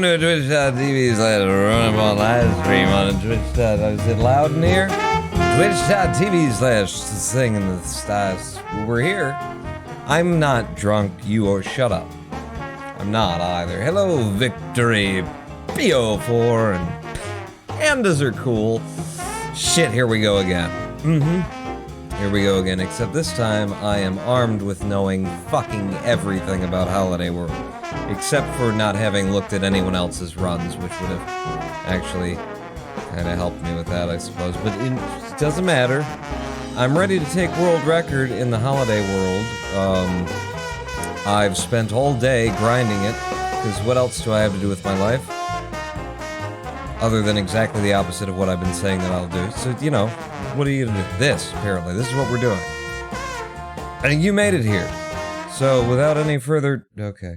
welcome to Twitch.tv/runaball live stream on Twitch. Is it loud in here? Twitch.tv/singing the stars. We're here. I'm not drunk, you shut up. I'm not either. Hello, Victory, PO4, and pandas are cool. Shit, here we go again. Here we go again, except this time I am armed with knowing fucking everything about Holiday World. Except for not having looked at anyone else's runs, which would have actually kind of helped me with that, I suppose. But it doesn't matter. I'm ready to take world record in the Holiday World. I've spent all day grinding it, because what else do I have to do with my life? Other than exactly the opposite of what I've been saying that I'll do. So, you know, what are you gonna do? This, apparently. This is what we're doing. And you made it here. So, without any further... Okay.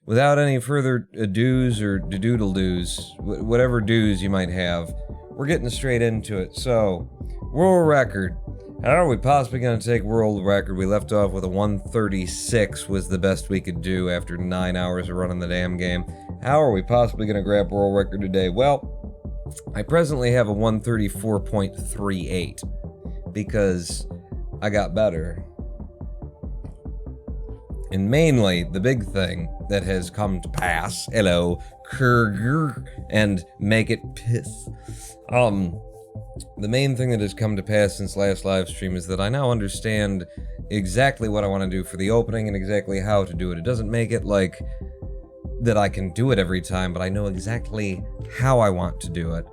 Without any further ados or doodle-doos, whatever do's you might have, we're getting straight into it. So, world record. How are we possibly going to take world record? We left off with a 136 was the best we could do after 9 hours of running the damn game. How are we possibly going to grab world record today? Well, I presently have a 134.38 because I got better. And mainly, the big thing that has come to pass, hello, and make it piss. The main thing that has come to pass since last live stream is that I now understand exactly what I want to do for the opening and exactly how to do it. It doesn't make it like that I can do it every time, but I know exactly how I want to do it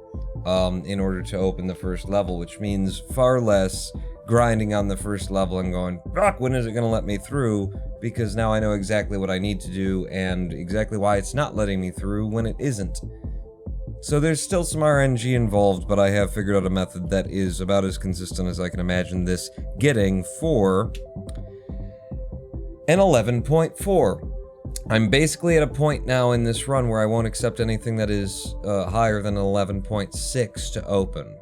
in order to open the first level, which means far less grinding on the first level and going, fuck, when is it going to let me through? Because now I know exactly what I need to do and exactly why it's not letting me through when it isn't. So there's still some RNG involved, but I have figured out a method that is about as consistent as I can imagine this getting for an 11.4. I'm basically at a point now in this run where I won't accept anything that is higher than an 11.6 to open.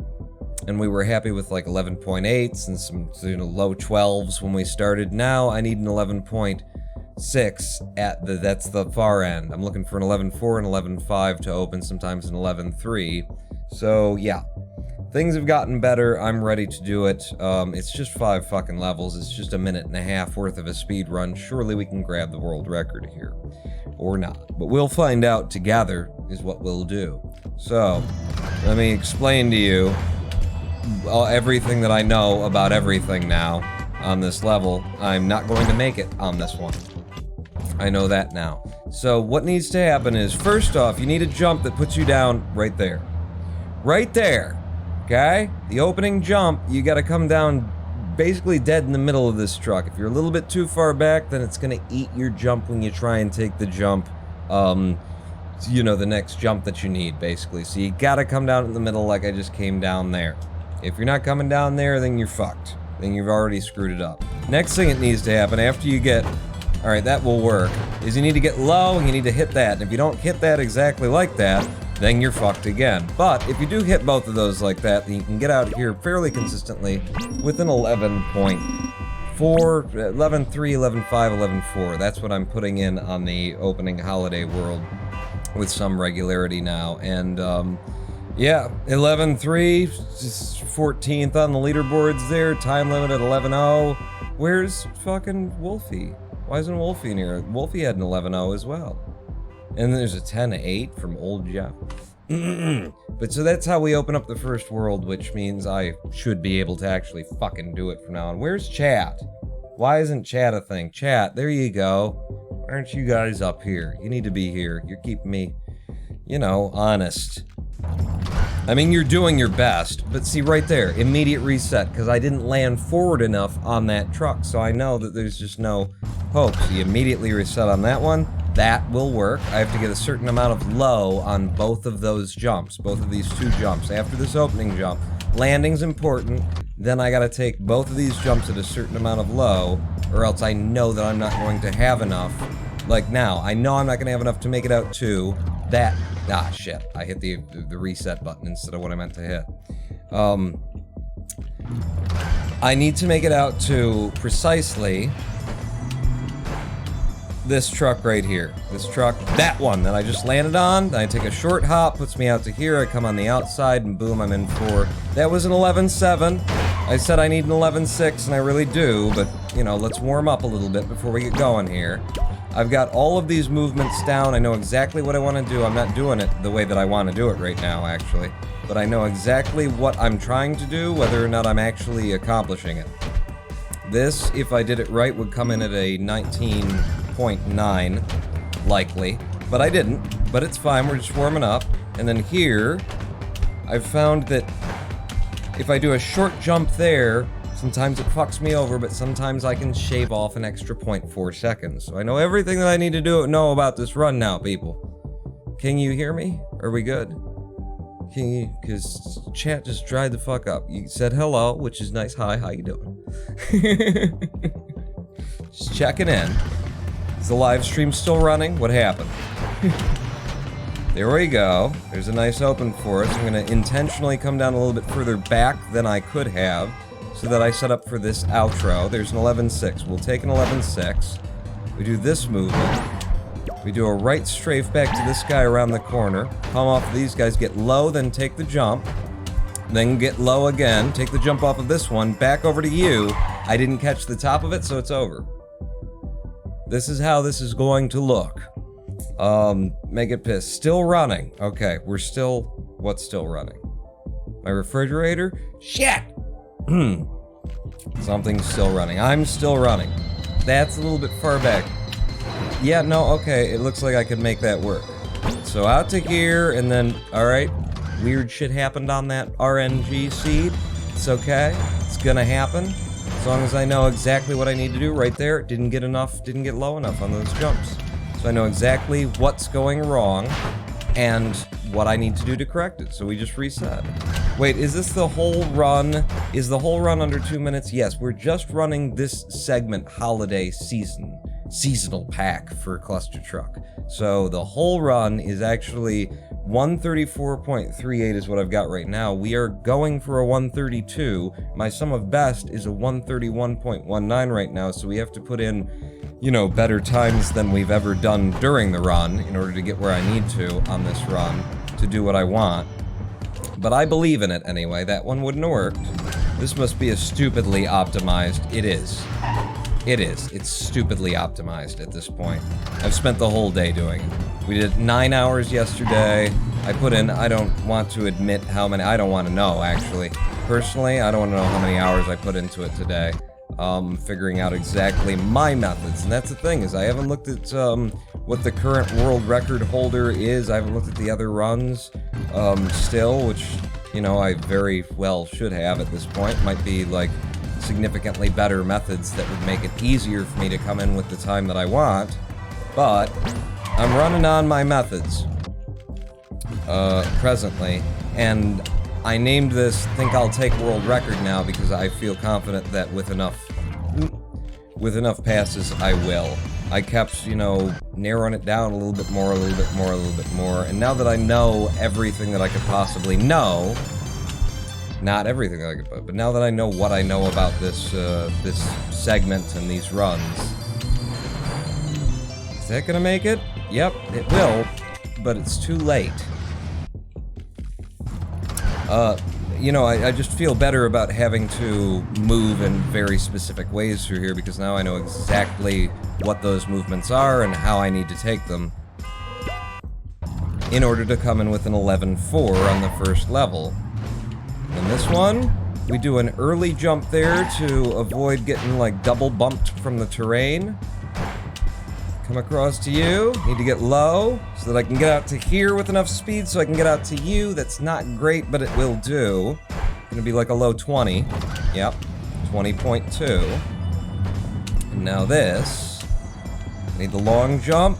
And we were happy with like 11.8s and some low 12s when we started. Now I need an 11.6 at that's the far end. I'm looking for an 11.4 and 11.5 to open, sometimes an 11.3. So yeah, things have gotten better. I'm ready to do it. It's just 5 fucking levels. It's just a minute and a half worth of a speed run. Surely we can grab the world record here. Or not. But we'll find out together is what we'll do. So, let me explain to you everything that I know about everything now on this level. I'm not going to make it on this one. I know that now. So what needs to happen is, first off, you need a jump that puts you down right there. Right there. Okay? The opening jump, you gotta come down basically dead in the middle of this truck. If you're a little bit too far back, then it's gonna eat your jump when you try and take the jump, you know, the next jump that you need, basically. So you gotta come down in the middle like I just came down there. If you're not coming down there, then you're fucked. Then you've already screwed it up. Next thing that needs to happen after you get... Alright, that will work. Is you need to get low and you need to hit that. And if you don't hit that exactly like that, then you're fucked again. But if you do hit both of those like that, then you can get out here fairly consistently with an 11.4, 11.3, 11.5, 11.4. That's what I'm putting in on the opening Holiday World with some regularity now. And, yeah, 11.3, 14th on the leaderboards there, time limit at 11.0. Where's fucking Wolfie? Why isn't Wolfie in here? Wolfie had an 11.0 as well. And there's a 10.8 from Old Jeff. But so that's how we open up the first world, which means I should be able to actually fucking do it from now on. Where's chat? Why isn't chat a thing? Chat, there you go. Why aren't you guys up here? You need to be here. You're keeping me, you know, honest. I mean, you're doing your best, but see right there, immediate reset, because I didn't land forward enough on that truck, so I know that there's just no hope. So you immediately reset on that one. That will work. I have to get a certain amount of low on both of those jumps, both of these two jumps. After this opening jump, landing's important, then I gotta take both of these jumps at a certain amount of low, or else I know that I'm not going to have enough. Like now, I know I'm not gonna have enough to make it out to that. Ah, shit. I hit the reset button instead of what I meant to hit. I need to make it out to precisely this truck right here. This truck, that one that I just landed on. Then I take a short hop, puts me out to here. I come on the outside, and boom, I'm in 4. That was an 11.7. I said I need an 11.6, and I really do, but, you know, let's warm up a little bit before we get going here. I've got all of these movements down. I know exactly what I want to do. I'm not doing it the way that I want to do it right now, actually. But I know exactly what I'm trying to do, whether or not I'm actually accomplishing it. This, if I did it right, would come in at a 19.9, likely. But I didn't. But it's fine, we're just warming up. And then here, I've found that if I do a short jump there, sometimes it fucks me over, but sometimes I can shave off an extra 0.4 seconds. So I know everything that I need to know about this run now, people. Can you hear me? Are we good? Can you? Because chat just dried the fuck up. You said hello, which is nice. Hi, how you doing? Just checking in. Is the live stream still running? What happened? There we go. There's a nice open for us. I'm gonna intentionally come down a little bit further back than I could have, so that I set up for this outro. There's an 11.6. We'll take an 11.6. We do this movement. We do a right strafe back to this guy around the corner. Come off of these guys, get low, then take the jump. Then get low again, take the jump off of this one, back over to you. I didn't catch the top of it, so it's over. This is how this is going to look. Make it piss. Still running. Okay, we're still... What's still running? My refrigerator? Shit! Something's still running. I'm still running. That's a little bit far back. Yeah, no, okay, it looks like I could make that work. So out to here, and then, alright, weird shit happened on that RNG seed. It's okay, it's gonna happen. As long as I know exactly what I need to do right there. Didn't get low enough on those jumps. So I know exactly what's going wrong, and what I need to do to correct it. So we just reset. Wait, is this the whole run? Is the whole run under 2 minutes? Yes, we're just running this segment holiday seasonal pack for Cluster Truck. So the whole run is actually 134.38 is what I've got right now. We are going for a 132. My sum of best is a 131.19 right now, so we have to put in, you know, better times than we've ever done during the run in order to get where I need to on this run to do what I want. But I believe in it anyway. That one wouldn't have worked. This must be a stupidly optimized. It is. It is. It's stupidly optimized at this point. I've spent the whole day doing it. We did 9 hours yesterday. I put in, I don't want to admit how many, I don't want to know actually. Personally, I don't want to know how many hours I put into it today. Figuring out exactly my methods. And that's the thing, is I haven't looked at what the current world record holder is. I haven't looked at the other runs still, which, you know, I very well should have at this point. Might be like significantly better methods that would make it easier for me to come in with the time that I want. But I'm running on my methods presently, and I named this Think I'll Take World Record now because I feel confident that with enough passes, I will. I kept, you know, narrowing it down a little bit more, a little bit more, a little bit more, and now that I know everything that I could possibly know, not everything that I could, but now that I know what I know about this, this segment and these runs, is that gonna make it? Yep, it will, but it's too late. You know, I just feel better about having to move in very specific ways through here because now I know exactly what those movements are and how I need to take them in order to come in with an 11.4 on the first level. And this one, we do an early jump there to avoid getting like double bumped from the terrain. Come across to you, need to get low so that I can get out to here with enough speed so I can get out to you. That's not great, but it will do. Gonna be like a low 20. Yep, 20.2. And now this, I need the long jump,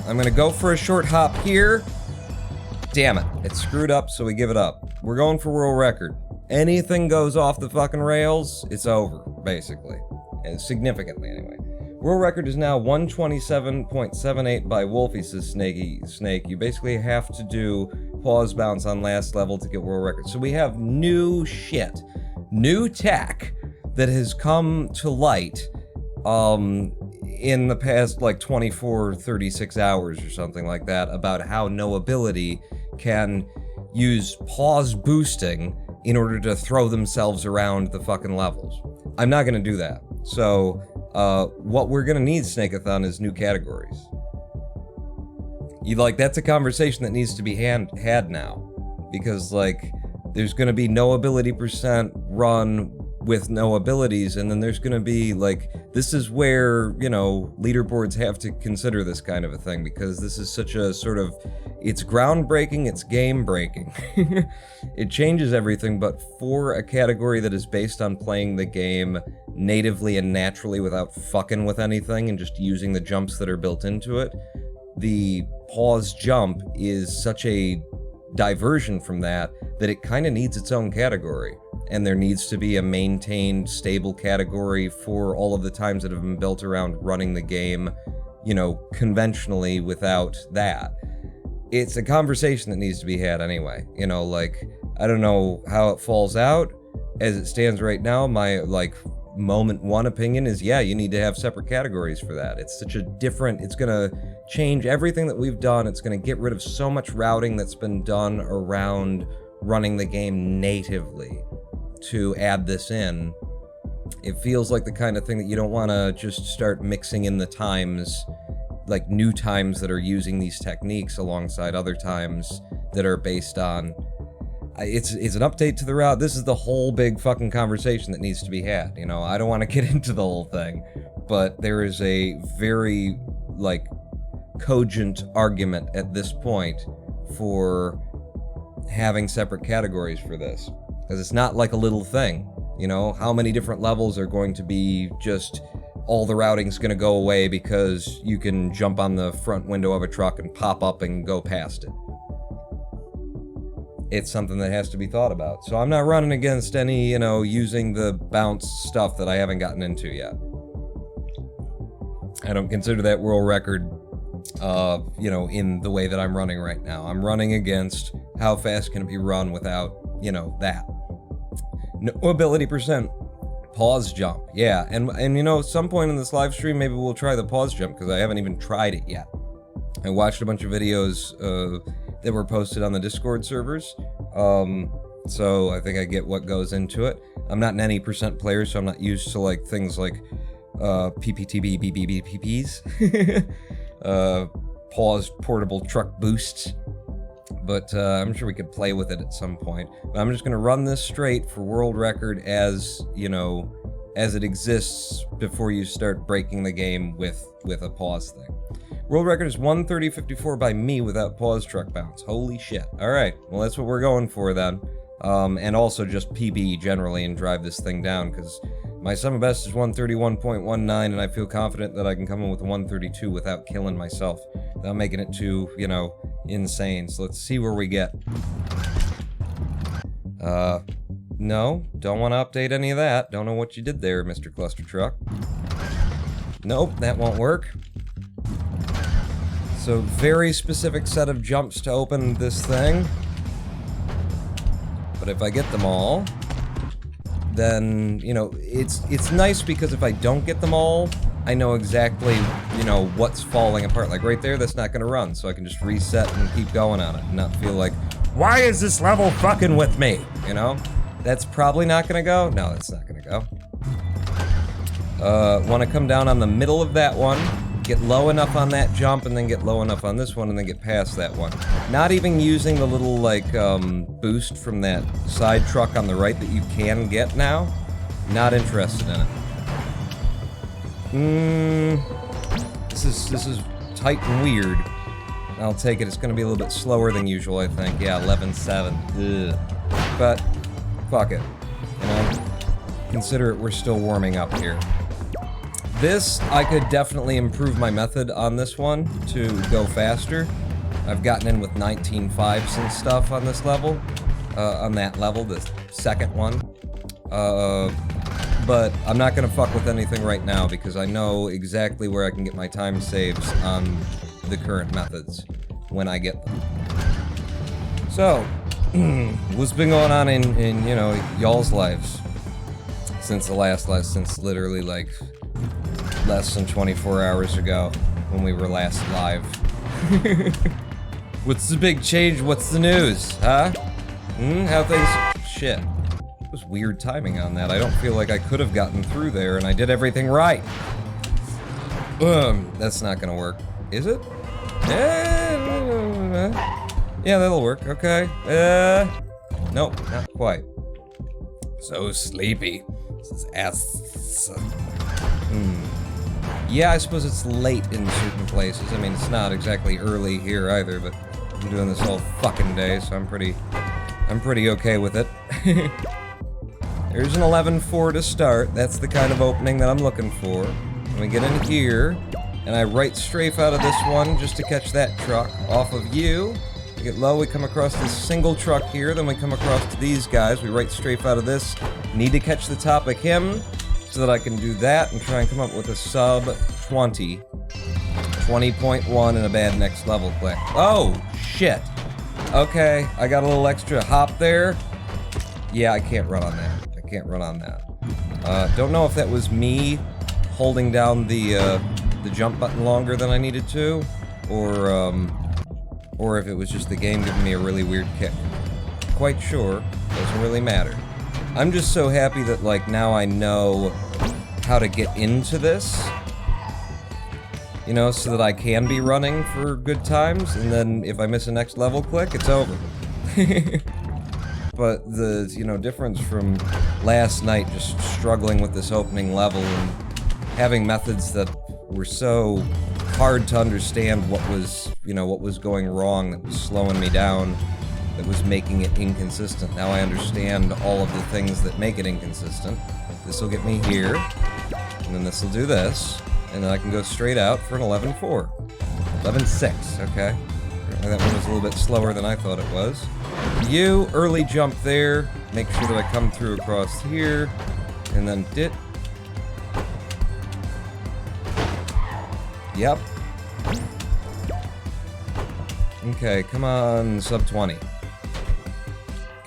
I'm gonna go for a short hop here. Damn it, it's screwed up, so we give it up. We're going for world record. Anything goes off the fucking rails, it's over, basically. And significantly, anyway. World record is now 127.78 by Wolfie, says Snakey Snake. You basically have to do pause bounce on last level to get world record. So we have new shit, new tech that has come to light in the past like 24, 36 hours or something like that about how noability can use pause boosting in order to throw themselves around the fucking levels. I'm not gonna do that. So, what we're gonna need, Snakeathon, is new categories. That's a conversation that needs to be had now. Because, like, there's gonna be no ability percent run with no abilities, and then there's gonna be, like, this is where, you know, leaderboards have to consider this kind of a thing, because this is such a sort of, it's groundbreaking, it's game-breaking. It changes everything, but for a category that is based on playing the game natively and naturally without fucking with anything and just using the jumps that are built into it, the pause jump is such a diversion from that it kind of needs its own category. And there needs to be a maintained, stable category for all of the times that have been built around running the game, you know, conventionally without that. It's a conversation that needs to be had anyway. You know, like, I don't know how it falls out. As it stands right now, my, like, moment one opinion is, yeah, you need to have separate categories for that. It's such a different, it's gonna change everything that we've done. It's gonna get rid of so much routing that's been done around running the game natively to add this in. It feels like the kind of thing that you don't want to just start mixing in the times, like new times that are using these techniques alongside other times that are based on. It's an update to the route. This is the whole big fucking conversation that needs to be had. You know, I don't want to get into the whole thing, but there is a very, like, cogent argument at this point for having separate categories for this. Because it's not like a little thing, you know? How many different levels are going to be just all the routing's gonna go away because you can jump on the front window of a truck and pop up and go past it? It's something that has to be thought about. So I'm not running against any, you know, using the bounce stuff that I haven't gotten into yet. I don't consider that world record, you know, in the way that I'm running right now. I'm running against how fast can it be run without, you know, that. No ability percent. Pause jump. Yeah, and you know, at some point in this live stream, maybe we'll try the pause jump, because I haven't even tried it yet. I watched a bunch of videos that were posted on the Discord servers, so I think I get what goes into it. I'm not an any percent player, so I'm not used to, like, things like PPTB, BBBPPs, pause portable truck boosts. But I'm sure we could play with it at some point. But I'm just gonna run this straight for world record as, you know, as it exists before you start breaking the game with a pause thing. World record is 1:30:54 by me without pause truck bounce. Holy shit. Alright, well that's what we're going for then. And also just PB generally and drive this thing down, because my sum of best is 131.19, and I feel confident that I can come in with 132 without killing myself, without making it too, you know, insane. So let's see where we get. No, don't want to update any of that. Don't know what you did there, Mr. Cluster Truck. Nope, that won't work. So very specific set of jumps to open this thing. But if I get them all, then, you know, it's nice, because if I don't get them all, I know exactly, you know, what's falling apart. Like right there, that's not gonna run, so I can just reset and keep going on it and not feel like, why is this level fucking with me? You know? That's probably not gonna go. No, that's not gonna go. Wanna come down on the middle of that one, get low enough on that jump, and then get low enough on this one, and then get past that one. Not even using the little, like, boost from that side truck on the right that you can get now. Not interested in it. This is tight and weird. I'll take it. It's gonna be a little bit slower than usual, I think. Yeah, 11.7. Ugh. But, fuck it. You know? Consider it, we're still warming up here. This, I could definitely improve my method on this one to go faster. I've gotten in with 19.5s and stuff on this level. On that level, the second one. But I'm not gonna fuck with anything right now, because I know exactly where I can get my time saves on the current methods when I get them. So, what's been going on in you know, y'all's lives since the last since literally like less than 24 hours ago when we were last live. What's the big change? What's the news? Huh? How things... Shit. It was weird timing on that. I don't feel like I could have gotten through there, and I did everything right. That's not gonna work. Is it? Yeah, that'll work. Okay. Nope, not quite. So sleepy. This is ass. Yeah, I suppose it's late in certain places. I mean, it's not exactly early here either, but I'm doing this all fucking day, so I'm pretty okay with it. There's an 11-4 to start. That's the kind of opening that I'm looking for. And we get in here, and I right strafe out of this one just to catch that truck off of you. We get low, we come across this single truck here, then we come across to these guys. We right strafe out of this. Need to catch the top of him so that I can do that and try and come up with a sub 20. 20.1 and a bad next level click. Oh, shit. Okay, I got a little extra hop there. Yeah, I can't run on that. I can't run on that. Don't know if that was me holding down the jump button longer than I needed to, or if it was just the game giving me a really weird kick. Quite sure. Doesn't really matter. I'm just so happy that, like, now I know how to get into this. You know, so that I can be running for good times, and then if I miss a next level click, it's over. But the, you know, difference from last night just struggling with this opening level and having methods that were so hard to understand what was, you know, what was going wrong, that was slowing me down, that was making it inconsistent. Now I understand all of the things that make it inconsistent. This will get me here, and then this will do this, and then I can go straight out for an 11-4. 11-6, okay. Apparently that one was a little bit slower than I thought it was. You, early jump there, make sure that I come through across here, and then dit. Yep. Okay, come on, sub 20.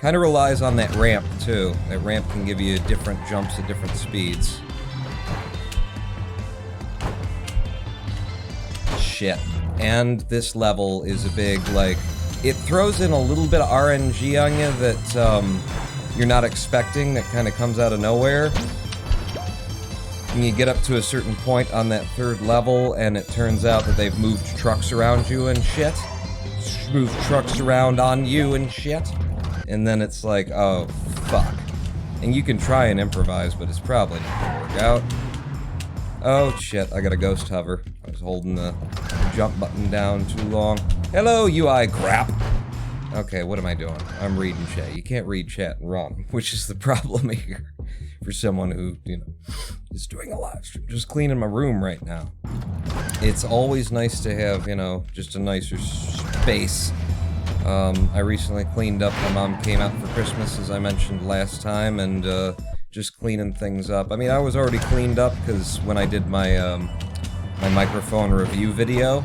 Kind of relies on that ramp, too. That ramp can give you different jumps at different speeds. Shit. And this level is a big, like... It throws in a little bit of RNG on you that, you're not expecting, that kind of comes out of nowhere. And you get up to a certain point on that third level, and it turns out that they've moved trucks around you and shit. Moved trucks around on you and shit. And then it's like, oh, fuck. And you can try and improvise, but it's probably not gonna work out. Oh, shit, I got a ghost hover. I was holding the jump button down too long. Hello, UI crap! Okay, what am I doing? I'm reading chat. You can't read chat and run, which is the problem here. For someone who, you know, is doing a live stream. Just cleaning my room right now. It's always nice to have, you know, just a nicer space. I recently cleaned up. My mom came out for Christmas, as I mentioned last time, and just cleaning things up. I mean, I was already cleaned up because when I did my my microphone review video,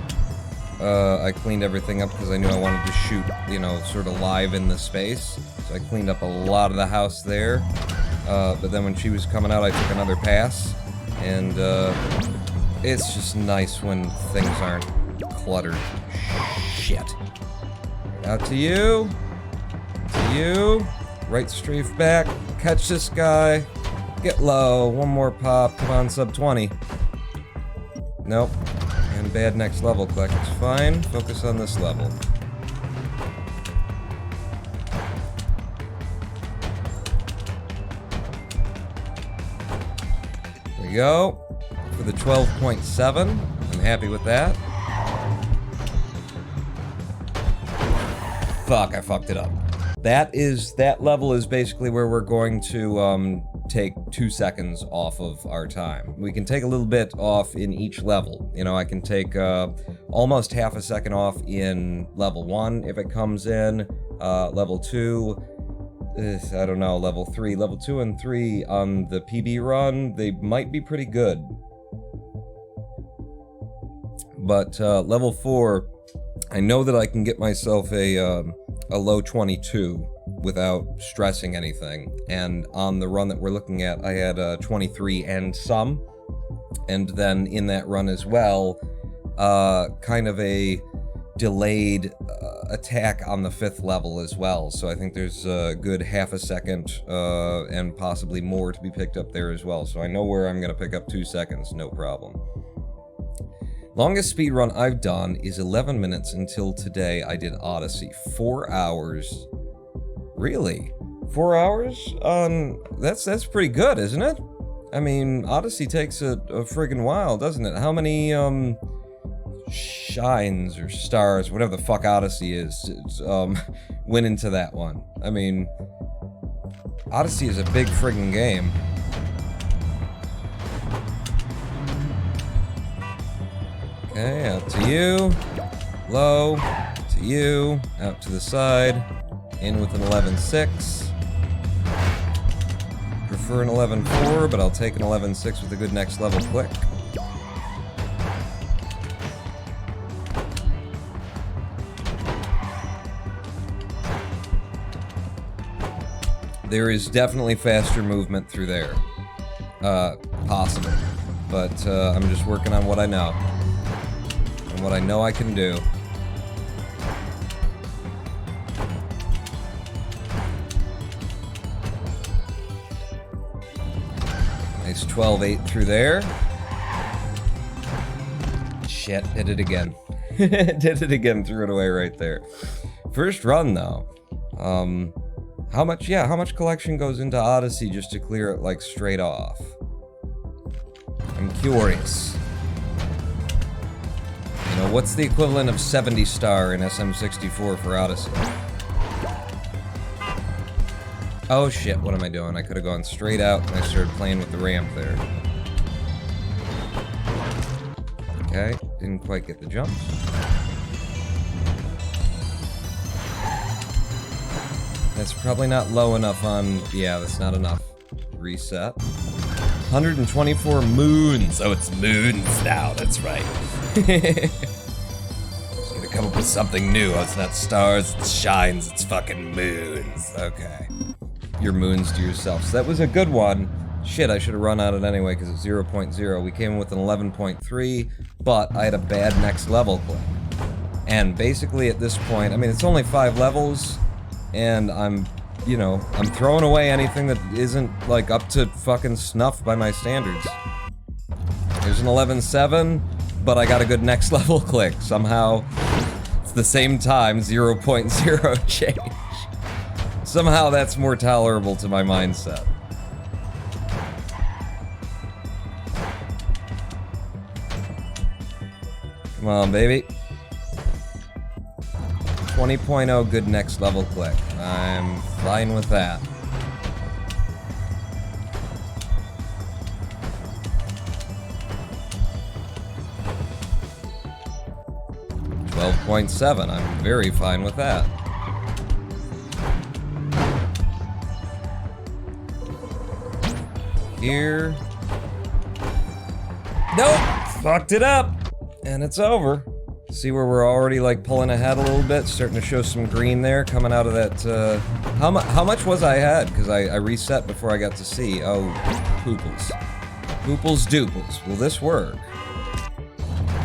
I cleaned everything up because I knew I wanted to shoot, you know, sort of live in the space. So I cleaned up a lot of the house there. But then when she was coming out, I took another pass, and it's just nice when things aren't cluttered. Shit. Out to you. To you. Right strafe back. Catch this guy. Get low. One more pop. Come on, sub 20. Nope. And bad next level click. It's fine. Focus on this level. There we go. For the 12.7. I'm happy with that. Fuck, I fucked it up. That level is basically where we're going to take 2 seconds off of our time. We can take a little bit off in each level. You know, I can take almost half a second off in level 1 if it comes in. Level 2, I don't know, level 3. Level 2 and 3 on the PB run, they might be pretty good. But level 4, I know that I can get myself a low 22 without stressing anything, and on the run that we're looking at, I had 23 and some, And then in that run as well, kind of a delayed attack on the 5th level as well. So I think there's a good half a second and possibly more to be picked up there as well. So I know where I'm going to pick up 2 seconds, no problem. Longest speedrun I've done is 11 minutes until today. I did Odyssey. 4 hours. Really? 4 hours? That's pretty good, isn't it? I mean, Odyssey takes a friggin' while, doesn't it? How many, shines or stars, whatever the fuck Odyssey is, went into that one? I mean, Odyssey is a big friggin' game. Okay, out to you. Low. To you. Out to the side. In with an 11.6. Prefer an 11.4, but I'll take an 11.6 with a good next level click. There is definitely faster movement through there. Possible. But I'm just working on what I know. And what I know I can do. Nice 12.8 through there. Shit, hit it again. Did it again, threw it away right there. First run though. How much collection goes into Odyssey just to clear it, like, straight off? I'm curious. You know, what's the equivalent of 70 star in SM64 for Odyssey? Oh shit, what am I doing? I could have gone straight out and I started playing with the ramp there. Okay, didn't quite get the jumps. That's probably not low enough on... Yeah, that's not enough. Reset. 124 moons. Oh, it's moons now, that's right. Just gonna come up with something new. Oh, it's not stars, it's shines, it's fucking moons. Okay. Your moons to yourself. So that was a good one. Shit, I should have run out it anyway because it's 0.0. We came in with an 11.3, but I had a bad next level click. And basically at this point, I mean, it's only 5 levels, and I'm throwing away anything that isn't, like, up to fucking snuff by my standards. There's an 11.7, but I got a good next level click. Somehow, it's the same time, 0.0 change. Somehow that's more tolerable to my mindset. Come on, baby. 20.0 good next level click. I'm fine with that. .7. I'm very fine with that. Here. Nope! Fucked it up! And it's over. See where we're already, like, pulling ahead a little bit, starting to show some green there, coming out of that, how much was I ahead? Because I reset before I got to see. Oh, pooples. Pooples dooples. Will this work?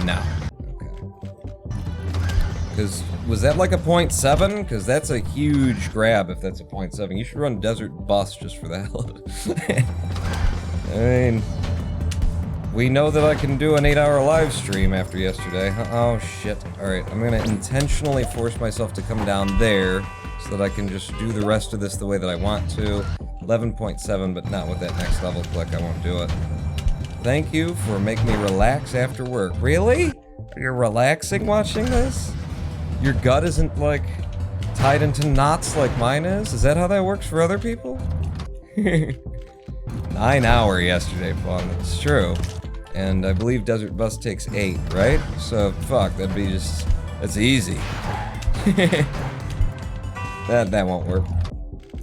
No. Because, was that like a 0.7? Because that's a huge grab if that's a 0.7. You should run Desert Bus just for the hell of it. I mean, we know that I can do an 8-hour live stream after yesterday. Oh shit. Alright, I'm gonna intentionally force myself to come down there so that I can just do the rest of this the way that I want to. 11.7, but not with that next level click. I won't do it. Thank you for making me relax after work. Really? You're relaxing watching this? Your gut isn't, like, tied into knots like mine is? Is that how that works for other people? 9-hour yesterday fun, it's true. And I believe Desert Bus takes 8, right? So, fuck, that'd be just... that's easy. That won't work.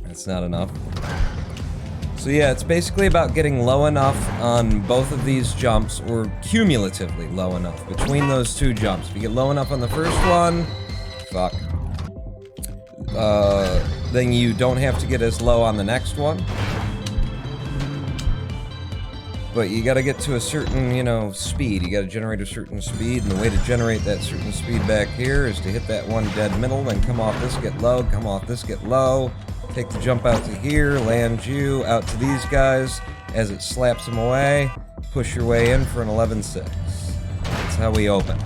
That's not enough. So yeah, it's basically about getting low enough on both of these jumps, or cumulatively low enough between those two jumps. If you get low enough on the first one, fuck. Then you don't have to get as low on the next one. but you gotta get to a certain, you know, speed. You gotta generate a certain speed, and the way to generate that certain speed back here is to hit that one dead middle, then come off this, get low, come off this, get low, take the jump out to here, land you, out to these guys, as it slaps them away, push your way in for an 11-6. That's how we open.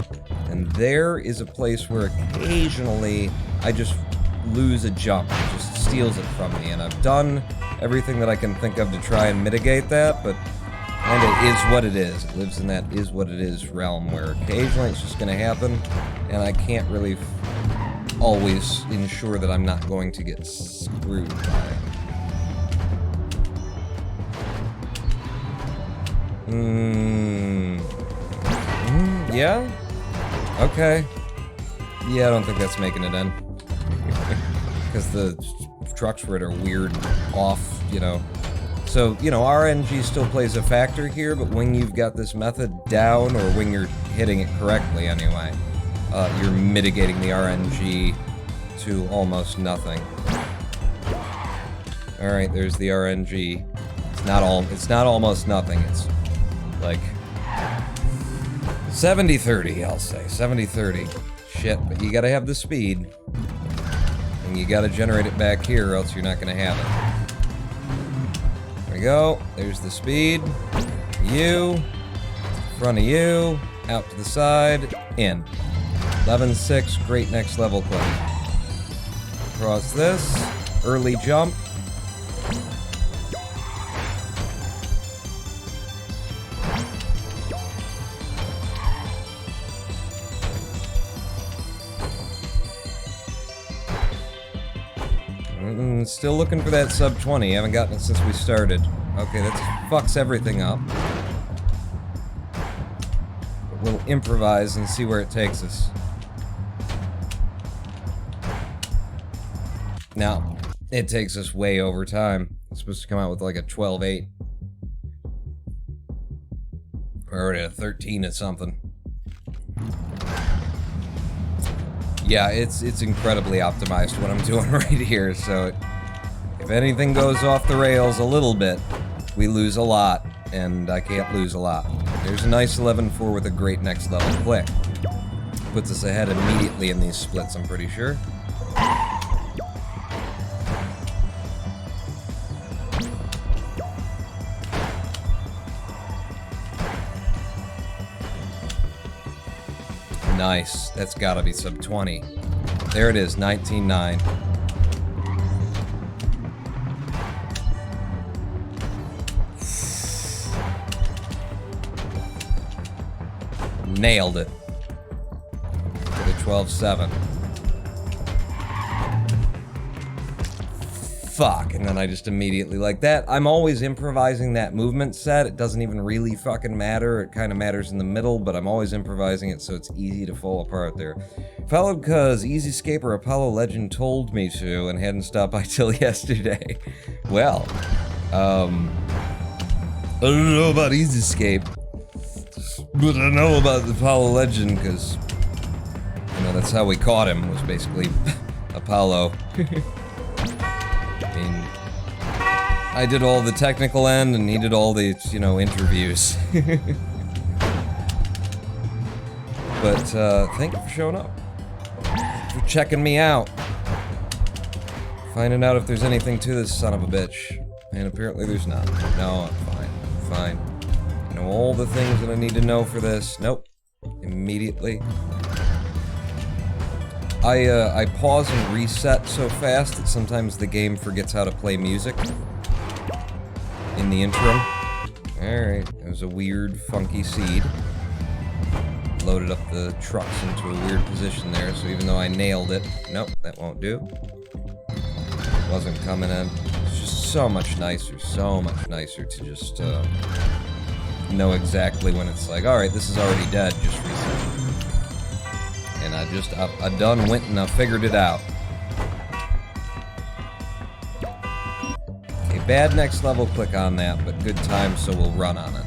And there is a place where occasionally I just lose a jump. It just steals it from me, and I've done everything that I can think of to try and mitigate that, but kinda is what it is. It lives in that is what it is realm where occasionally it's just gonna happen, and I can't really always ensure that I'm not going to get screwed by it. Yeah? Okay. Yeah, I don't think that's making it in. Because the trucks were at a weird off, you know. So, you know, RNG still plays a factor here, but when you've got this method down, or when you're hitting it correctly anyway, you're mitigating the RNG to almost nothing. Alright, there's the RNG. It's not almost nothing, it's like 70-30, I'll say. 70-30. Shit, but you gotta have the speed. And you gotta generate it back here, or else you're not gonna have it. There we go. There's the speed. You. Front of you. Out to the side. In. 11-6. Great next level clip. Across this. Early jump. Still looking for that sub 20. Haven't gotten it since we started. Okay, that fucks everything up. But we'll improvise and see where it takes us. Now, it takes us way over time. It's supposed to come out with like a 12-8. We're already at a 13 at something. Yeah, it's incredibly optimized what I'm doing right here, so if anything goes off the rails a little bit, we lose a lot, and I can't lose a lot. There's a nice 11-4 with a great next level click. Puts us ahead immediately in these splits, I'm pretty sure. Nice. That's gotta be sub 20. There it is, 19-9. Nailed it. With a 12-7. Fuck, and then I just immediately, like that, I'm always improvising that movement set. It doesn't even really fucking matter. It kind of matters in the middle, but I'm always improvising it so it's easy to fall apart there. Followed cause Easy Scaper Apollo Legend told me to and hadn't stopped by till yesterday. Well, I don't know about Easy Escape, but I know about the Apollo Legend because, you know, that's how we caught him, was basically Apollo. I mean, I did all the technical end, and he did all the, you know, interviews. But, thank you for showing up. For checking me out. Finding out if there's anything to this son of a bitch. And apparently there's not. No, I'm fine. I'm fine. I know all the things that I need to know for this. Nope. Immediately. I pause and reset so fast that sometimes the game forgets how to play music in the interim. Alright, it was a weird, funky seed. Loaded up the trucks into a weird position there, so even though I nailed it... Nope, that won't do. Wasn't coming in. It's just so much nicer to just know exactly when it's like, alright, this is already dead, just reset. And I done went and I figured it out. Okay, bad next level click on that, but good time, so we'll run on it.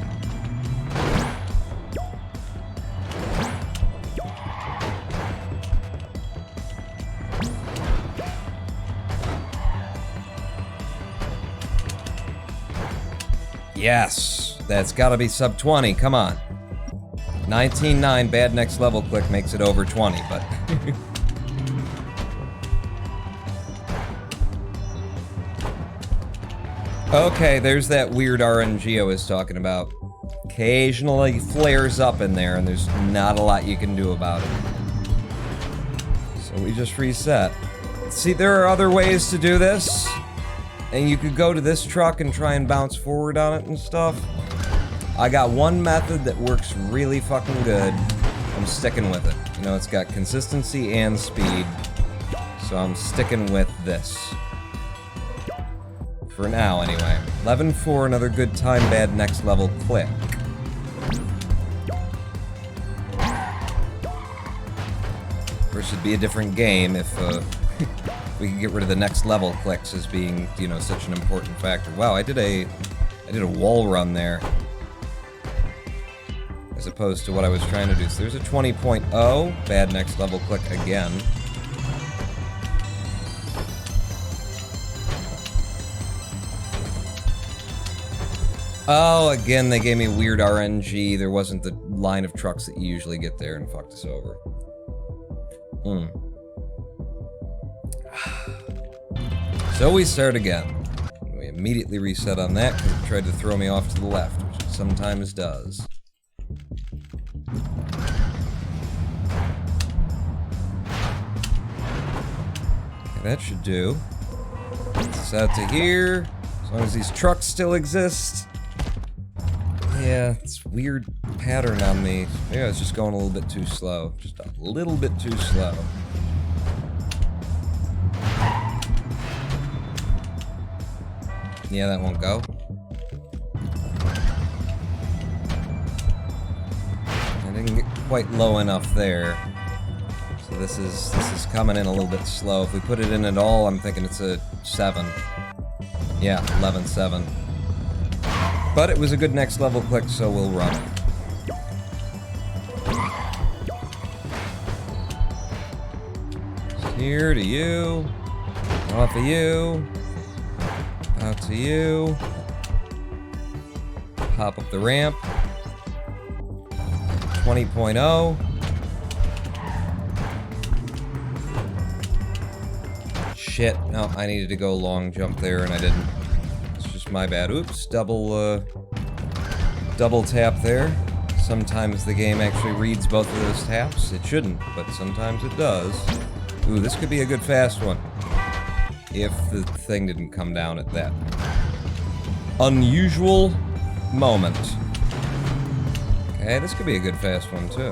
Yes! That's gotta be sub 20, come on. 19.9, bad next level click makes it over 20, but... Okay, there's that weird RNG I was talking about. Occasionally flares up in there, and there's not a lot you can do about it. So we just reset. See, there are other ways to do this. And you could go to this truck and try and bounce forward on it and stuff. I got one method that works really fucking good. I'm sticking with it. You know, it's got consistency and speed. So I'm sticking with this. For now, anyway. 11-4, another good time, bad next level click. Of course, it'd be a different game if we could get rid of the next level clicks as being, you know, such an important factor. Wow, I did a wall run there. As opposed to what I was trying to do. So there's a 20.0, bad next level click again. Oh, again, they gave me weird RNG. There wasn't the line of trucks that you usually get there and fucked us over. So we start again. We immediately reset on that because it tried to throw me off to the left, which it sometimes does. Okay, that should do. Set out to here. As long as these trucks still exist. Yeah, it's weird pattern on me. Maybe I was just going a little bit too slow. Just a little bit too slow. Yeah, that won't go. I didn't get quite low enough there. So this is coming in a little bit slow. If we put it in at all, I'm thinking it's a 7. Yeah, 11-7. But it was a good next level click, so we'll run it. Here to you. Off of you. Out to you. Pop up the ramp. 20.0. Shit. No, I needed to go long jump there and I didn't. My bad. Oops, double tap there. Sometimes the game actually reads both of those taps. It shouldn't, but sometimes it does. Ooh, this could be a good fast one. If the thing didn't come down at that unusual moment. Okay, this could be a good fast one too.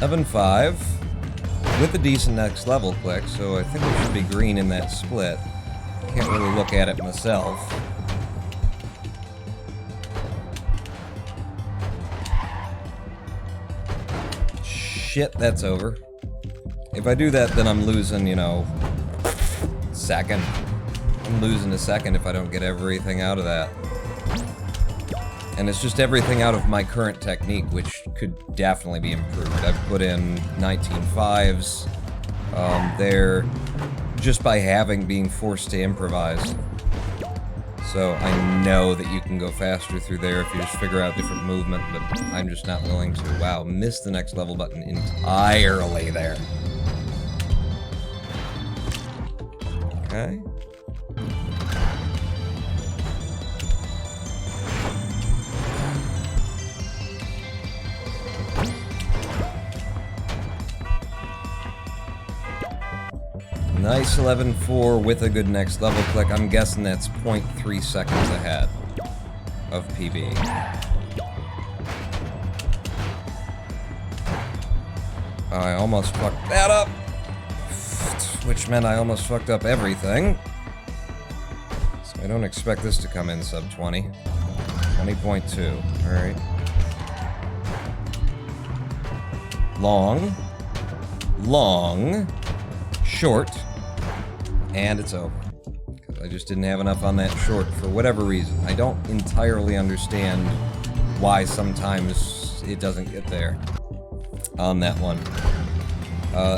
$11.5. With a decent next level click, so I think we should be green in that split. Can't really look at it myself. Shit, that's over. If I do that, then I'm losing, you know, second. I'm losing a second if I don't get everything out of that. And it's just everything out of my current technique, which could definitely be improved. I've put in 19.5s there just by being forced to improvise. So I know that you can go faster through there if you just figure out different movement, but I'm just not willing to. Wow, missed the next level button entirely there. Okay. Nice 11.4 with a good next level click. I'm guessing that's 0.3 seconds ahead of PB. I almost fucked that up, which meant I almost fucked up everything. So I don't expect this to come in sub 20. 20.2, alright. Long. Long. Short. And it's over. Because I just didn't have enough on that short for whatever reason. I don't entirely understand why sometimes it doesn't get there on that one.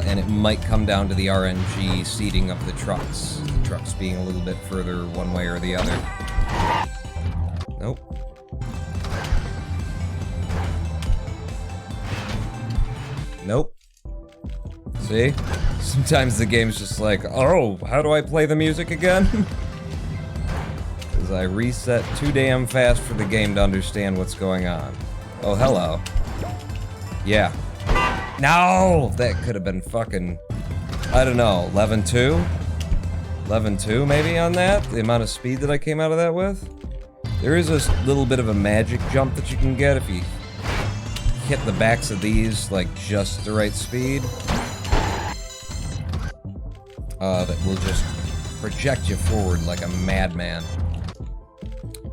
And it might come down to the RNG seating of the trucks. The trucks being a little bit further one way or the other. Nope. Nope. See? Sometimes the game's just like, oh, how do I play the music again? Because I reset too damn fast for the game to understand what's going on. Oh, hello. Yeah. No! That could have been fucking, I don't know, 11-2? 11-2 maybe on that? The amount of speed that I came out of that with? There is a little bit of a magic jump that you can get if you hit the backs of these like just the right speed. That will just project you forward like a madman.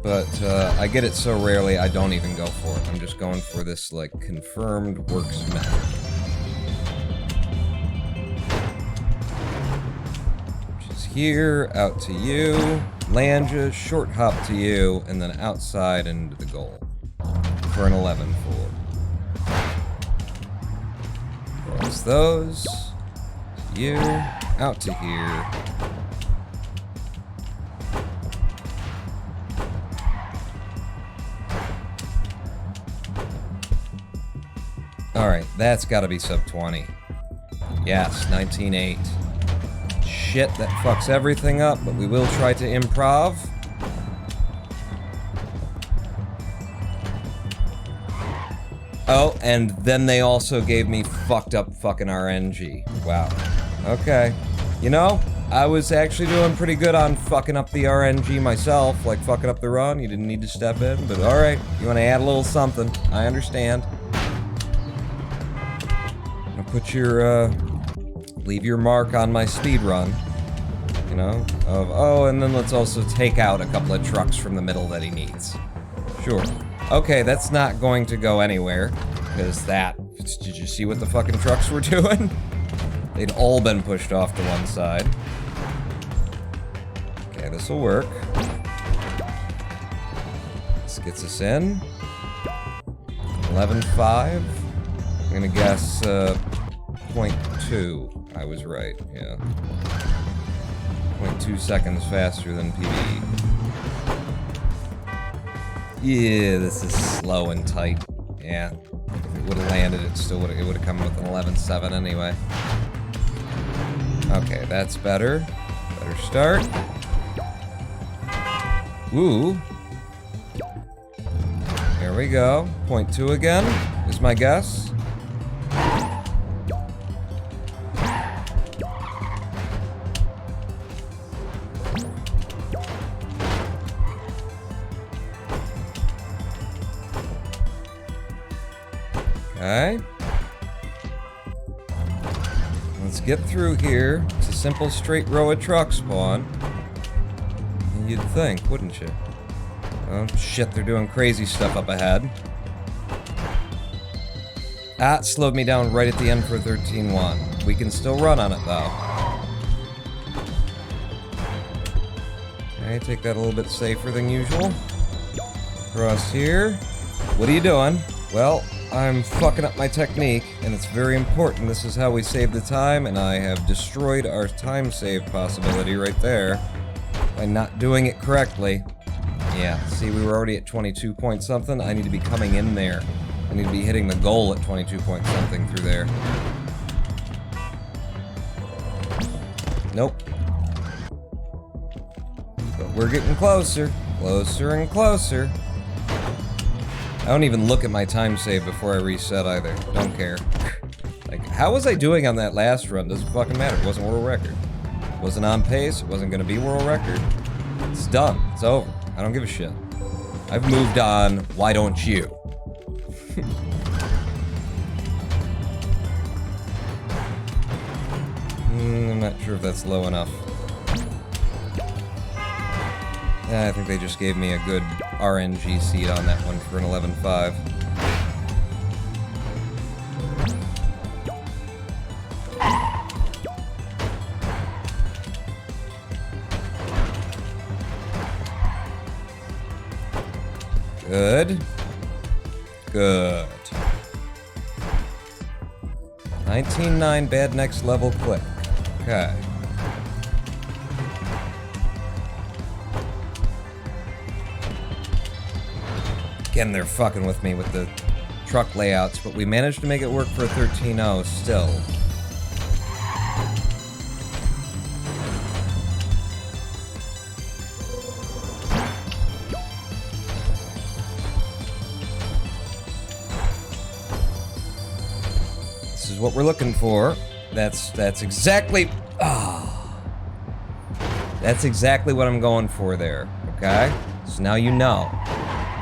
But I get it so rarely I don't even go for it. I'm just going for this like confirmed works method. Which is here, out to you, Lanja, short hop to you, and then outside into the goal for an 11-4. Cross those, to you, out to here. Alright, that's gotta be sub 20. Yes, 19-8. Shit, that fucks everything up, but we will try to improv. Oh, and then they also gave me fucked up fucking RNG. Wow. Okay. You know, I was actually doing pretty good on fucking up the RNG myself, like fucking up the run. You didn't need to step in, but alright. You want to add a little something. I understand. Put your, leave your mark on my speed run, you know, of, oh, and then let's also take out a couple of trucks from the middle that he needs. Sure. Okay, that's not going to go anywhere, because did you see what the fucking trucks were doing? They'd all been pushed off to one side. Okay, this'll work. This gets us in. 11-5. I'm gonna guess, 0.2. I was right, yeah. 0.2 seconds faster than PB. Yeah, this is slow and tight. Yeah. If it would've landed, it would've come with an 11-7 anyway. Okay, that's better. Better start. Woo. There we go. 0.2 again, is my guess. Okay. Let's get through here. It's a simple straight row of truck spawn. You'd think, wouldn't you? Oh shit, they're doing crazy stuff up ahead. Ah, it slowed me down right at the end for 13-1. We can still run on it though. Okay, take that a little bit safer than usual. Cross here. What are you doing? Well, I'm fucking up my technique, and it's very important. This is how we save the time, and I have destroyed our time save possibility right there by not doing it correctly. Yeah, see, we were already at 22 point something. I need to be coming in there. I need to be hitting the goal at 22 point something through there. Nope. But we're getting closer. Closer and closer. I don't even look at my time save before I reset either. Don't care. Like, how was I doing on that last run? Doesn't fucking matter. It wasn't world record. It wasn't on pace. It wasn't gonna be world record. It's done. It's over. I don't give a shit. I've moved on. Why don't you? I'm not sure if that's low enough. Yeah, I think they just gave me a good RNG seed on that one for an 11-5. Good. Good. 19.9, bad next level click. Okay. Again, they're fucking with me with the truck layouts, but we managed to make it work for a 13.0 still. This is what we're looking for. That's exactly... That's exactly what I'm going for there, okay? So now you know.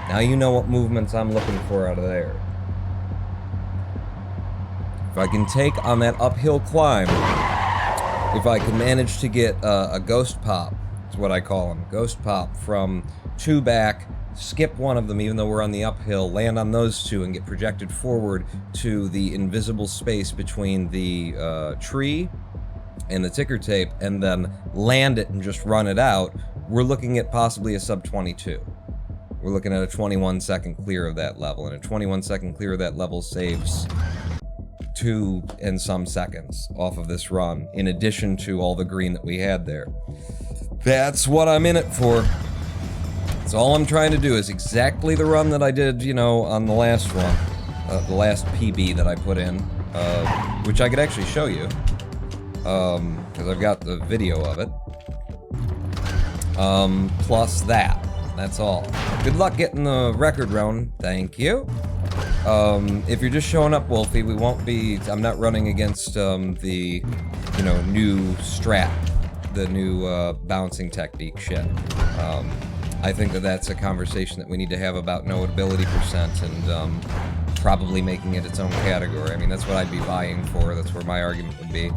Now you know what movements I'm looking for out of there. If I can take on that uphill climb, if I can manage to get a ghost pop, that's what I call them, ghost pop from 2 back, skip one of them even though we're on the uphill, land on those 2 and get projected forward to the invisible space between the tree and the ticker tape, and then land it and just run it out, we're looking at possibly a sub 22. We're looking at a 21-second clear of that level, and a 21-second clear of that level saves 2 and some seconds off of this run, in addition to all the green that we had there. That's what I'm in it for. That's all I'm trying to do, is exactly the run that I did, you know, on the last one. The last PB that I put in, which I could actually show you, because I've got the video of it. Plus that. That's all. Good luck getting the record run. Thank you. If you're just showing up, Wolfie, we won't be... I'm not running against, the, you know, new strat. The new, bouncing technique shit. I think that that's a conversation that we need to have about noability percent and, probably making it its own category. I mean, that's what I'd be vying for. That's where my argument would be,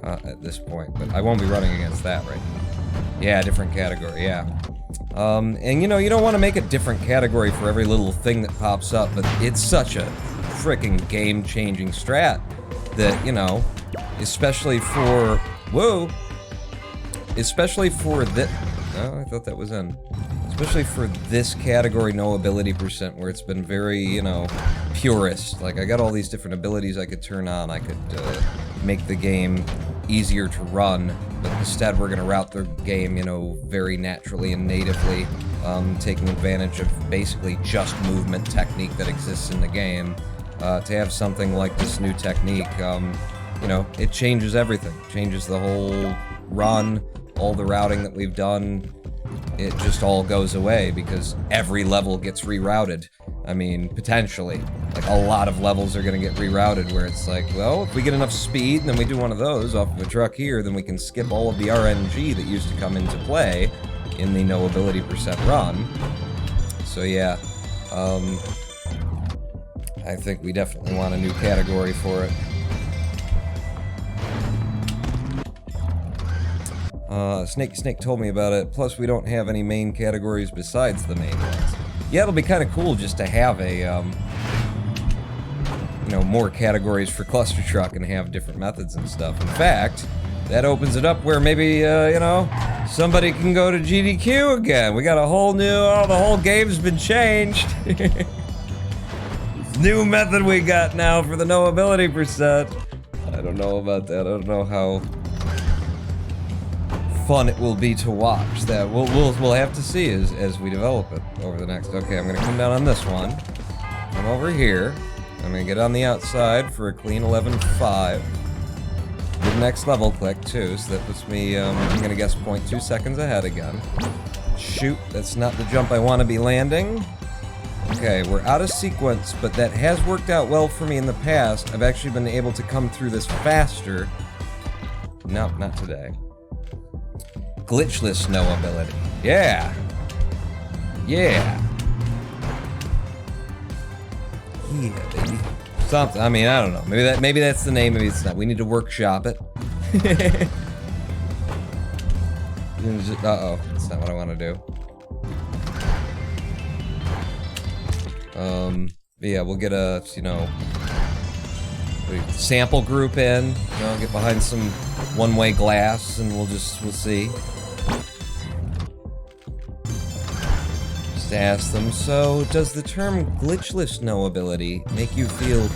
at this point. But I won't be running against that right now. Yeah, different category, yeah. And you know, you don't want to make a different category for every little thing that pops up, but it's such a freaking game-changing strat that, you know, especially for... Whoa! Especially for this... Oh, I thought that was in. Especially for this category, no ability percent, where it's been very, you know, purist. Like, I got all these different abilities I could turn on. I could, make the game easier to run, but instead we're going to route the game, you know, very naturally and natively, taking advantage of basically just movement technique that exists in the game. To have something like this new technique, you know, it changes everything. Changes the whole run, all the routing that we've done. It just all goes away because every level gets rerouted. I mean, potentially. Like, a lot of levels are gonna get rerouted where it's like, well, if we get enough speed and then we do one of those off of a truck here, then we can skip all of the RNG that used to come into play in the no ability percent run. So yeah, I think we definitely want a new category for it. Snake told me about it, plus we don't have any main categories besides the main ones. Yeah, it'll be kind of cool just to have a, you know, more categories for Cluster Truck and have different methods and stuff. In fact, that opens it up where maybe, you know, somebody can go to GDQ again. We got a whole new, oh, the whole game's been changed. New method we got now for the no ability percent. I don't know about that. I don't know how fun it will be to watch. That we'll have to see as we develop it over the next. Okay, I'm gonna come down on this one. Come over here. I'm gonna get on the outside for a clean 11.5. Good next level click too, so that puts me. I'm gonna guess 0.2 seconds ahead again. Shoot, that's not the jump I want to be landing. Okay, we're out of sequence, but that has worked out well for me in the past. I've actually been able to come through this faster. Nope, not today. Glitchless no ability. Yeah. Yeah. Yeah, baby. Something. I mean, I don't know. Maybe that's the name. Maybe it's not. We need to workshop it. Uh-oh. That's not what I want to do. Yeah, we'll get a, you know, sample group in, you know, get behind some one-way glass, and we'll see. Just ask them, so does the term glitchless no ability make you feel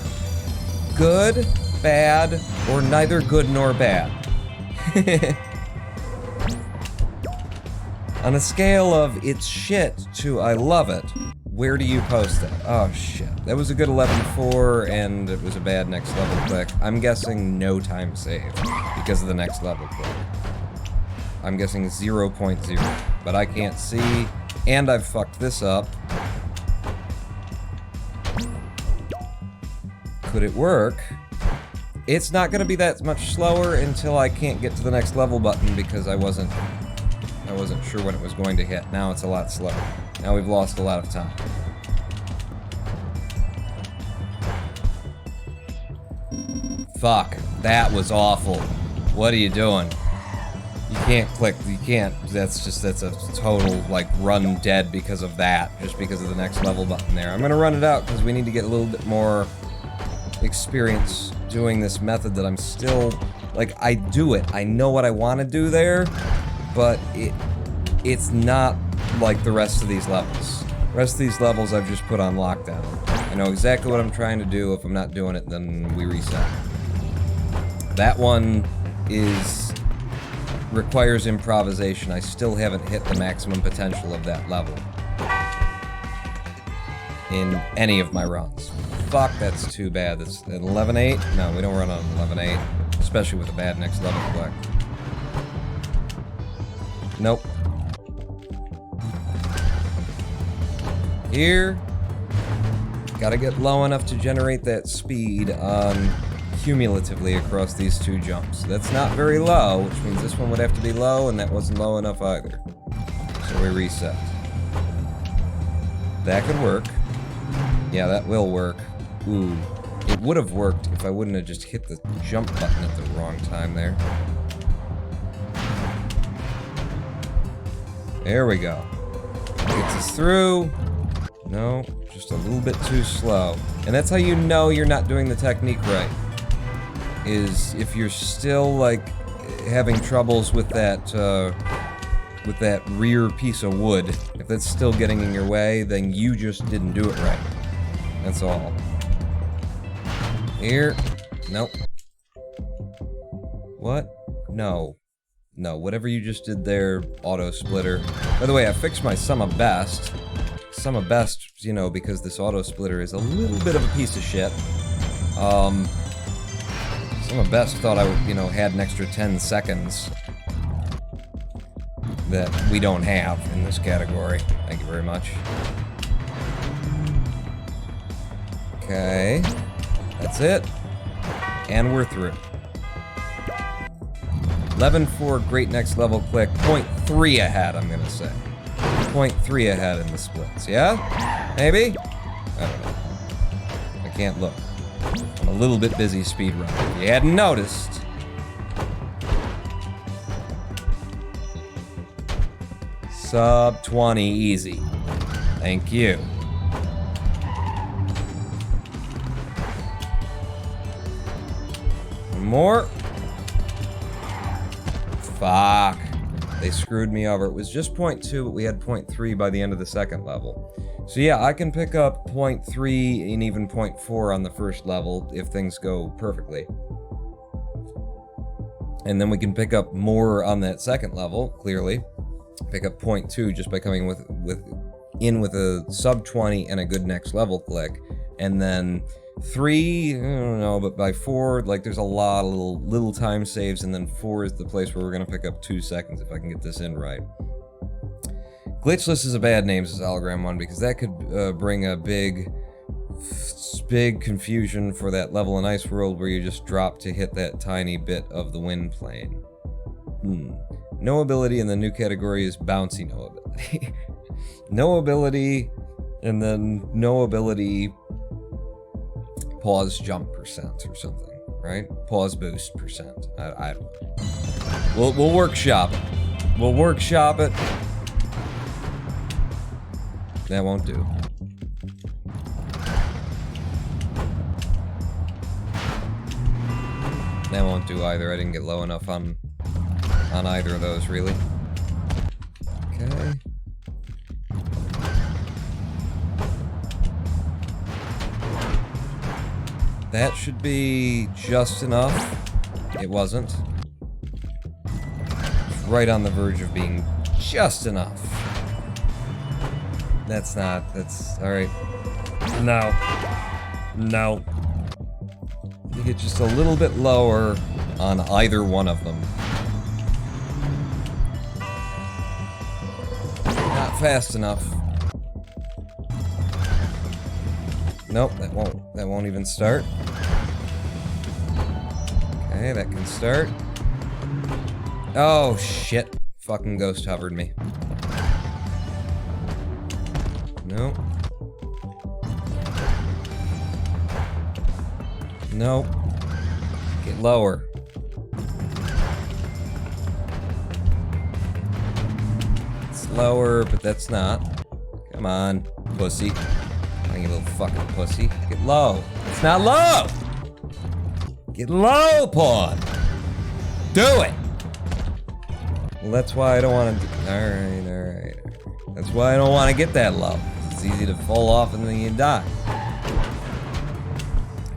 good bad or neither good nor bad. On a scale of it's shit to I love it, where do you post that? Oh shit. That was a good 11.4 and it was a bad next level click. I'm guessing no time save because of the next level click. I'm guessing 0.0, but I can't see, and I've fucked this up. Could it work? It's not gonna be that much slower until I can't get to the next level button because I wasn't sure when it was going to hit. Now it's a lot slower. Now we've lost a lot of time. Fuck, that was awful. What are you doing? You can't click, you can't, that's a total, like, run dead because of that, just because of the next level button there. I'm gonna run it out because we need to get a little bit more experience doing this method that I'm still, like, I do it. I know what I want to do there, but it's not like the rest of these levels. The rest of these levels I've just put on lockdown. I know exactly what I'm trying to do. If I'm not doing it, then we reset. That one requires improvisation. I still haven't hit the maximum potential of that level in any of my runs. Fuck, that's too bad. That's an 11.8? No, we don't run on 11.8, especially with a bad next level click. Nope. Here, gotta get low enough to generate that speed cumulatively across these two jumps. That's not very low, which means this one would have to be low, and that wasn't low enough either. So we reset. That could work. Yeah, that will work. Ooh, it would have worked if I wouldn't have just hit the jump button at the wrong time there. There we go. Gets us through. No, just a little bit too slow. And that's how you know you're not doing the technique right. Is if you're still, like, having troubles with that rear piece of wood. If that's still getting in your way, then you just didn't do it right. That's all. Here. Nope. What? No. No, whatever you just did there, auto splitter. By the way, I fixed my sum of best. Sum of best, you know, because this auto splitter is a little bit of a piece of shit. Sum of best thought I would, you know, had an extra 10 seconds that we don't have in this category. Thank you very much. Okay. That's it. And we're through. 11.4, great next level click. 0.3 ahead, I'm gonna say. 0.3 ahead in the splits, yeah? Maybe? I don't know. I can't look. I'm a little bit busy speedrunning. If you hadn't noticed. Sub 20 easy. Thank you. One more. Fuck. They screwed me over. It was just 0.2, but we had 0.3 by the end of the second level. So yeah, I can pick up 0.3 and even 0.4 on the first level if things go perfectly. And then we can pick up more on that second level, clearly. Pick up 0.2 just by coming with a sub 20 and a good next level click. And then 3, I don't know, but by 4, like, there's a lot of little time saves, and then 4 is the place where we're gonna pick up 2 seconds if I can get this in right. Glitchless is a bad name, says Hologram 1, because that could bring a big confusion for that level in Ice World where you just drop to hit that tiny bit of the wind plane. Noability in the new category is bouncy noability. Noability, and then noability pause jump percent or something, right? Pause boost percent. I don't know. We'll workshop it. We'll workshop it. That won't do. That won't do either. I didn't get low enough on either of those, really. Okay. That should be just enough. It wasn't. It's right on the verge of being just enough. That's not, that's, alright. No. No. You get just a little bit lower on either one of them. Not fast enough. Nope, that won't even start. Okay, that can start. Oh shit. Fucking ghost hovered me. Nope. Nope. Get lower. It's lower, but that's not. Come on, pussy. You little fucking pussy. Get low. It's not low! Get low, Pawn! Do it! Well, that's why I don't want to... Alright. That's why I don't want to get that low. It's easy to fall off and then you die.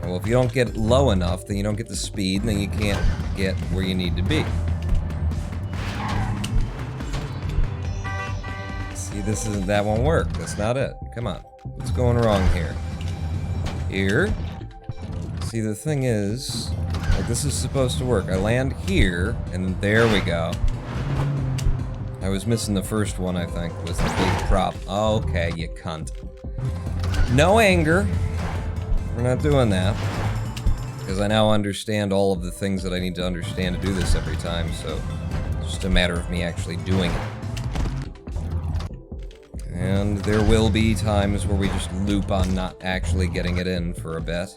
Well, if you don't get low enough, then you don't get the speed, and then you can't get where you need to be. See, that won't work. That's not it. Come on. What's going wrong here? Here. See, the thing is, like, this is supposed to work. I land here, and there we go. I was missing the first one, I think, was the big prop. Okay, you cunt. No anger. We're not doing that. Because I now understand all of the things that I need to understand to do this every time, so it's just a matter of me actually doing it. And there will be times where we just loop on not actually getting it in for a bit.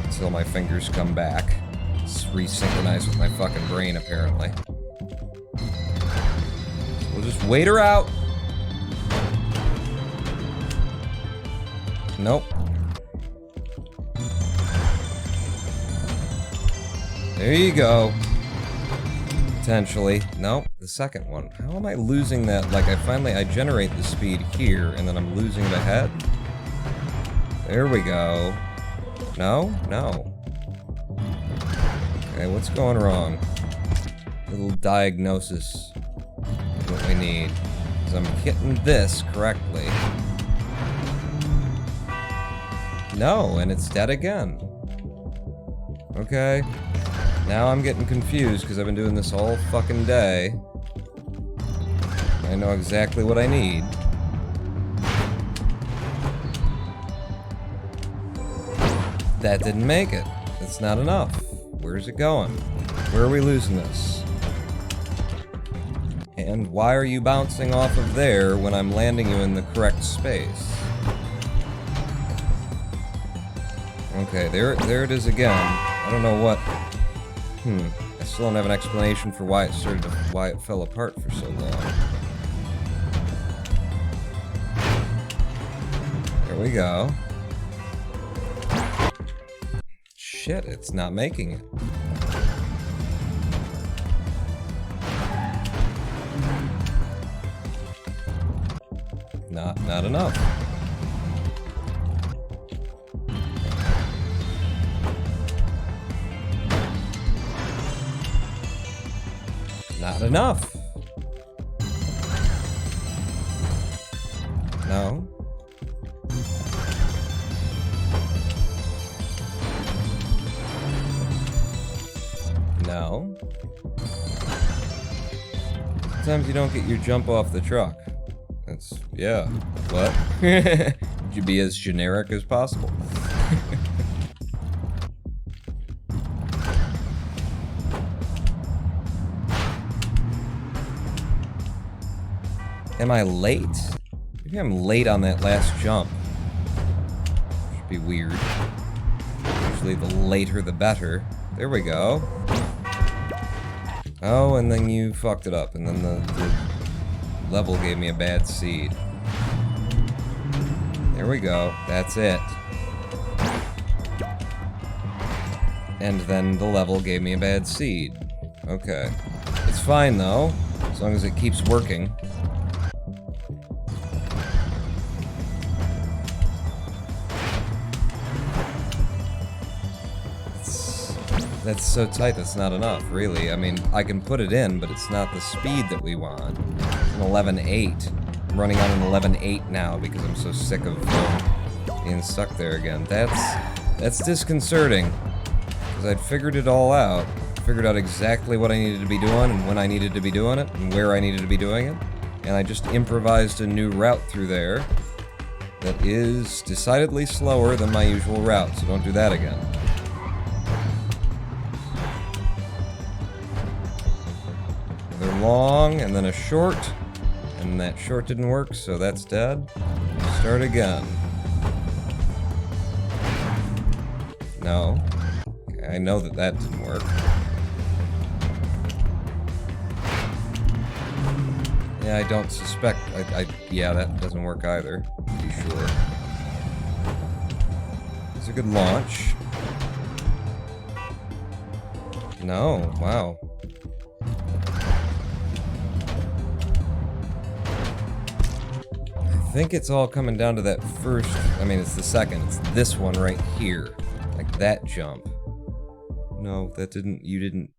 Until my fingers come back. It's resynchronized with my fucking brain, apparently. So we'll just wait her out. Nope. There you go. Potentially. Nope, the second one. How am I losing that? Like, I generate the speed here, and then I'm losing the head? There we go. No? No. Okay, what's going wrong? Little diagnosis is what we need. Because I'm hitting this correctly. No, and it's dead again. Okay. Now I'm getting confused because I've been doing this all fucking day. I know exactly what I need. That didn't make it. That's not enough. Where's it going? Where are we losing this? And why are you bouncing off of there when I'm landing you in the correct space? Okay, there it is again. I don't know what... I still don't have an explanation for why it fell apart for so long. There we go. Shit, it's not making it. Not enough. Not enough. No. No. Sometimes you don't get your jump off the truck. That's, yeah. What? Would you be as generic as possible? Am I late? Maybe I'm late on that last jump. Should be weird. Usually the later the better. There we go. Oh, and then you fucked it up, and then the level gave me a bad seed. There we go. That's it. And then the level gave me a bad seed. Okay. It's fine, though, as long as it keeps working. That's so tight, that's not enough, really. I mean, I can put it in, but it's not the speed that we want. It's an 11.8. I'm running on an 11.8 now because I'm so sick of being stuck there again. That's disconcerting, because I'd figured it all out. Figured out exactly what I needed to be doing, and when I needed to be doing it, and where I needed to be doing it. And I just improvised a new route through there that is decidedly slower than my usual route, so don't do that again. Another long, and then a short, and that short didn't work, so that's dead. Start again. No. Okay, I know that that didn't work. Yeah, I don't suspect. Yeah, that doesn't work either. To be sure. It's a good launch. No, wow. I think it's all coming down to that first. I mean, it's the second. It's this one right here. Like that jump. No, that didn't. You didn't.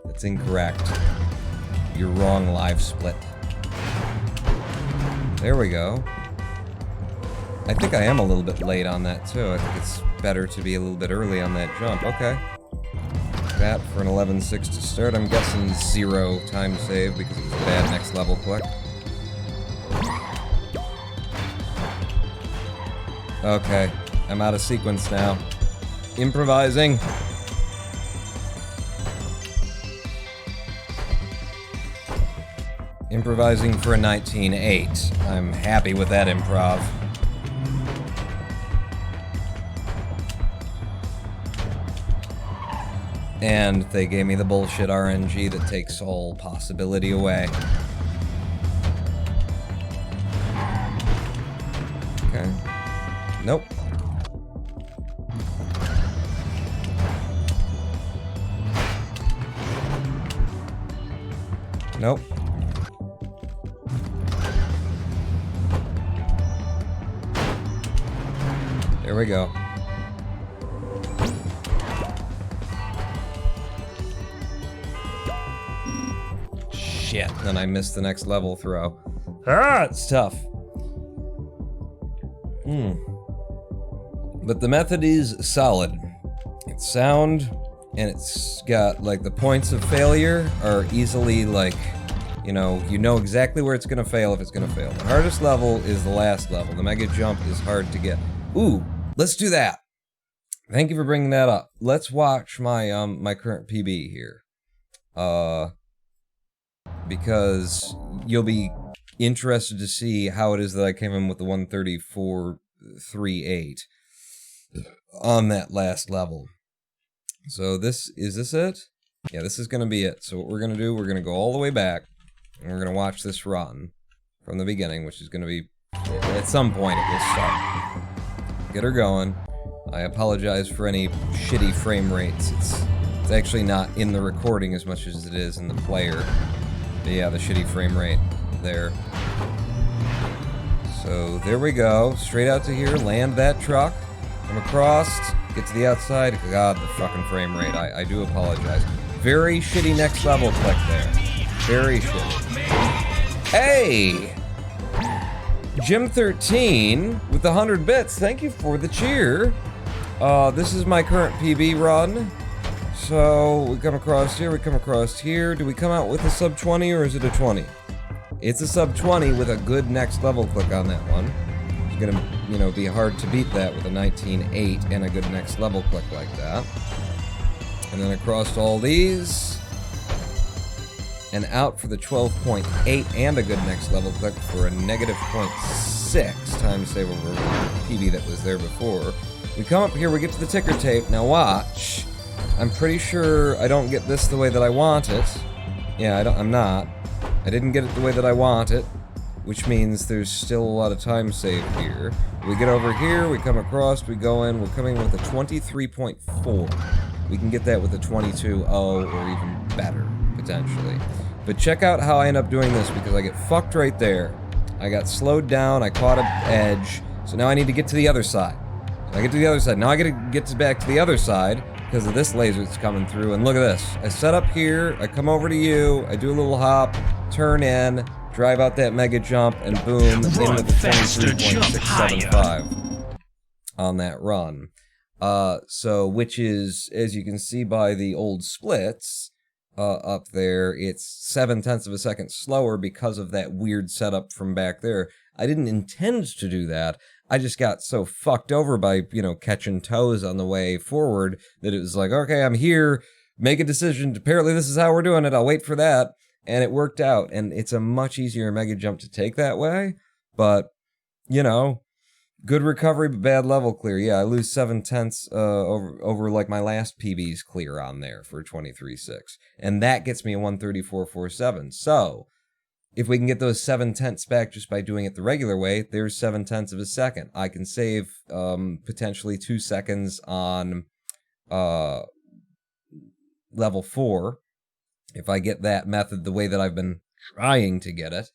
That's incorrect. You're wrong, live split. There we go. I think I am a little bit late on that too. I think it's better to be a little bit early on that jump. Okay. That for an 11.6 to start. I'm guessing 0 time save because it was a bad next level click. Okay. I'm out of sequence now. Improvising. Improvising for a 19.8. I'm happy with that improv. And they gave me the bullshit RNG that takes all possibility away. Okay. Nope. Nope. There we go. Shit, then I missed the next level throw. Ah, it's tough. But the method is solid. It's sound, and it's got, like, the points of failure are easily, like, you know exactly where it's gonna fail if it's gonna fail. The hardest level is the last level. The mega jump is hard to get. Ooh, let's do that. Thank you for bringing that up. Let's watch my my current PB here. Because you'll be interested to see how it is that I came in with the 134.38 on that last level. So is this it? Yeah, this is gonna be it. So what we're gonna do, we're gonna go all the way back, and we're gonna watch this run from the beginning, which is gonna be, at some point it will start. Get her going. I apologize for any shitty frame rates. It's actually not in the recording as much as it is in the player. But yeah, the shitty frame rate there. So there we go. Straight out to here, land that truck, come across, get to the outside. God, the fucking frame rate. I do apologize. Very shitty next level click there. Very shitty. Hey! Jim13 with the 100 bits, thank you for the cheer. This is my current PB run. So, we come across here, we come across here. Do we come out with a sub 20 or is it a 20? It's a sub 20 with a good next level click on that one. It's gonna, be hard to beat that with a 19.8 and a good next level click like that. And then across all these. And out for the 12.8 and a good next level click for a negative 0.6 time save over PB that was there before. We come up here, we get to the ticker tape. Now watch. I'm pretty sure I don't get this the way that I want it. Yeah, I'm not. I didn't get it the way that I want it, which means there's still a lot of time saved here. We get over here, we come across, we go in, we're coming with a 23.4. We can get that with a 22.0 or even better, potentially. But check out how I end up doing this, because I get fucked right there. I got slowed down, I caught an edge, so now I need to get to the other side. So I get to the other side. Now I gotta get back to the other side, because of this laser that's coming through. And look at this. I set up here, I come over to you, I do a little hop, turn in, drive out that mega jump, and boom, in with the 23.675 on that run. So, which is, as you can see by the old splits, up there, it's 0.7 of a second slower because of that weird setup from back there. I didn't intend to do that. I just got so fucked over by, you know, catching toes on the way forward that it was like, okay, I'm here, make a decision. Apparently this is how we're doing it. I'll wait for that. And it worked out. And it's a much easier mega jump to take that way. But, you know, good recovery, but bad level clear. Yeah, I lose 0.7 over like my last PB's clear on there for 23.6. And that gets me a 134.47. So, if we can get those 0.7 back just by doing it the regular way, there's 0.7 of a second. I can save potentially 2 seconds on level 4 if I get that method the way that I've been trying to get it.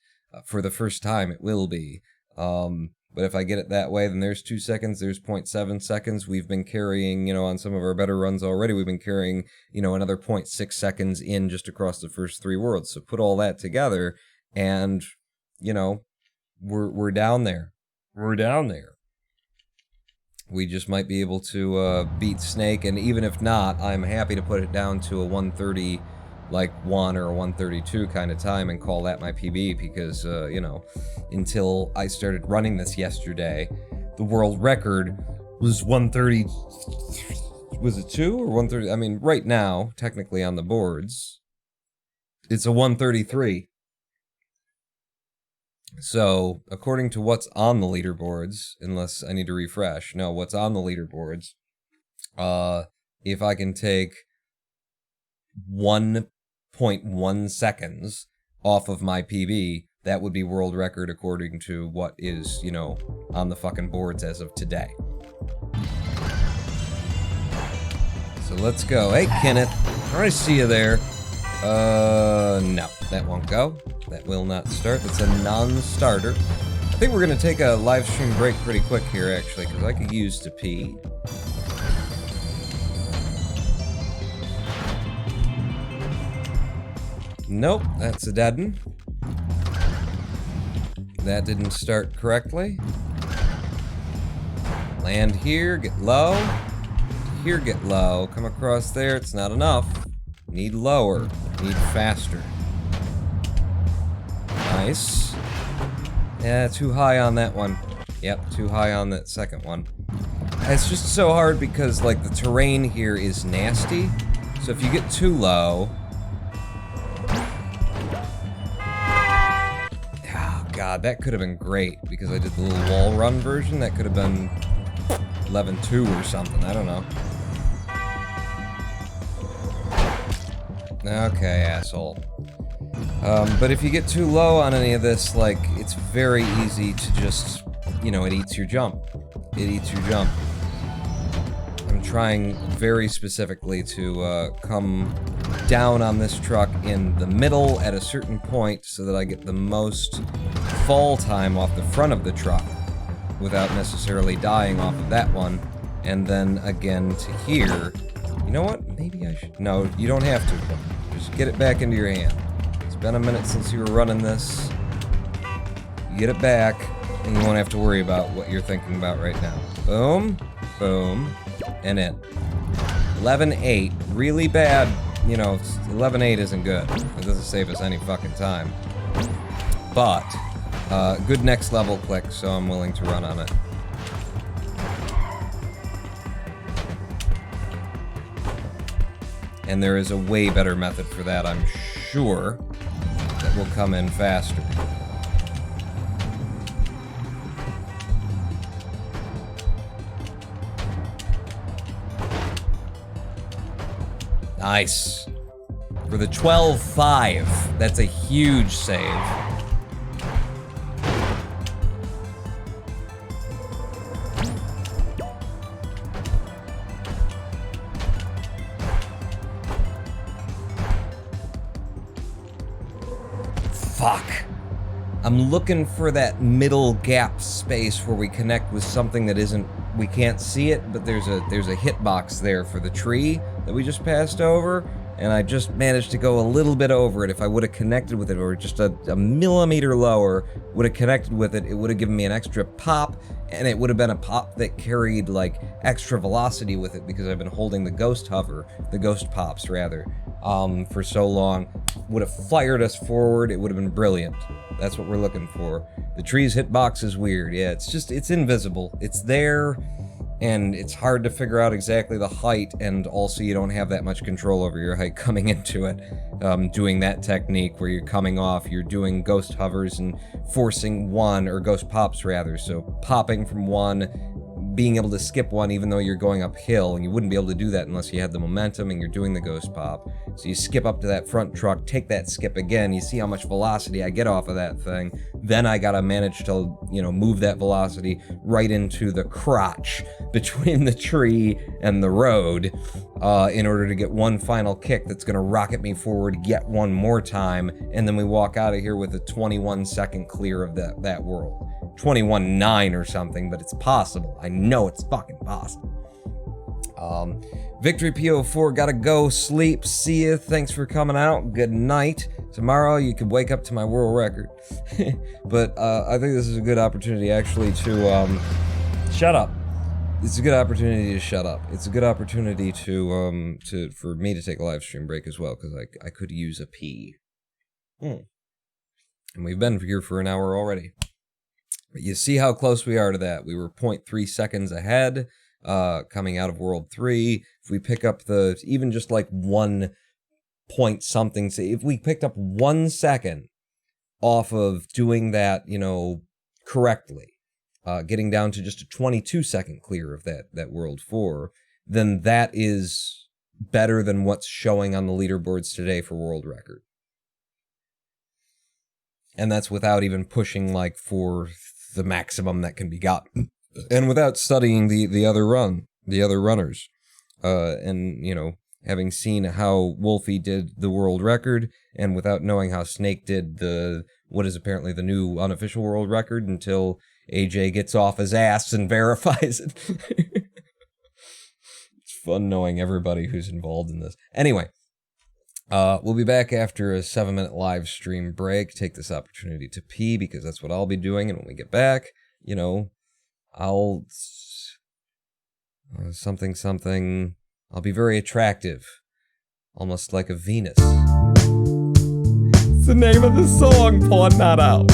For the first time, it will be. But if I get it that way, then there's 2 seconds, there's 0.7 seconds. We've been carrying, you know, on some of our better runs already, we've been carrying, you know, another 0.6 seconds in just across the first 3 worlds. So put all that together, and, you know, we're down there. We're down there. We just might be able to beat Snake, and even if not, I'm happy to put it down to a 130, like 1 or a 132 kind of time and call that my PB, because, you know, until I started running this yesterday, the world record was 130, was it 2 or 130? I mean, right now, technically on the boards, it's a 133. So, according to what's on the leaderboards, unless I need to refresh, no, what's on the leaderboards, if I can take 1.1 seconds off of my PB, that would be world record according to what is, you know, on the fucking boards as of today. So let's go. Hey, Kenneth. I see you there. No, that won't go. That will not start. That's a non-starter. I think we're going to take a live stream break pretty quick here, actually, because I could use to pee. Nope, that's a dead one. That didn't start correctly. Land here, get low. Here, get low. Come across there, it's not enough. Need lower, need faster. Nice. Yeah, too high on that one. Yep, too high on that second one. It's just so hard because, like, the terrain here is nasty. So if you get too low... Oh, God, that could have been great because I did the little wall run version. That could have been 11-2 or something. I don't know. Okay, asshole. But if you get too low on any of this, like, it's very easy to just, you know, it eats your jump. It eats your jump. I'm trying very specifically to come down on this truck in the middle at a certain point so that I get the most fall time off the front of the truck without necessarily dying off of that one. And then again to here. You know what? Maybe I should... No, you don't have to. Just get it back into your hand. It's been a minute since you were running this. You get it back, and you won't have to worry about what you're thinking about right now. Boom, boom, and in. 11-8, really bad. You know, 11-8 isn't good. It doesn't save us any fucking time. But, good next level click, so I'm willing to run on it. And there is a way better method for that, I'm sure, that will come in faster. Nice. For the 12-5, that's a huge save. Fuck. I'm looking for that middle gap space where we connect with something that isn't we can't see it, but there's a hitbox there for the tree that we just passed over, and I just managed to go a little bit over it. If I would have connected with it, or just a millimeter lower, would have connected with it, it would have given me an extra pop, and it would have been a pop that carried, like, extra velocity with it, because I've been holding the ghost pops, rather, for so long. Would have fired us forward, it would have been brilliant. That's what we're looking for. The tree's hitbox is weird, yeah, it's invisible. It's there, and it's hard to figure out exactly the height, and also you don't have that much control over your height coming into it. Doing that technique where you're coming off, you're doing ghost hovers and forcing one, or ghost pops rather, so popping from one, being able to skip one even though you're going uphill, and you wouldn't be able to do that unless you had the momentum and you're doing the ghost pop. So you skip up to that front truck, take that skip again, you see how much velocity I get off of that thing, then I gotta manage to, you know, move that velocity right into the crotch between the tree and the road, in order to get one final kick that's gonna rocket me forward yet one more time, and then we walk out of here with a 21-second clear of that world. 21-9 or something, but it's possible. I know it's fucking possible. Victory PO4, gotta go sleep. See ya. Thanks for coming out. Good night. Tomorrow you could wake up to my world record. But I think this is a good opportunity actually to shut up. It's a good opportunity to shut up. It's a good opportunity to for me to take a live stream break as well, because I could use a pee. And we've been here for an hour already. But you see how close we are to that. We were 0.3 seconds ahead, coming out of World 3. If we pick up even just like 1 point something, say if we picked up 1 second off of doing that, you know, correctly, getting down to just a 22-second clear of that World 4, then that is better than what's showing on the leaderboards today for world record. And that's without even pushing, like, for the maximum that can be gotten, and without studying the other runners, and, you know, having seen how Wolfie did the world record, and without knowing how Snake did what is apparently the new unofficial world record, until AJ gets off his ass and verifies it. It's fun knowing everybody who's involved in this. Anyway. We'll be back after a 7-minute live stream break. Take this opportunity to pee, because that's what I'll be doing. And when we get back, you know, I'll I'll be very attractive, almost like a Venus. It's the name of the song, Pawn Not Out.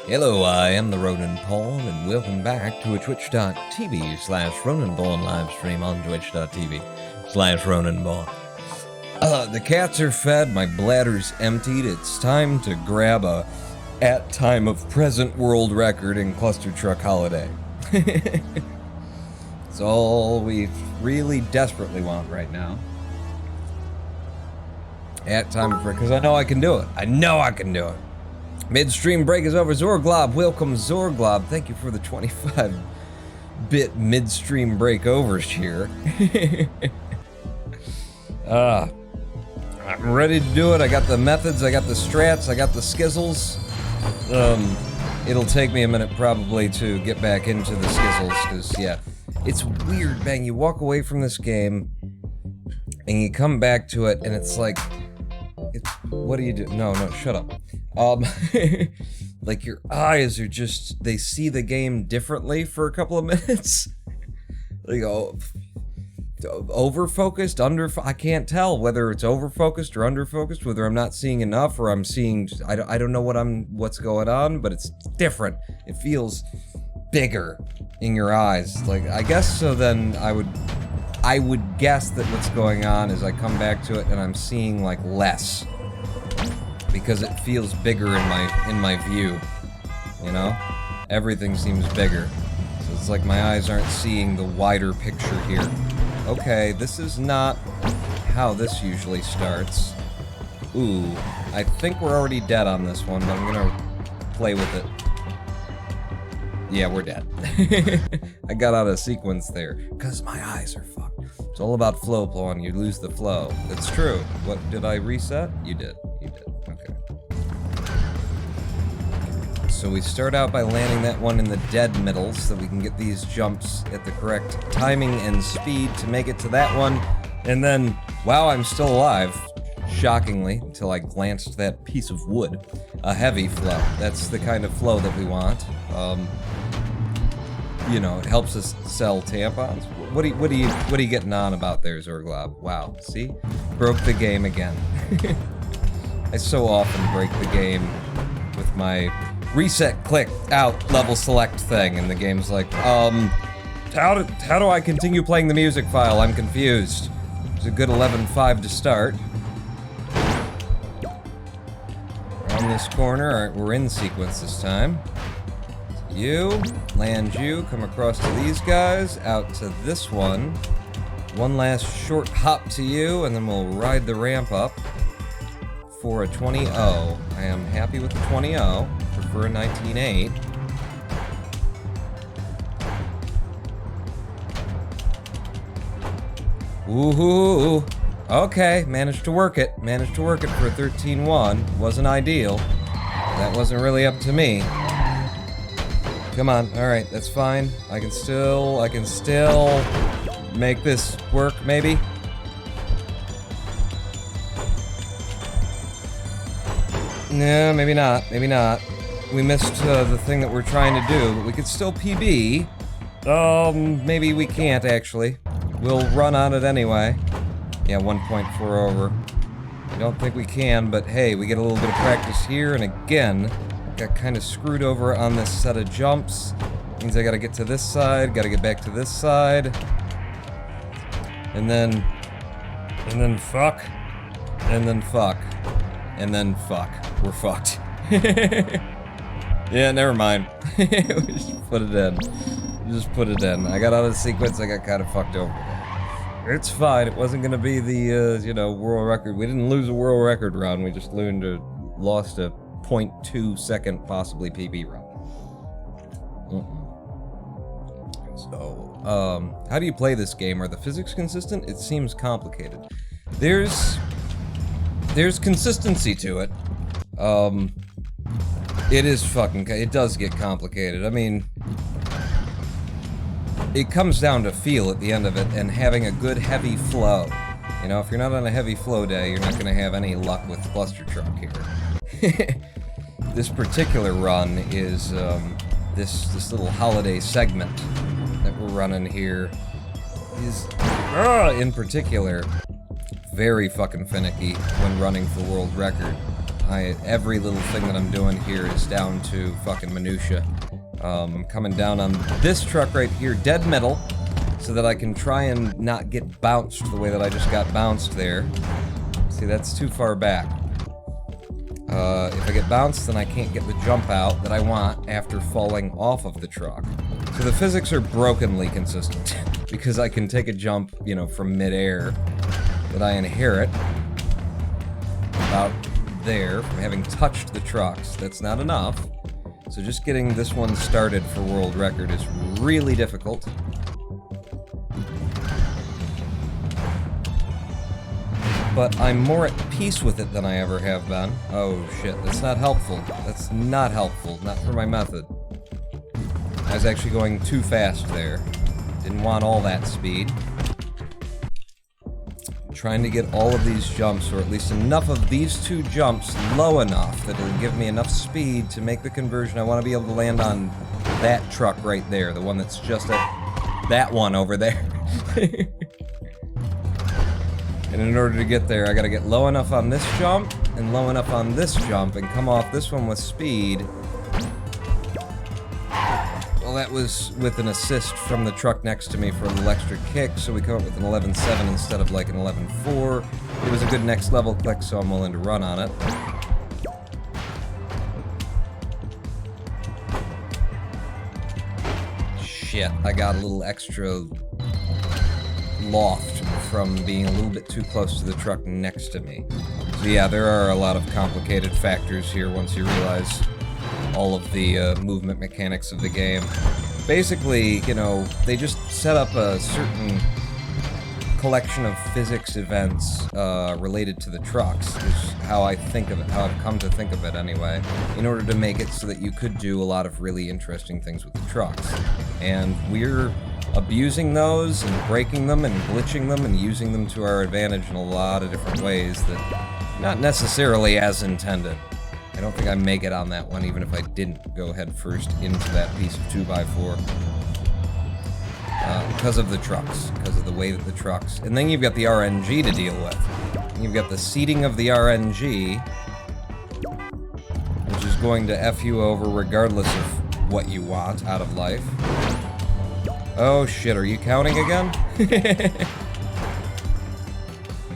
Hello, I am the Ronin Pawn, and welcome back to a twitch.tv/RoninBawn live stream on twitch.tv/RoninBawn. The cats are fed, my bladder's emptied, it's time to grab a at time of present world record in Cluster Truck Holiday. It's all we really desperately want right now. At time of, because I know I can do it. I know I can do it. Midstream break is over. Zorglob, welcome Zorglob. Thank you for the 25-bit midstream break overs here. I'm ready to do it. I got the methods, I got the strats, I got the skizzles. It'll take me a minute probably to get back into the skizzles, because yeah, it's weird, man. You walk away from this game and you come back to it and it's like, what do you do? No, shut up. Like your eyes are just, they see the game differently for a couple of minutes. Like, over-focused, I can't tell whether it's over-focused or under-focused, whether I'm not seeing enough or I'm seeing, I don't know what's going on, but it's different. It feels bigger in your eyes. Like, I guess so then I would guess that what's going on is I come back to it and I'm seeing like less. Because it feels bigger in my view, you know? Everything seems bigger. So it's like my eyes aren't seeing the wider picture here. Okay, this is not how this usually starts. Ooh, I think we're already dead on this one, but I'm gonna play with it. Yeah, we're dead. I got out of sequence there, because my eyes are fucked. It's all about flow, Pawn. You lose the flow. That's true. What, did I reset? You did. You did. Okay. So we start out by landing that one in the dead middle so that we can get these jumps at the correct timing and speed to make it to that one. And then, wow, I'm still alive. Shockingly, until I glanced that piece of wood. A heavy flow. That's the kind of flow that we want. You know, it helps us sell tampons. What are you getting on about there, Zorglob? Wow, see? Broke the game again. I so often break the game with my reset, click, out, level select thing, and the game's like, how do I continue playing the music file? I'm confused. It's a good 11.5 to start. Around this corner, alright, we're in sequence this time. You, land you, come across to these guys, out to this one. One last short hop to you, and then we'll ride the ramp up for a 20-0. I am happy with the 20-0. Prefer a 19-8. Woohoo! Okay, managed to work it. Managed to work it for a 13-1. Wasn't ideal. That wasn't really up to me. Come on, alright, that's fine. I can still make this work, maybe? No, maybe not, maybe not. We missed the thing that we're trying to do, but we could still PB. Maybe we can't, actually. We'll run on it anyway. Yeah, 1.4 over. I don't think we can, but hey, we get a little bit of practice here, and again, got kind of screwed over on this set of jumps. Means I gotta get to this side, gotta get back to this side. And then fuck. And then fuck. And then fuck. We're fucked. Yeah, never mind. We just put it in. Just put it in. I got out of the sequence, I got kind of fucked over. It's fine, it wasn't gonna be the, you know, world record. We didn't lose a world record run, we just lost a 0.2 second possibly PB run. So, how do you play this game? Are the physics consistent? It seems complicated. There's consistency to it. It is fucking, it does get complicated. I mean, it comes down to feel at the end of it and having a good heavy flow. You know, if you're not on a heavy flow day, you're not gonna have any luck with Cluster Truck here. This particular run is, this little holiday segment that we're running here is, in particular, very fucking finicky when running for world record. Every little thing that I'm doing here is down to fucking minutia. I'm coming down on this truck right here, dead middle, so that I can try and not get bounced the way that I just got bounced there. See, that's too far back. If I get bounced, then I can't get the jump out that I want after falling off of the truck. So the physics are brokenly consistent, because I can take a jump, you know, from midair that I inherit about there from having touched the trucks. That's not enough. So just getting this one started for world record is really difficult. But I'm more at peace with it than I ever have been. Oh shit, that's not helpful. That's not helpful, not for my method. I was actually going too fast there. Didn't want all that speed. I'm trying to get all of these jumps, or at least enough of these two jumps, low enough that it'll give me enough speed to make the conversion. I want to be able to land on that truck right there, the one that's just at that one over there. And in order to get there, I gotta get low enough on this jump, and low enough on this jump, and come off this one with speed. Well, that was with an assist from the truck next to me for a little extra kick, so we come up with an 11.7 instead of like an 11.4. It was a good next level click, so I'm willing to run on it. Shit, I got a little extra loft from being a little bit too close to the truck next to me. So yeah, there are a lot of complicated factors here once you realize all of the movement mechanics of the game. Basically, you know, they just set up a certain collection of physics events related to the trucks, is how I think of it, how I've come to think of it anyway, in order to make it so that you could do a lot of really interesting things with the trucks. And we're abusing those and breaking them and glitching them and using them to our advantage in a lot of different ways that not necessarily as intended. I don't think I make it on that one, even if I didn't go head first into that piece of 2x4. Because of the trucks, because of the way that the trucks... And then you've got the RNG to deal with. And you've got the seeding of the RNG, which is going to F you over regardless of what you want out of life. Oh shit, are you counting again? I'm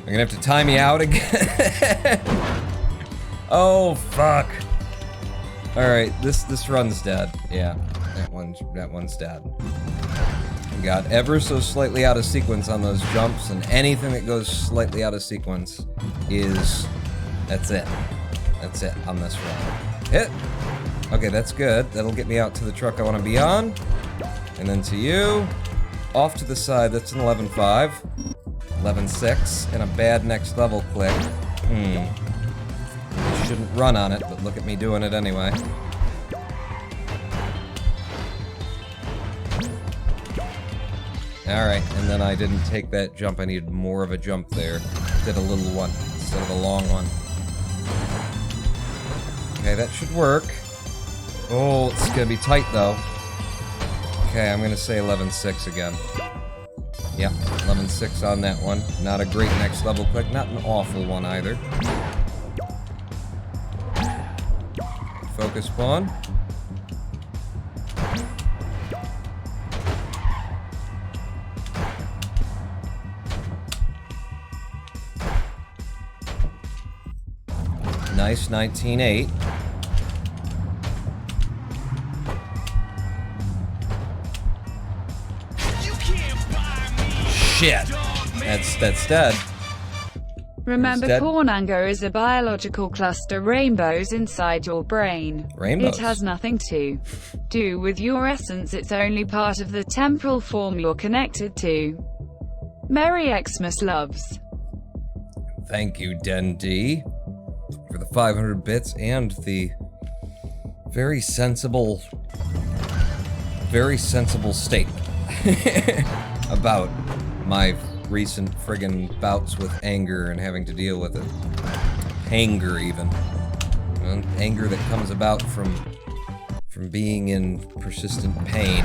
gonna have to time me out again. Oh fuck. Alright, this run's dead. Yeah, that one's dead. We got ever so slightly out of sequence on those jumps, and anything that goes slightly out of sequence is... that's it. That's it on this run. Hit! Okay, that's good. That'll get me out to the truck I want to be on. And then to you, off to the side, that's an 11.5, 11.6, and a bad next level click. I shouldn't run on it, but look at me doing it anyway. Alright, and then I didn't take that jump, I needed more of a jump there. Did a little one instead of a long one. Okay, that should work. Oh, it's gonna be tight though. Okay, I'm gonna say 11.6 again. Yep, 11.6 on that one. Not a great next level click, not an awful one either. Focus pawn. Nice 19.8. Shit. That's dead. Remember, Cornango is a biological cluster, rainbows inside your brain. Rainbows? It has nothing to do with your essence, it's only part of the temporal form you're connected to. Merry Xmas loves. Thank you, Den D, for the 500 bits and the very sensible statement about my recent friggin' bouts with anger and having to deal with it. Anger, even. And anger that comes about from being in persistent pain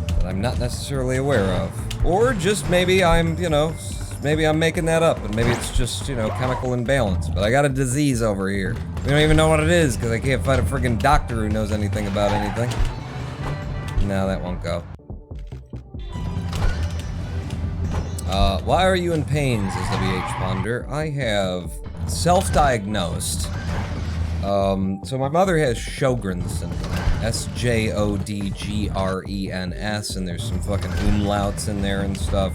that I'm not necessarily aware of. Or just maybe I'm, you know, maybe I'm making that up, and maybe it's just, you know, chemical imbalance. But I got a disease over here. We don't even know what it is, because I can't find a friggin' doctor who knows anything about anything. No, that won't go. Why are you in pain, says WH Ponder? I have self-diagnosed. So my mother has Sjogren's syndrome. S-J-O-D-G-R-E-N-S, and there's some fucking umlauts in there and stuff.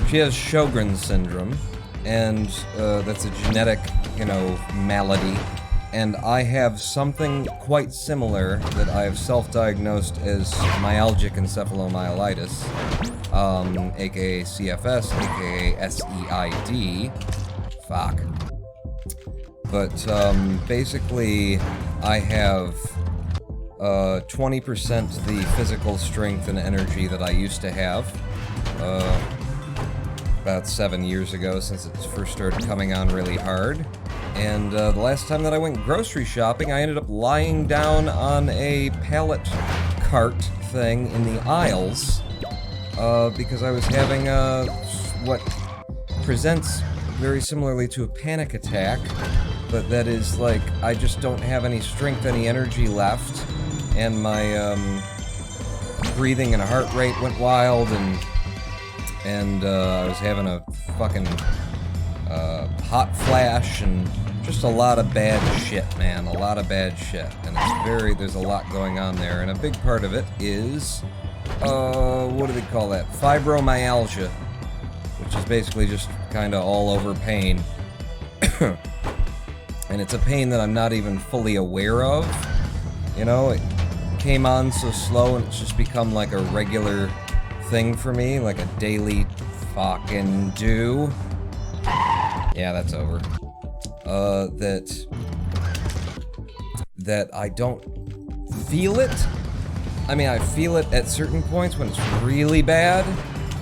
She has Sjogren's syndrome, and that's a genetic, you know, malady. And I have something quite similar that I have self-diagnosed as myalgic encephalomyelitis, aka CFS, aka SEID. Fuck. But, basically, I have, 20% the physical strength and energy that I used to have, about 7 years ago, since it first started coming on really hard. And, the last time that I went grocery shopping, I ended up lying down on a pallet cart thing in the aisles, because I was having, what presents very similarly to a panic attack, but that is like, I just don't have any strength, any energy left, and my, breathing and heart rate went wild, and I was having a fucking, hot flash, and just a lot of bad shit, man, a lot of bad shit, and it's there's a lot going on there, and a big part of it is, what do they call that? Fibromyalgia, which is basically just kind of all over pain. And it's a pain that I'm not even fully aware of. You know, it came on so slow and it's just become like a regular thing for me, like a daily fucking do. Yeah, that's over. That I don't feel it. I mean, I feel it at certain points when it's really bad,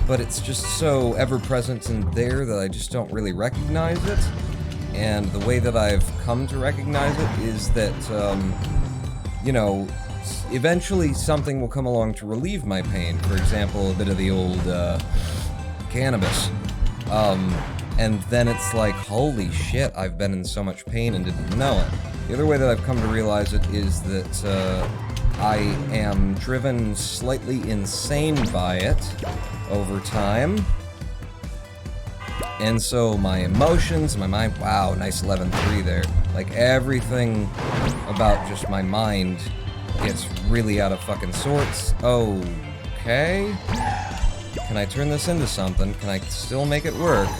but it's just so ever-present and there that I just don't really recognize it. And the way that I've come to recognize it is that, you know, eventually something will come along to relieve my pain. For example, a bit of the old, cannabis. And then it's like, holy shit, I've been in so much pain and didn't know it. The other way that I've come to realize it is that, I am driven slightly insane by it over time. And so my emotions, my mind, wow, nice 11-3 there. Like everything about just my mind gets really out of fucking sorts. Okay. Can I turn this into something? Can I still make it work?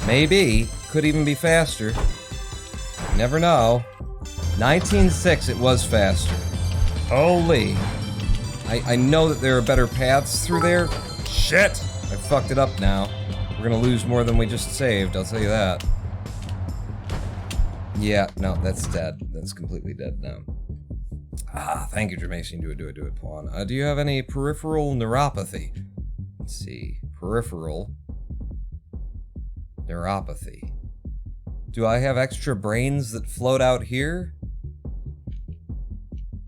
Maybe. Could even be faster. Never know. 19.6, it was faster. Holy. I know that there are better paths through there. Shit! I fucked it up now. We're gonna lose more than we just saved, I'll tell you that. Yeah, no, that's dead. That's completely dead now. Ah, thank you, Jermaine. Do it, Pawn. Do you have any peripheral neuropathy? Let's see. Peripheral neuropathy. Do I have extra brains that float out here?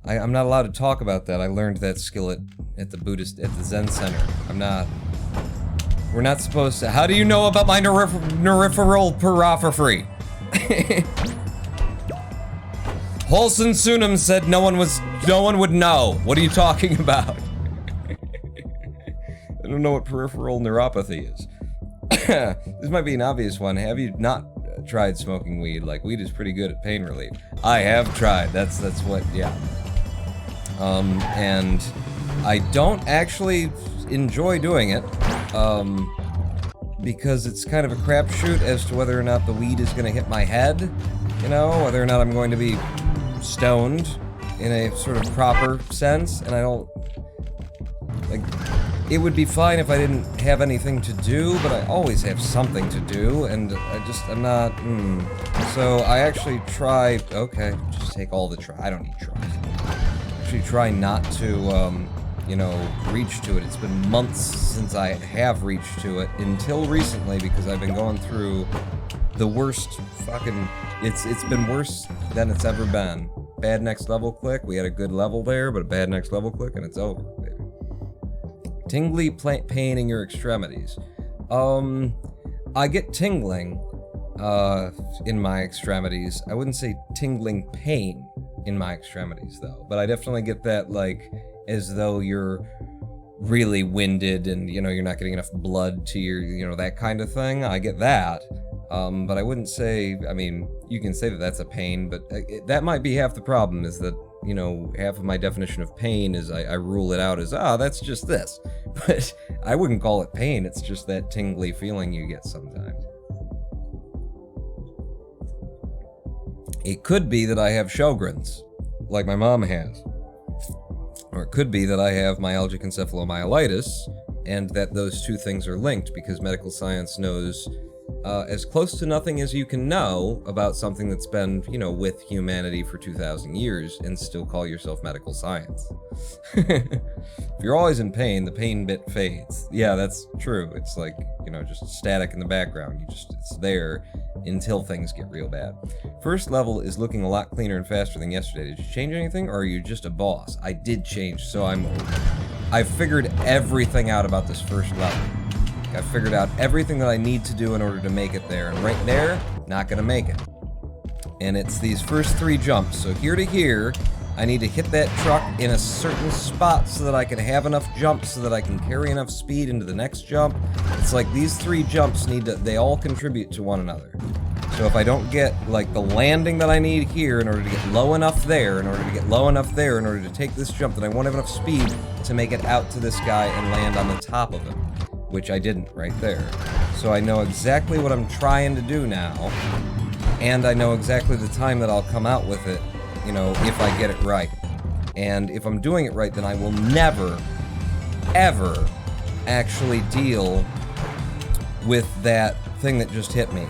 I'm not allowed to talk about that. I learned that skill at the Zen Center. We're not supposed to. How do you know about my peripheral neuropathy? Holson Sunam said no one would know. What are you talking about? I don't know what peripheral neuropathy is. This might be an obvious one. Have you not tried smoking weed? Like, weed is pretty good at pain relief. I have tried. That's what, yeah. And I don't actually enjoy doing it, because it's kind of a crapshoot as to whether or not the weed is gonna hit my head, you know, whether or not I'm going to be stoned in a sort of proper sense, and I don't, like, it would be fine if I didn't have anything to do, but I always have something to do, and I'm not, So I actually try, okay, just take all the try, I don't need try. Actually try not to, you know, reach to it. It's been months since I have reached to it, until recently, because I've been going through the worst fucking, it's been worse than it's ever been. Bad next level click, we had a good level there, but a bad next level click and it's over, baby. Tingly pain in your extremities. I get tingling in my extremities. I wouldn't say tingling pain in my extremities though, but I definitely get that, like, as though you're really winded and, you know, you're not getting enough blood to your, you know, that kind of thing. I get that. But I wouldn't say, I mean, you can say that that's a pain, but that might be half the problem, is that, you know, half of my definition of pain is I rule it out as, that's just this. But I wouldn't call it pain, it's just that tingly feeling you get sometimes. It could be that I have Sjogren's, like my mom has. Or it could be that I have myalgic encephalomyelitis, and that those two things are linked, because medical science knows as close to nothing as you can know about something that's been, you know, with humanity for 2,000 years and still call yourself medical science. If you're always in pain, the pain bit fades. Yeah, that's true. It's like, you know, just static in the background. It's there until things get real bad. First level is looking a lot cleaner and faster than yesterday. Did you change anything, or are you just a boss? I did change, so I've figured everything out about this first level. I figured out everything that I need to do in order to make it there, and right there, not gonna make it. And it's these first 3 jumps. So here to here, I need to hit that truck in a certain spot so that I can have enough jumps so that I can carry enough speed into the next jump. It's like these 3 jumps they all contribute to one another. So if I don't get, like, the landing that I need here in order to get low enough there, in order to get low enough there, in order to take this jump, then I won't have enough speed to make it out to this guy and land on the top of him. Which I didn't right there. So I know exactly what I'm trying to do now, and I know exactly the time that I'll come out with it, you know, if I get it right. And if I'm doing it right, then I will never, ever actually deal with that thing that just hit me.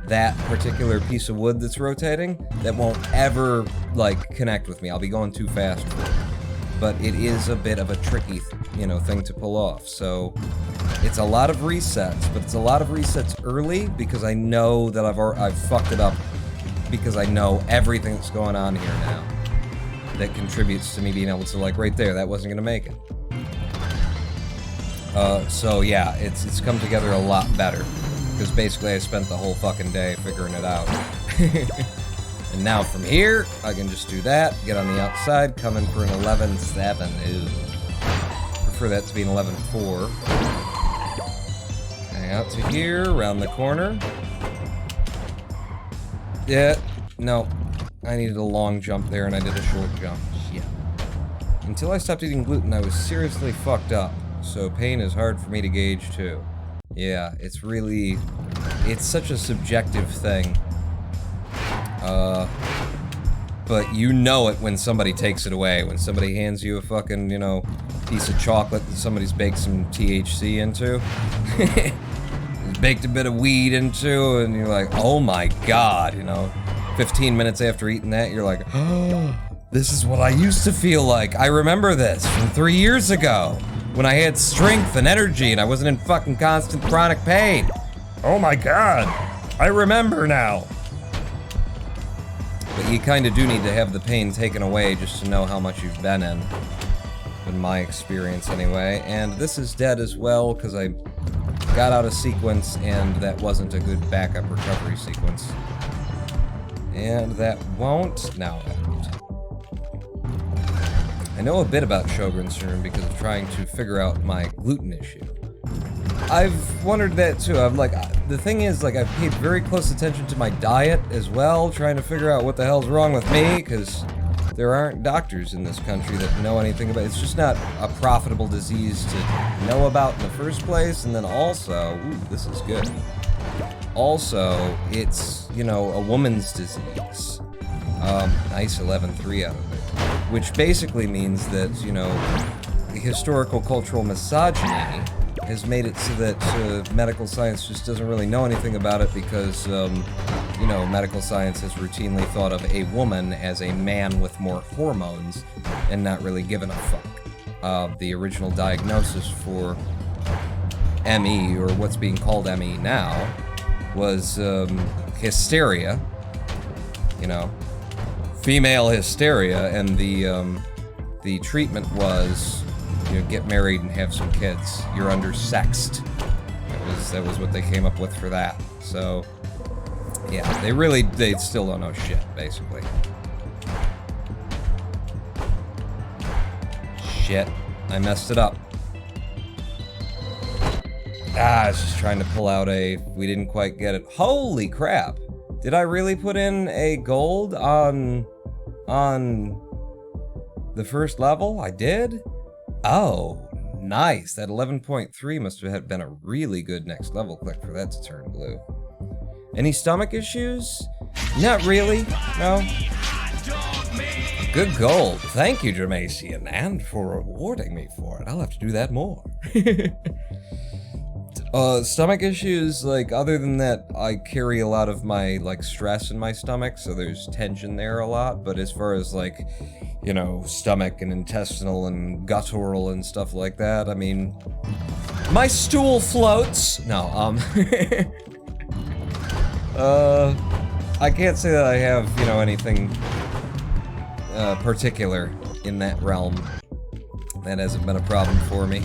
That particular piece of wood that's rotating, that won't ever, like, connect with me. I'll be going too fast for it. But it is a bit of a tricky, you know, thing to pull off. So it's a lot of resets, but it's a lot of resets early because I know that I've fucked it up, because I know everything that's going on here now that contributes to me being able to, like, right there, that wasn't gonna make it. So yeah, it's come together a lot better, because basically I spent the whole fucking day figuring it out. And now from here, I can just do that, get on the outside, come in for an 11-7. Ew. Prefer that to be an 11-4. Hang out to here, around the corner. Yeah, no. I needed a long jump there, and I did a short jump. Yeah. Until I stopped eating gluten, I was seriously fucked up. So pain is hard for me to gauge, too. Yeah, it's such a subjective thing. But you know it when somebody takes it away. When somebody hands you a fucking, you know, piece of chocolate that somebody's baked some THC into. Baked a bit of weed into, and you're like, oh my god, you know. 15 minutes after eating that, you're like, oh, this is what I used to feel like. I remember this from 3 years ago, when I had strength and energy and I wasn't in fucking constant chronic pain. Oh my god, I remember now. But you kind of do need to have the pain taken away just to know how much you've been in my experience anyway. And this is dead as well, because I got out of sequence and that wasn't a good backup recovery sequence. And that won't, now it won't. I know a bit about Sjogren's syndrome because of trying to figure out my gluten issue. I've wondered that too. I'm like, the thing is, like, I've paid very close attention to my diet as well, trying to figure out what the hell's wrong with me, because there aren't doctors in this country that know anything about it. It's just not a profitable disease to know about in the first place, and then also, ooh, this is good. Also, it's, you know, a woman's disease. Nice 11-3 out of it. Which basically means that, you know, historical cultural misogyny has made it so that medical science just doesn't really know anything about it because, you know, medical science has routinely thought of a woman as a man with more hormones and not really given a fuck. The original diagnosis for ME, or what's being called ME now, was hysteria, you know, female hysteria, and the treatment was you know, get married and have some kids. You're undersexed. That was what they came up with for that. So, yeah, they still don't know shit, basically. Shit, I messed it up. I was just trying to pull out we didn't quite get it. Holy crap! Did I really put in a gold on the first level? I did? Oh, nice. That 11.3 must have been a really good next level click for that to turn blue. Any stomach issues? Not really, no. Good gold. Thank you, Jermacian, and for rewarding me for it. I'll have to do that more. Stomach issues, like, other than that, I carry a lot of my, like, stress in my stomach, so there's tension there a lot, but as far as, like, you know, stomach and intestinal and guttural and stuff like that, I mean, my stool floats! No, I can't say that I have, you know, anything, particular in that realm. That hasn't been a problem for me.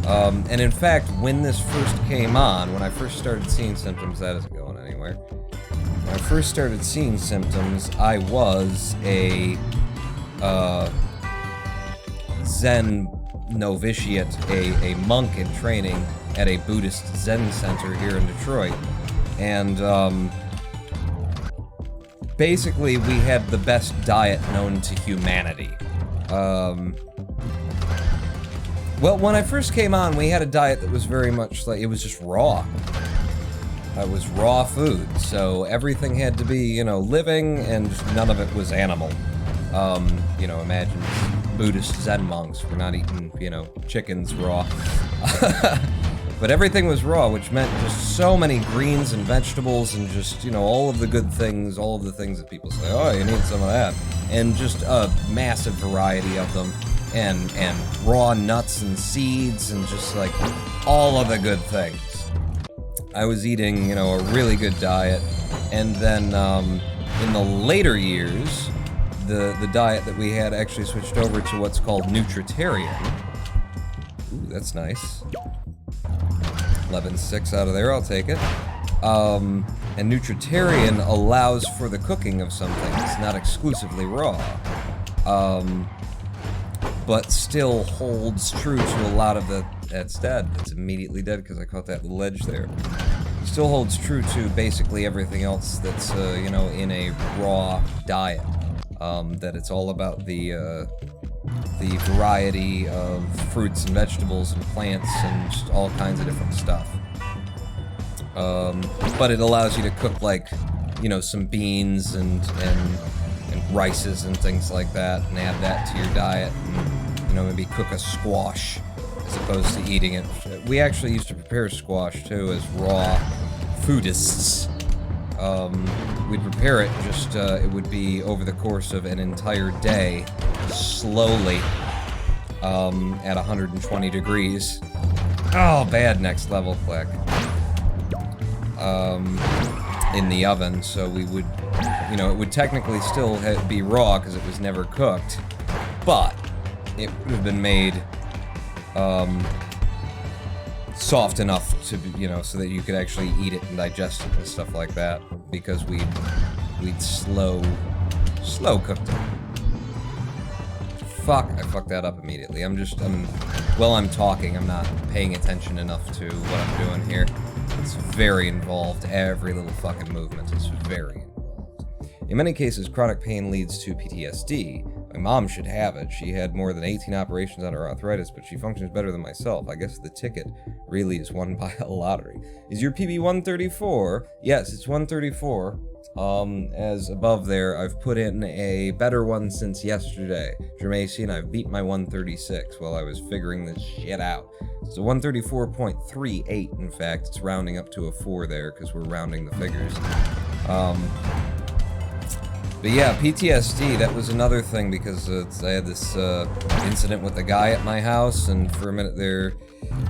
And in fact, when this first came on, when I first started seeing symptoms, that isn't going anywhere. When I first started seeing symptoms, I was a, Zen novitiate, a monk in training at a Buddhist Zen center here in Detroit. And, basically, we had the best diet known to humanity. Well, when I first came on, we had a diet that was very much like, it was just raw. It was raw food, so everything had to be, you know, living, and none of it was animal. You know, imagine Buddhist Zen monks were not eating, you know, chickens raw. But everything was raw, which meant just so many greens and vegetables and just, you know, all of the good things, all of the things that people say, oh, you need some of that. And just a massive variety of them. And raw nuts and seeds and just, like, all of the good things. I was eating, you know, a really good diet. And then, in the later years, the diet that we had actually switched over to what's called nutritarian. Ooh, that's nice. 11.6 out of there, I'll take it. And nutritarian allows for the cooking of something. It's not exclusively raw. But still holds true to a lot of the... That's dead. It's immediately dead because I caught that little edge there. Still holds true to basically everything else that's, you know, in a raw diet. That it's all about the variety of fruits and vegetables and plants and just all kinds of different stuff. But it allows you to cook, like, you know, some beans and rices and things like that, and add that to your diet, and, you know, maybe cook a squash as opposed to eating it. We actually used to prepare squash too as raw foodists. We'd prepare it, just it would be over the course of an entire day, slowly, at 120 degrees. Oh, bad next level click. In the oven, so we would, you know, it would technically still be raw because it was never cooked, but it would have been made soft enough to be, you know, so that you could actually eat it and digest it and stuff like that, because we'd slow cooked it. Fuck, I fucked that up immediately. While I'm talking, I'm not paying attention enough to what I'm doing here. It's very involved, every little fucking movement is very involved. In many cases, chronic pain leads to PTSD. My mom should have it. She had more than 18 operations on her arthritis, but she functions better than myself. I guess the ticket really is won by a lottery. Is your PB 134? Yes, it's 134. As above there, I've put in a better one since yesterday. Jermacian, I've beat my 136 while I was figuring this shit out. It's a 134.38, in fact. It's rounding up to a 4 there, because we're rounding the figures. But yeah, PTSD, that was another thing, because I had this incident with a guy at my house, and for a minute there...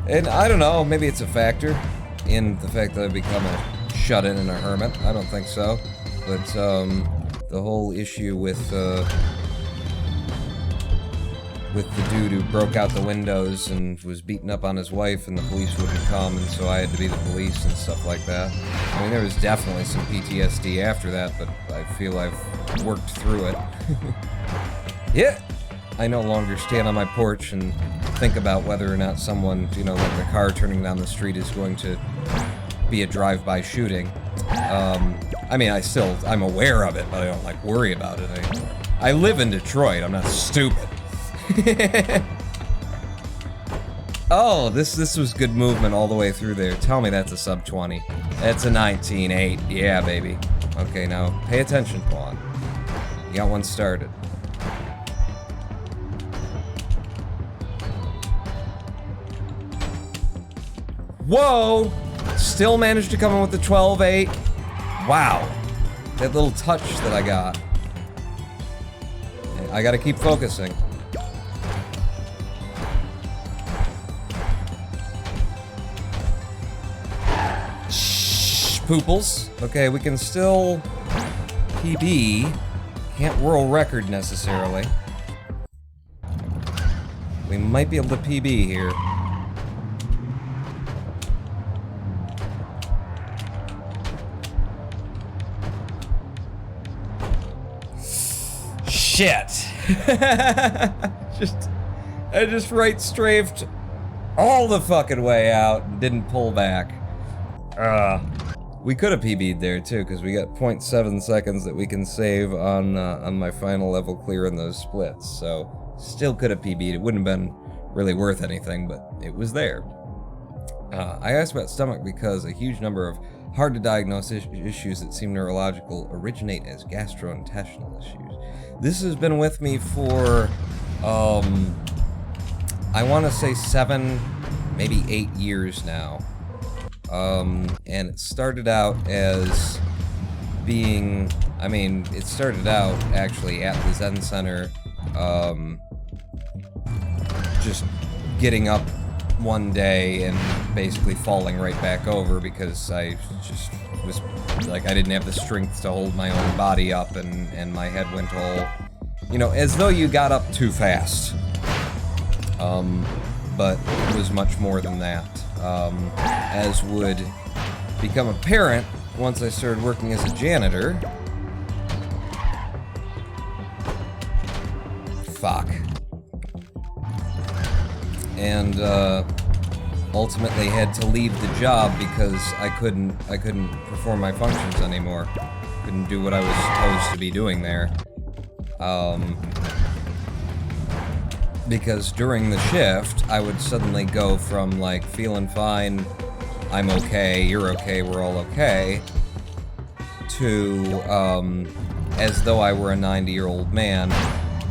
And I don't know, maybe it's a factor in the fact that I've become a shut-in and a hermit. I don't think so. But the whole issue with with the dude who broke out the windows and was beating up on his wife, and the police wouldn't come, and so I had to be the police and stuff like that. I mean, there was definitely some PTSD after that, but I feel I've worked through it. Yeah! I no longer stand on my porch and think about whether or not someone, you know, like the car turning down the street is going to be a drive-by shooting. I mean, I'm aware of it, but I don't, like, worry about it. I live in Detroit, I'm not stupid. Oh, this was good movement all the way through there. Tell me that's a sub 20. That's a 19.8. Yeah, baby. Okay, now pay attention, Juan. You got one started. Whoa! Still managed to come in with the 12.8. Wow. That little touch that I got. I gotta keep focusing. Pooples. Okay, we can still PB. Can't world record necessarily. We might be able to PB here. Shit. I just right strafed all the fucking way out and didn't pull back. We could have PB'd there too, because we got 0.7 seconds that we can save on my final level clear in those splits. So still could have PB'd. It wouldn't have been really worth anything, but it was there. I asked about stomach because a huge number of hard to diagnose issues that seem neurological originate as gastrointestinal issues. This has been with me for I want to say 7, maybe 8 years now. And it started out as being, I mean, it started out actually at the Zen Center, just getting up one day and basically falling right back over because I just was, like, I didn't have the strength to hold my own body up, and my head went all, you know, as though you got up too fast. But it was much more than that. As would become apparent once I started working as a janitor. Fuck. And ultimately had to leave the job because I couldn't perform my functions anymore. Couldn't do what I was supposed to be doing there. Because during the shift, I would suddenly go from, like, feeling fine, I'm okay, you're okay, we're all okay, to, as though I were a 90-year-old man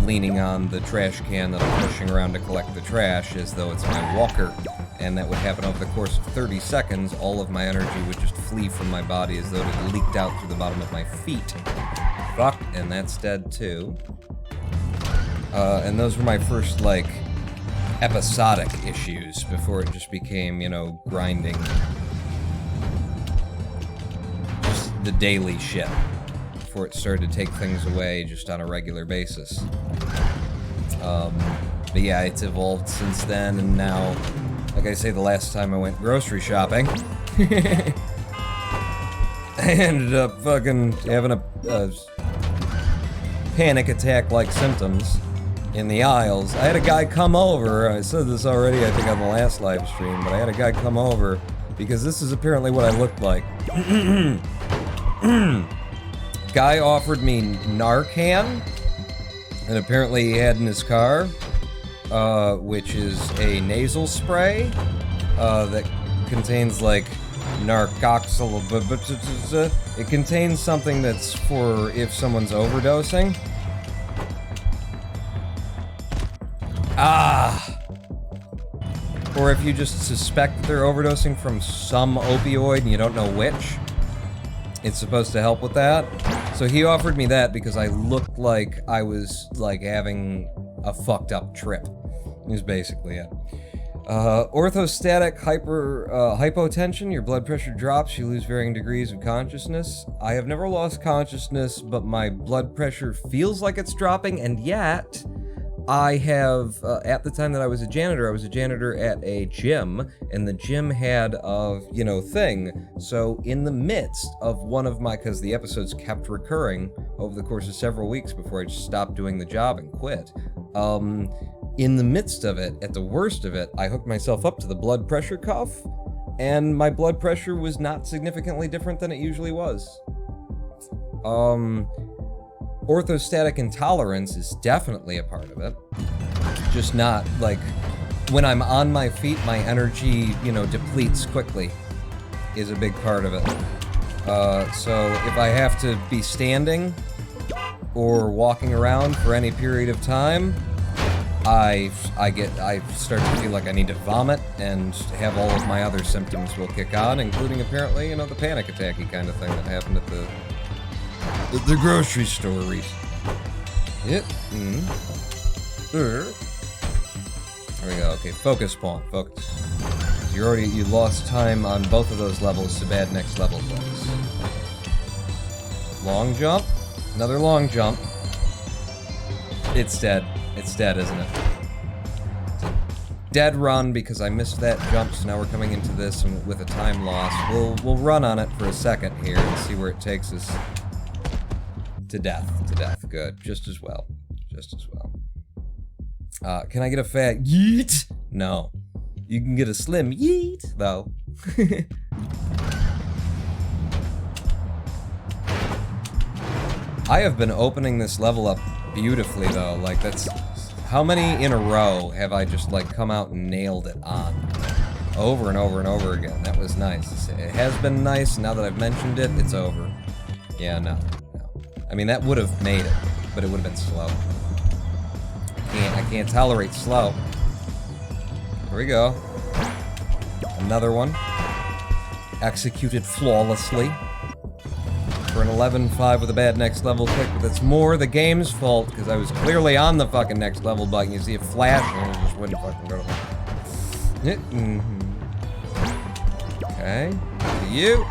leaning on the trash can that I'm pushing around to collect the trash as though it's my walker. And that would happen over the course of 30 seconds. All of my energy would just flee from my body as though it had leaked out through the bottom of my feet. Fuck, and that's dead too. And those were my first, like, episodic issues before it just became, you know, grinding. Just the daily shit. Before it started to take things away just on a regular basis. But yeah, it's evolved since then, and now, like I say, the last time I went grocery shopping, I ended up fucking having a panic attack-like symptoms in the aisles. I had a guy come over, I said this already I think on the last live stream, but I had a guy come over because this is apparently what I looked like. Guy offered me Narcan, and apparently he had in his car, which is a nasal spray that contains, like, narcoxyl. It contains something that's for if someone's overdosing. Or if you just suspect that they're overdosing from some opioid and you don't know which. It's supposed to help with that. So he offered me that because I looked like I was, like, having a fucked up trip. Is basically it. Orthostatic hypotension, your blood pressure drops, you lose varying degrees of consciousness. I have never lost consciousness, but my blood pressure feels like it's dropping, and yet I have, at the time that I was a janitor at a gym, and the gym had a, thing. So in the midst of one of my, because the episodes kept recurring over the course of several weeks before I just stopped doing the job and quit. In the midst of it, at the worst of it, I hooked myself up to the blood pressure cuff, and my blood pressure was not significantly different than it usually was. Orthostatic intolerance is definitely a part of it. Just not, like, when I'm on my feet, my energy, depletes quickly is a big part of it. So if I have to be standing or walking around for any period of time, I start to feel like I need to vomit, and have all of my other symptoms will kick on, including apparently, the panic attacky kind of thing that happened at the grocery store recently. Yep. There we go. Okay, focus, Pawn. Focus. You lost time on both of those levels to bad next level things. Long jump. Another long jump. It's dead. It's dead, isn't it? It's a dead run because I missed that jump, so now we're coming into this and with a time loss. We'll run on it for a second here and see where it takes us. To death. Good. Just as well. Can I get a fat yeet? No. You can get a slim yeet, though. I have been opening this level up beautifully, though. Like, that's... How many in a row have I just, like, come out and nailed it on? Over and over and over again. That was nice. It has been nice, now that I've mentioned it, it's over. Yeah, no. I mean, that would have made it, but it would have been slow. I can't tolerate slow. Here we go. Another one. Executed flawlessly. For an 11-5 with a bad next level click, but that's more the game's fault, because I was clearly on the fucking next level button. You see it flash, and it just wouldn't fucking go to Okay. To you.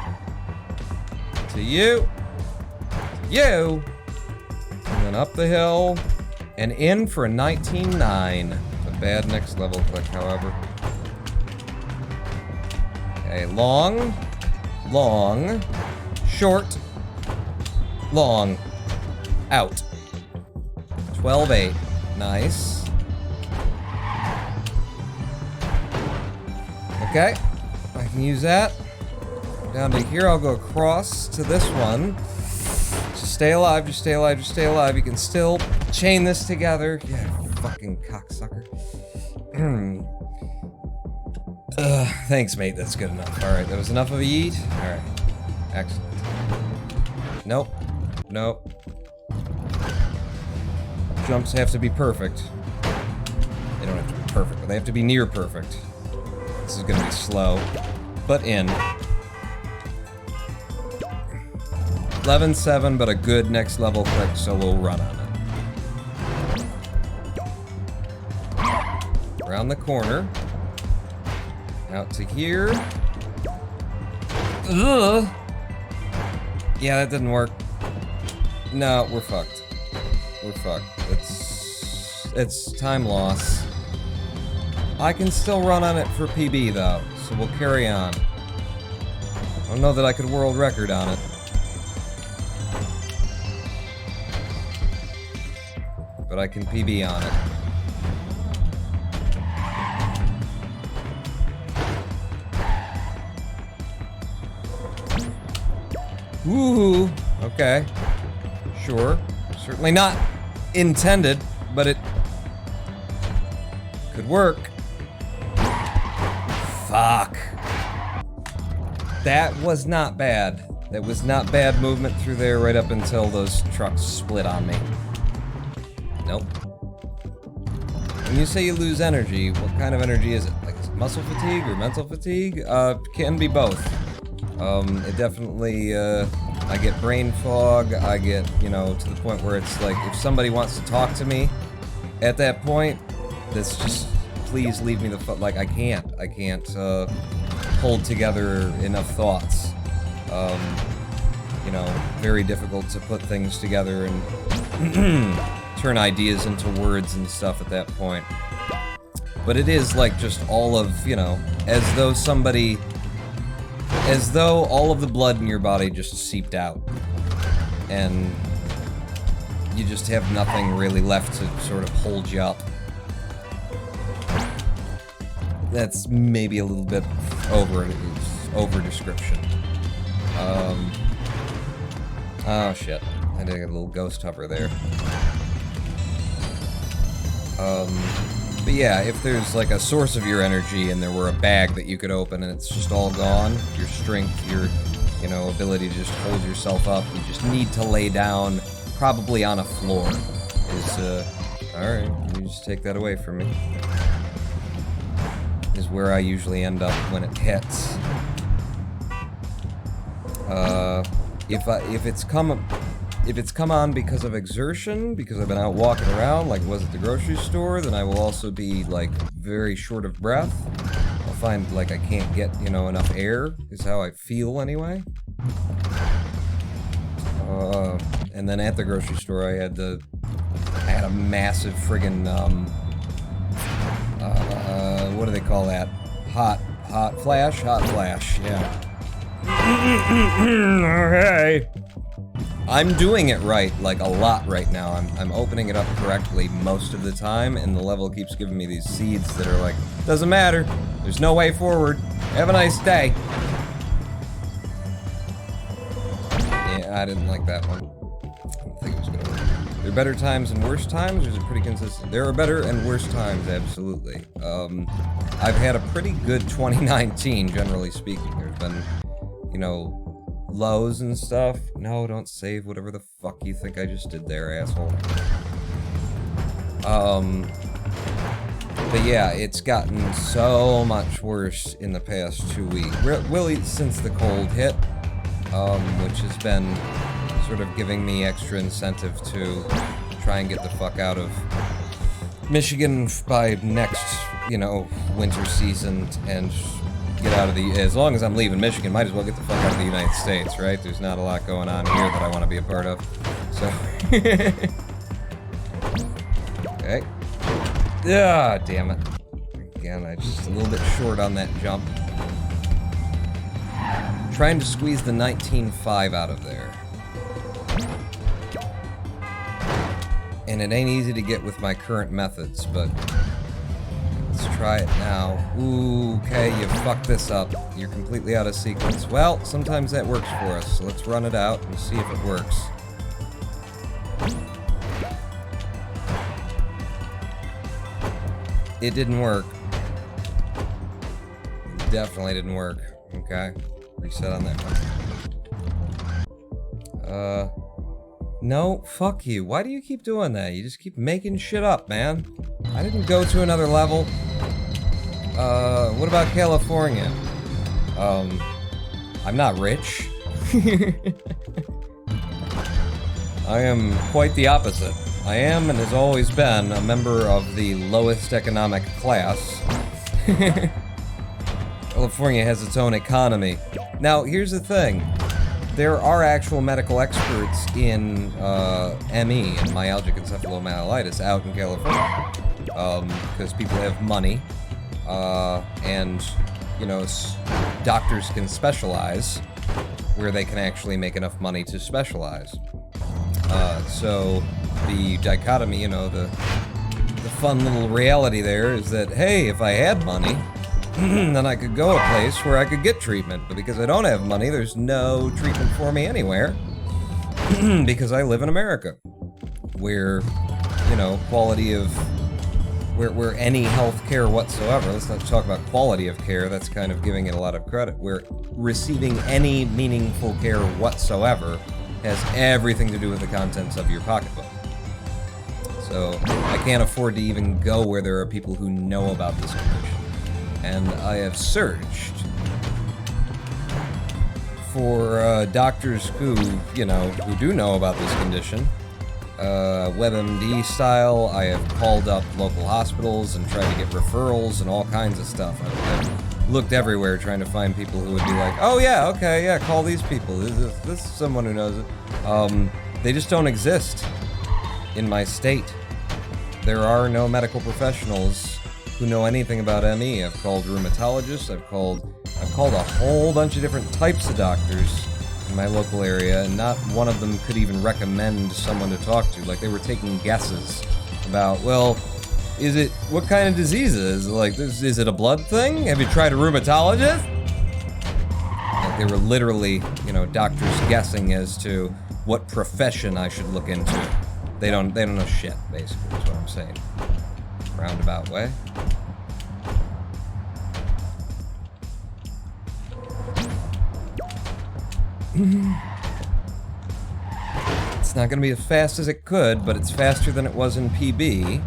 To you. You! And then up the hill, and in for a 19-9. A bad next level click, however. Okay, long, short, long, out. 12-8, nice. Okay, I can use that. Down to here, I'll go across to this one. Just stay alive, just stay alive, just stay alive. You can still chain this together. Yeah, fucking cocksucker. Thanks, mate. That's good enough. Alright, that was enough of a yeet. Alright. Excellent. Nope. Jumps have to be perfect. They don't have to be perfect, but they have to be near perfect. This is gonna be slow, but in. 11-7, but a good next level click, so we'll run on it. Around the corner. Out to here. Ugh. Yeah, that didn't work. No, we're fucked. We're fucked. It's time loss. I can still run on it for PB, though, so we'll carry on. I don't know that I could world record on it. But I can PB on it. Woohoo! Okay. Sure. Certainly not intended, but it could work. Fuck. That was not bad. That was not bad movement through there right up until those trucks split on me. Nope. When you say you lose energy, what kind of energy is it? Like muscle fatigue or mental fatigue? Can be both. It definitely, I get brain fog, I get, to the point where it's like, if somebody wants to talk to me at that point, that's just, please leave me the fuck, like, I can't, hold together enough thoughts. Very difficult to put things together and turn ideas into words and stuff at that point. But it is like just all of, you know, as though all of the blood in your body just seeped out. And you just have nothing really left to sort of hold you up. That's maybe a little bit over description. Oh shit. I did a little ghost hover there. But yeah, if there's like a source of your energy and there were a bag that you could open and it's just all gone, your strength, your, you know, ability to just hold yourself up, you just need to lay down, probably on a floor, is, alright, you just take that away from me. Is where I usually end up when it hits. If it's come on because of exertion, because I've been out walking around, like it was at the grocery store, then I will also be, like, very short of breath. I'll find, like, I can't get, you know, enough air, is how I feel anyway. And then at the grocery store, I had a massive friggin', what do they call that? Hot flash, yeah. Okay. I'm doing it right, like a lot right now. I'm opening it up correctly most of the time, and the level keeps giving me these seeds that are like, doesn't matter, there's no way forward, have a nice day. Yeah, I didn't like that one. I don't think it was gonna work. There are better times and worse times, or is it pretty consistent? There are better and worse times, absolutely. I've had a pretty good 2019, generally speaking. There's been, you know, lows and stuff. No, don't save whatever the fuck you think I just did there, asshole. But yeah, it's gotten so much worse in the past 2 weeks. Really, since the cold hit, which has been sort of giving me extra incentive to try and get the fuck out of Michigan by next, you know, winter season and get out of the, as long as I'm leaving Michigan, might as well get the fuck out of the United States, right? There's not a lot going on here that I want to be a part of, so. Okay. Ah, damn it. Again, I just a little bit short on that jump. Trying to squeeze the 19.5 out of there. And it ain't easy to get with my current methods, but let's try it now. Ooh, okay, you fucked this up. You're completely out of sequence. Well, sometimes that works for us, so let's run it out and see if it works. It didn't work. It definitely didn't work. Okay, reset on that one. No, fuck you. Why do you keep doing that? You just keep making shit up, man. I didn't go to another level. What about California? I'm not rich. I am quite the opposite. I am, and has always been, a member of the lowest economic class. California has its own economy. Now, here's the thing. There are actual medical experts in ME, in myalgic encephalomyelitis, out in California. Because people have money, and, you know, doctors can specialize where they can actually make enough money to specialize. So the dichotomy, you know, the fun little reality there is that, hey, if I had money, then I could go a place where I could get treatment. But because I don't have money, there's no treatment for me anywhere. Because I live in America, where, you know, quality of, where any health care whatsoever, let's not talk about quality of care, that's kind of giving it a lot of credit, where receiving any meaningful care whatsoever has everything to do with the contents of your pocketbook. So I can't afford to even go where there are people who know about this condition. And I have searched for doctors who, you know, who do know about this condition. WebMD style, I have called up local hospitals and tried to get referrals and all kinds of stuff. I've looked everywhere trying to find people who would be like, oh yeah, okay, yeah, call these people. This is someone who knows it. They just don't exist. in my state. There are no medical professionals who know anything about ME. I've called rheumatologists, I've called a whole bunch of different types of doctors in my local area, and not one of them could even recommend someone to talk to. Like, they were taking guesses about, well, what kind of disease is it? Like, is it a blood thing? Have you tried a rheumatologist? Like, they were literally, doctors guessing as to what profession I should look into. They don't know shit, basically, is what I'm saying. Roundabout way. It's not gonna be as fast as it could, but it's faster than it was in PB.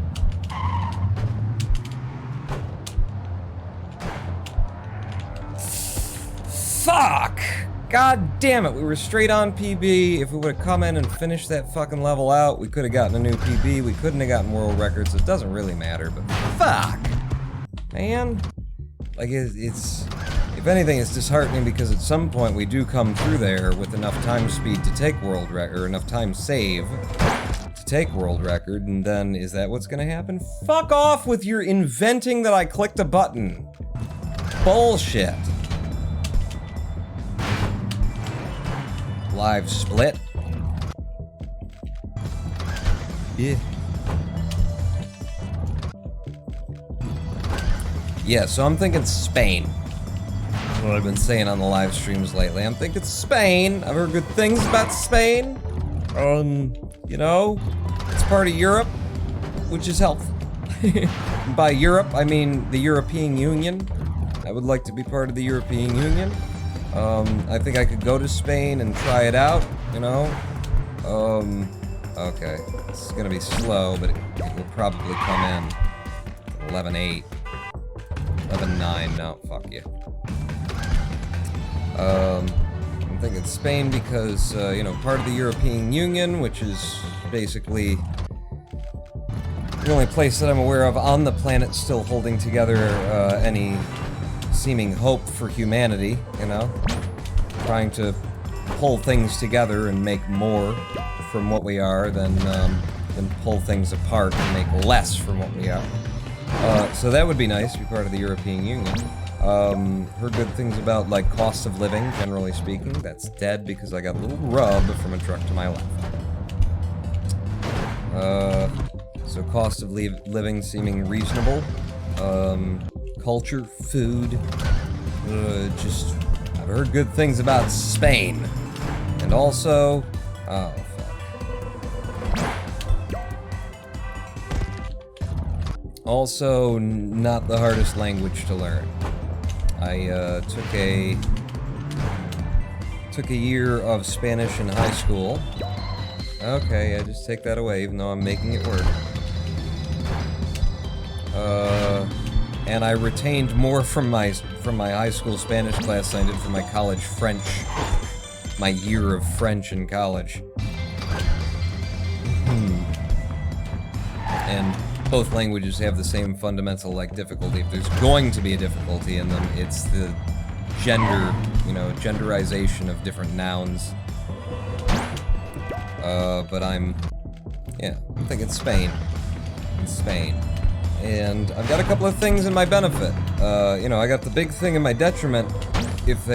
Fuck! God damn it, we were straight on PB. If we would have come in and finished that fucking level out, we could have gotten a new PB. We couldn't have gotten world records. It doesn't really matter, but fuck! Man. Like, it's if anything, it's disheartening because at some point we do come through there with enough time speed to take world record, or enough time save to take world record, and then is that what's gonna happen? Fuck off with your inventing that I clicked a button. Bullshit. Live split. Yeah. Yeah, so I'm thinking Spain. What I've been saying on the live streams lately. I'm thinking Spain. I've heard good things about Spain. It's part of Europe, which is helpful. By Europe, I mean the European Union. I would like to be part of the European Union. I think I could go to Spain and try it out, Okay. It's gonna be slow, but it will probably come in. 11.8. 11.9, no, fuck you. I'm thinking Spain because, part of the European Union, which is basically the only place that I'm aware of on the planet still holding together any seeming hope for humanity, trying to pull things together and make more from what we are than pull things apart and make less from what we are. So that would be nice to be part of the European Union. Heard good things about, like, cost of living, generally speaking. That's dead because I got a little rub from a truck to my left. So cost of living seeming reasonable. Culture, food, I've heard good things about Spain. And also, oh, fuck. Also, not the hardest language to learn. I took a year of Spanish in high school. Okay, I just take that away, even though I'm making it work. And I retained more from my high school Spanish class than I did from my college French, my year of French in college. And both languages have the same fundamental, difficulty. If there's going to be a difficulty in them, it's the genderization of different nouns. But I'm thinking Spain. Spain. And I've got a couple of things in my benefit. I got the big thing in my detriment if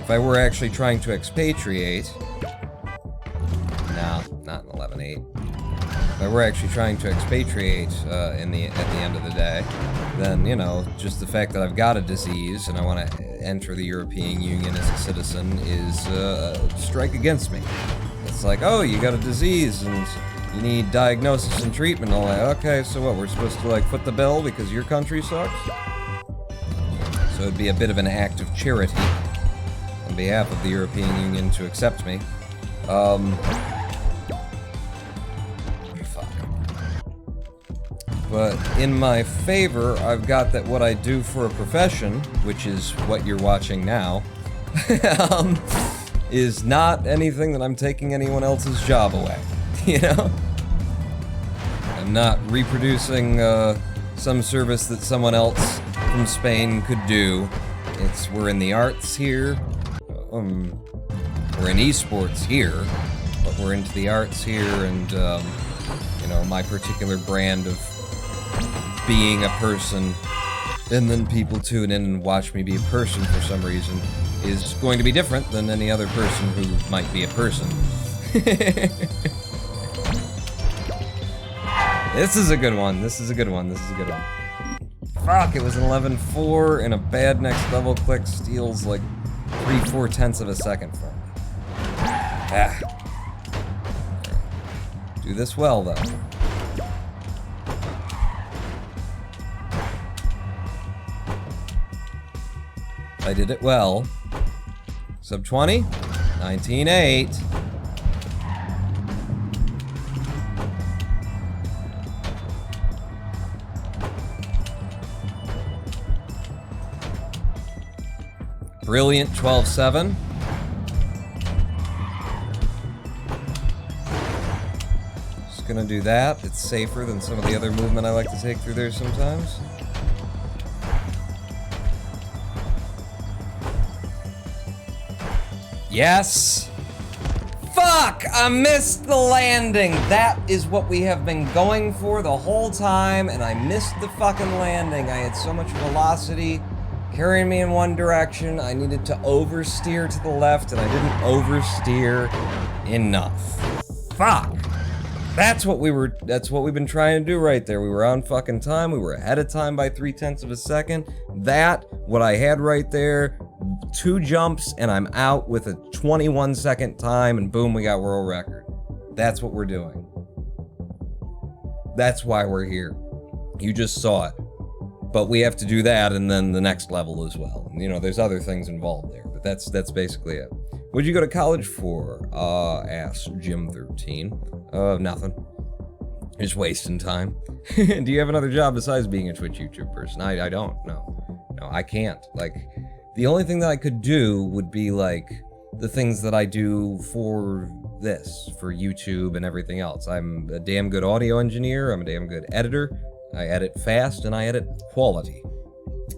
I were actually trying to expatriate. No, not in 11.8. If I were actually trying to expatriate at the end of the day, then, just the fact that I've got a disease and I want to enter the European Union as a citizen is a strike against me. It's like, oh, you got a disease and you need diagnosis and treatment. I'm like, okay, so what, we're supposed to, foot the bill because your country sucks? So it'd be a bit of an act of charity on behalf of the European Union to accept me. Fuck. But in my favor, I've got that what I do for a profession, which is what you're watching now, is not anything that I'm taking anyone else's job away. I'm not reproducing some service that someone else from Spain could do. We're in the arts here. We're in esports here. But but we're into the arts here, and, you know, my particular brand of being a person, and then people tune in and watch me be a person for some reason, is going to be different than any other person who might be a person. This is a good one. This is a good one. This is a good one. Fuck, it was an 11-4, and a bad next level click steals like 3/4 of a second from me. Ah. Do this well, though. I did it well. Sub 20, 19-8. Brilliant, 12-7. Just gonna do that. It's safer than some of the other movement I like to take through there sometimes. Yes! Fuck! I missed the landing! That is what we have been going for the whole time, and I missed the fucking landing. I had so much velocity carrying me in one direction. I needed to oversteer to the left, and I didn't oversteer enough. Fuck! That's what we've been trying to do right there. We were on fucking time. We were ahead of time by 0.3 of a second. What I had right there, 2 jumps, and I'm out with a 21-second time, and boom, we got world record. That's what we're doing. That's why we're here. You just saw it. But we have to do that, and then the next level as well. You know, there's other things involved there, but that's basically it. What'd you go to college for? Asked Jim13. Nothing. Just wasting time. Do you have another job besides being a Twitch YouTube person? I don't, no. No, I can't. Like, the only thing that I could do would be, like, the things that I do for this, for YouTube and everything else. I'm a damn good audio engineer, I'm a damn good editor, I edit fast, and I edit quality.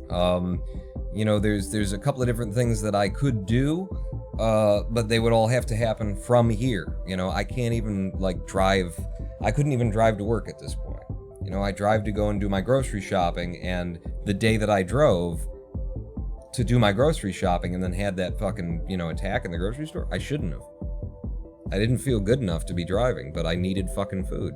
You know, there's a couple of different things that I could do, but they would all have to happen from here. You know, I can't even, like, drive. I couldn't even drive to work at this point. You know, I drive to go and do my grocery shopping, and the day that I drove to do my grocery shopping and then had that fucking, you know, attack in the grocery store, I shouldn't have. I didn't feel good enough to be driving, but I needed fucking food.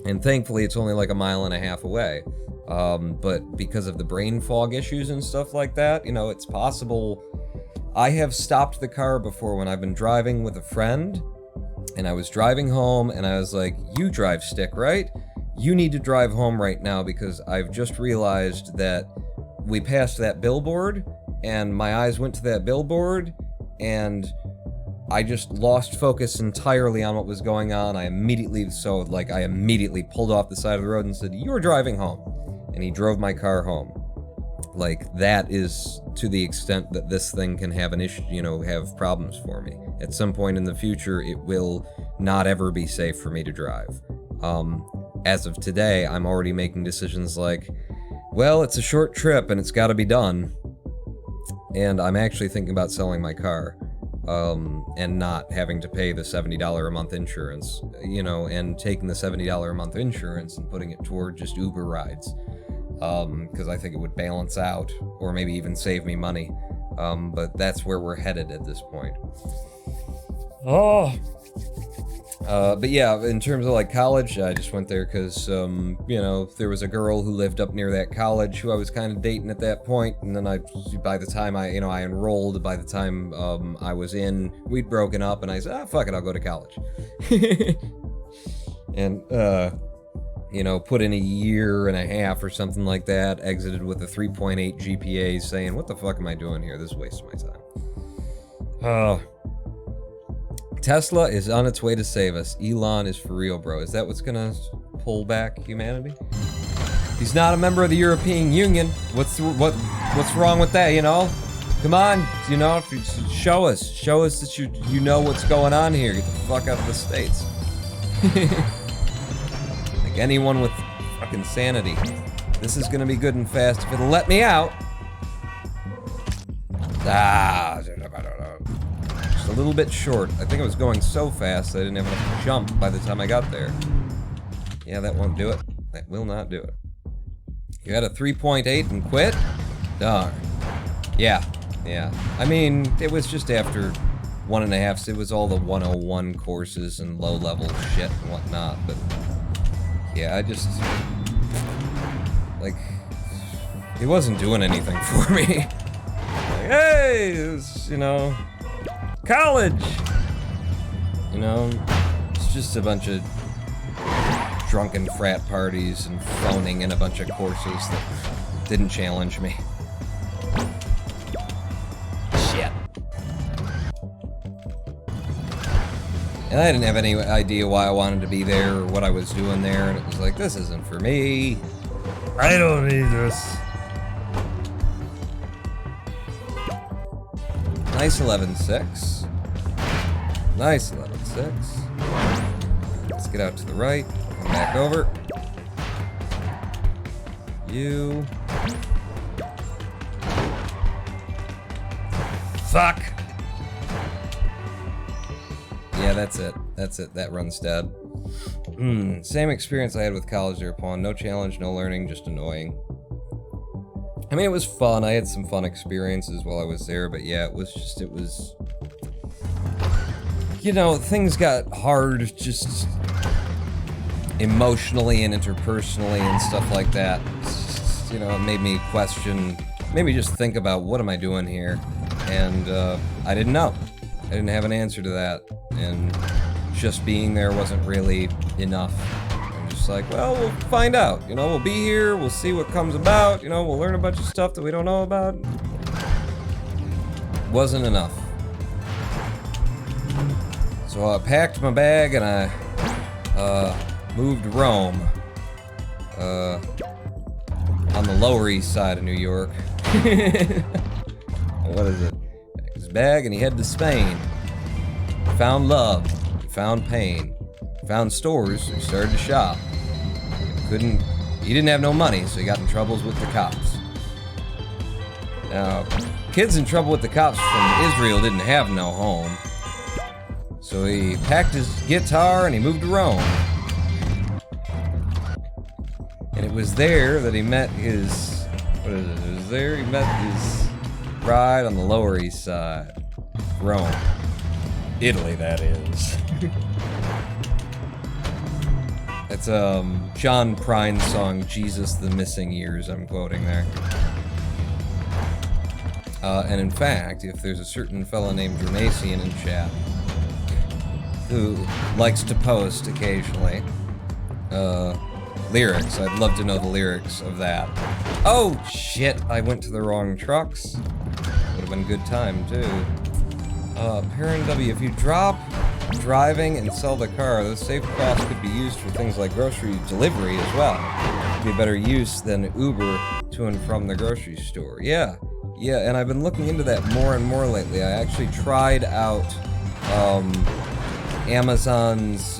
And thankfully, it's only like 1.5 miles away. But because of the brain fog issues and stuff like that, you know, it's possible. I have stopped the car before when I've been driving with a friend, and I was driving home, and I was like, you drive stick, right? You need to drive home right now, because I've just realized that we passed that billboard, and my eyes went to that billboard, and I just lost focus entirely on what was going on. I immediately pulled off the side of the road and said, "You're driving home." And he drove my car home. Like, that is to the extent that this thing can have an issue, you know, have problems for me. At some point in the future, it will not ever be safe for me to drive. As of today, I'm already making decisions like, well, it's a short trip and it's gotta be done. And I'm actually thinking about selling my car. And not having to pay the $70 a month insurance, you know, and taking the $70 a month insurance and putting it toward just Uber rides. Because I think it would balance out, or maybe even save me money. But that's where we're headed at this point. But yeah, in terms of like college, I just went there because, you know, there was a girl who lived up near that college who I was kind of dating at that point, and then by the time I enrolled, by the time I was in, we'd broken up, and I said, fuck it, I'll go to college. And, you know, put in 1.5 years or something like that, exited with a 3.8 GPA, saying, what the fuck am I doing here? This is wasting my time. Tesla is on its way to save us. Elon is for real, bro. Is that what's gonna pull back humanity? He's not a member of the European Union. What's wrong with that, you know? Come on, you know, show us that you know what's going on here. Get the fuck out of the States. Like anyone with fucking sanity. This is gonna be good and fast if it'll let me out. Just a little bit short. I think I was going so fast I didn't have enough to jump by the time I got there. Yeah, that won't do it. That will not do it. You had a 3.8 and quit? Darn. Yeah. I mean, it was just after 1.5, so it was all the 101 courses and low-level shit and whatnot, but yeah, I just, like, it wasn't doing anything for me. Like, hey, it's, you know, college! You know, it's just a bunch of drunken frat parties and phoning in a bunch of courses that didn't challenge me. Shit. And I didn't have any idea why I wanted to be there or what I was doing there, and it was like, this isn't for me. I don't need this. Nice 11-6. Nice 11-6. Let's get out to the right. Come back over. You. Fuck! Yeah, that's it. That's it. That run's dead. Same experience I had with college there, Pawn. No challenge, no learning, just annoying. I mean, it was fun. I had some fun experiences while I was there, but yeah, it was, you know, things got hard just emotionally and interpersonally and stuff like that. It's just, you know, it made me question, made me just think about what am I doing here? And I didn't know. I didn't have an answer to that. And just being there wasn't really enough. I'm just like, well, we'll find out. You know, we'll be here, we'll see what comes about, you know, we'll learn a bunch of stuff that we don't know about. Wasn't enough. So I packed my bag and I moved to Rome. On the Lower East Side of New York. What is it? Packed his bag and he headed to Spain. Found love. Found pain. Found stores, so he started to shop. He didn't have no money, so he got in troubles with the cops. Now, kids in trouble with the cops from Israel didn't have no home. So he packed his guitar and he moved to Rome. And it was there that he met his, what is it? It was there he met his bride on the Lower East Side. Rome. Italy, that is. It's John Prine's song, Jesus the Missing Years, I'm quoting there. And in fact, if there's a certain fella named Dronasian in chat who likes to post occasionally lyrics, I'd love to know the lyrics of that. Oh shit, I went to the wrong trucks. Would have been a good time too. Parent W, if you drop driving and sell the car, those saved costs could be used for things like grocery delivery as well. It'd be a better use than Uber to and from the grocery store. Yeah, and I've been looking into that more and more lately. I actually tried out Amazon's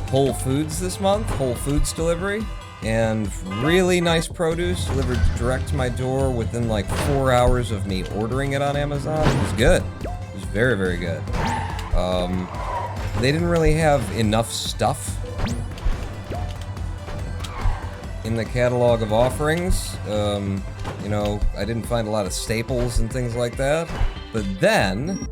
Whole Foods this month, Whole Foods delivery, and really nice produce delivered direct to my door within like 4 hours of me ordering it on Amazon. It was good. It was very, very good. They didn't really have enough stuff in the catalog of offerings. You know, I didn't find a lot of staples and things like that. But then,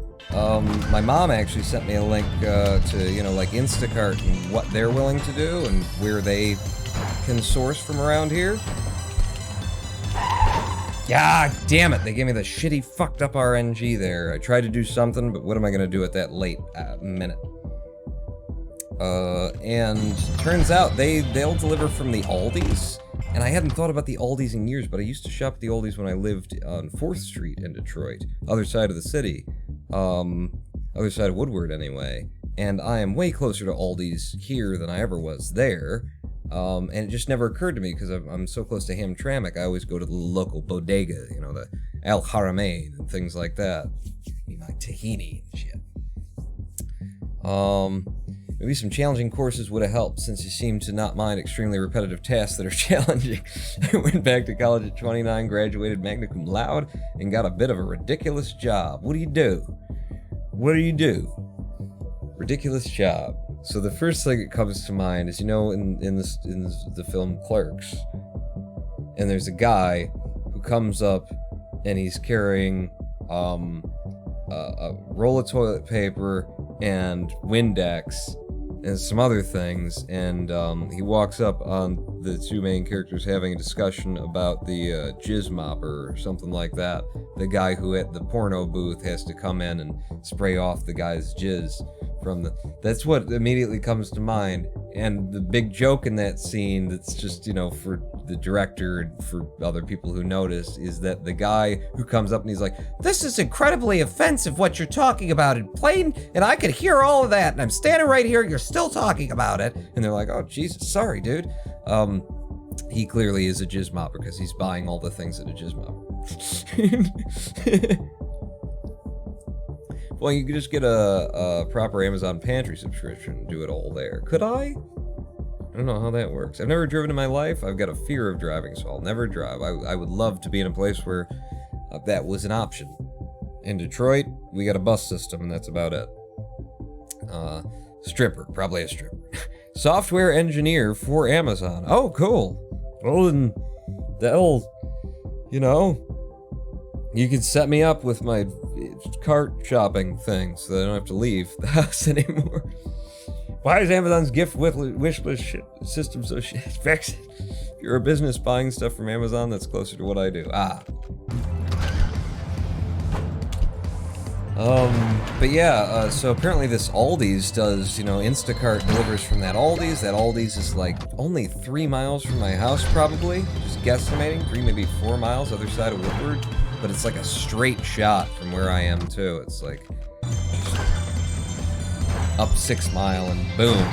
my mom actually sent me a link to, you know, like Instacart and what they're willing to do and where they can source from around here. God damn it, they gave me the shitty fucked up RNG there. I tried to do something, but what am I gonna do at that late minute? And turns out they'll deliver from the Aldi's. And I hadn't thought about the Aldi's in years, but I used to shop at the Aldi's when I lived on 4th Street in Detroit. Other side of the city. Other side of Woodward anyway. And I am way closer to Aldi's here than I ever was there. And it just never occurred to me because I'm so close to Hamtramck. I always go to the local bodega, you know, the Al Haramain and things like that. My tahini and shit. Maybe some challenging courses would have helped since you seem to not mind extremely repetitive tasks that are challenging. I went back to college at 29, graduated magna cum laude, and got a bit of a ridiculous job. What do you do? what do you do? Ridiculous job. So the first thing that comes to mind is, you know, in the film Clerks, and there's a guy who comes up and he's carrying a roll of toilet paper and Windex and some other things, and he walks up on the two main characters having a discussion about the jizz mopper or something like that. The guy who at the porno booth has to come in and spray off the guy's jizz from the... That's what immediately comes to mind. And the big joke in that scene that's just, you know, for the director and for other people who notice, is that the guy who comes up and he's like, "This is incredibly offensive what you're talking about in plain, and I could hear all of that, and I'm standing right here, you're still talking about it." And they're like, "Oh, Jesus, sorry, dude." He clearly is a jizz mopper because he's buying all the things at a jizz mopper. Well, you could just get a proper Amazon pantry subscription and do it all there. Could I? I don't know how that works. I've never driven in my life. I've got a fear of driving, so I'll never drive. I would love to be in a place where that was an option. In Detroit, we got a bus system, and that's about it. Stripper, probably a stripper. Software engineer for Amazon. Oh, cool. Well, then that'll, you know, you can set me up with my cart shopping thing so that I don't have to leave the house anymore. Why is Amazon's gift wish list system so shit? If you're a business buying stuff from Amazon, that's closer to what I do. But yeah, so apparently this Aldi's does, you know, Instacart delivers from that Aldi's. That Aldi's is like only 3 miles from my house, probably. Just guesstimating, 3, maybe 4 miles, other side of Woodward. But it's like a straight shot from where I am too. It's like just up 6 Mile and boom,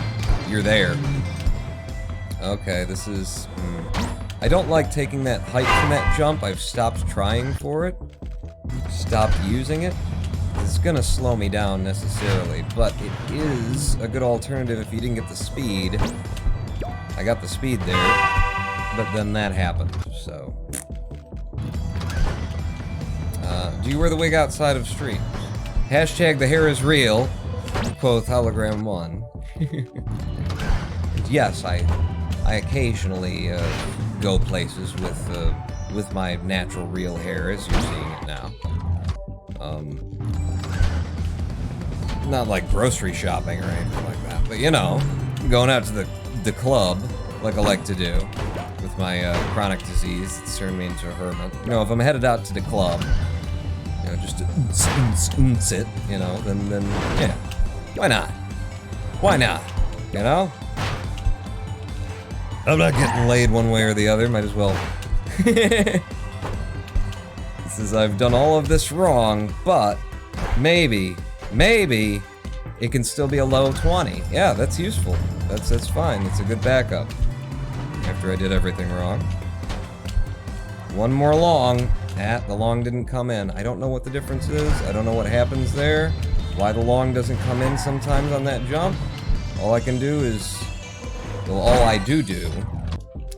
you're there. Okay, this is... I don't like taking that height from that jump. I've stopped trying for it. Stopped using it. It's gonna slow me down necessarily, but it is a good alternative if you didn't get the speed. I got the speed there, but then that happened, so... do you wear the wig outside of streams? Hashtag the hair is real. Quote hologram 1. Yes, I occasionally go places with my natural real hair, as you're seeing it now. Not like grocery shopping or anything like that, but you know, going out to the club, like I like to do, with my chronic disease that's turned me into a hermit. You know, if I'm headed out to the club, you know, just to sit, you know, then yeah, why not? Why not? You know? I'm not getting laid one way or the other, might as well. This is, I've done all of this wrong, but maybe it can still be a low 20. Yeah, that's useful. That's fine. That's a good backup. After I did everything wrong. One more long. The long didn't come in. I don't know what the difference is. I don't know what happens there. Why the long doesn't come in sometimes on that jump. All I can do is... Well, all I do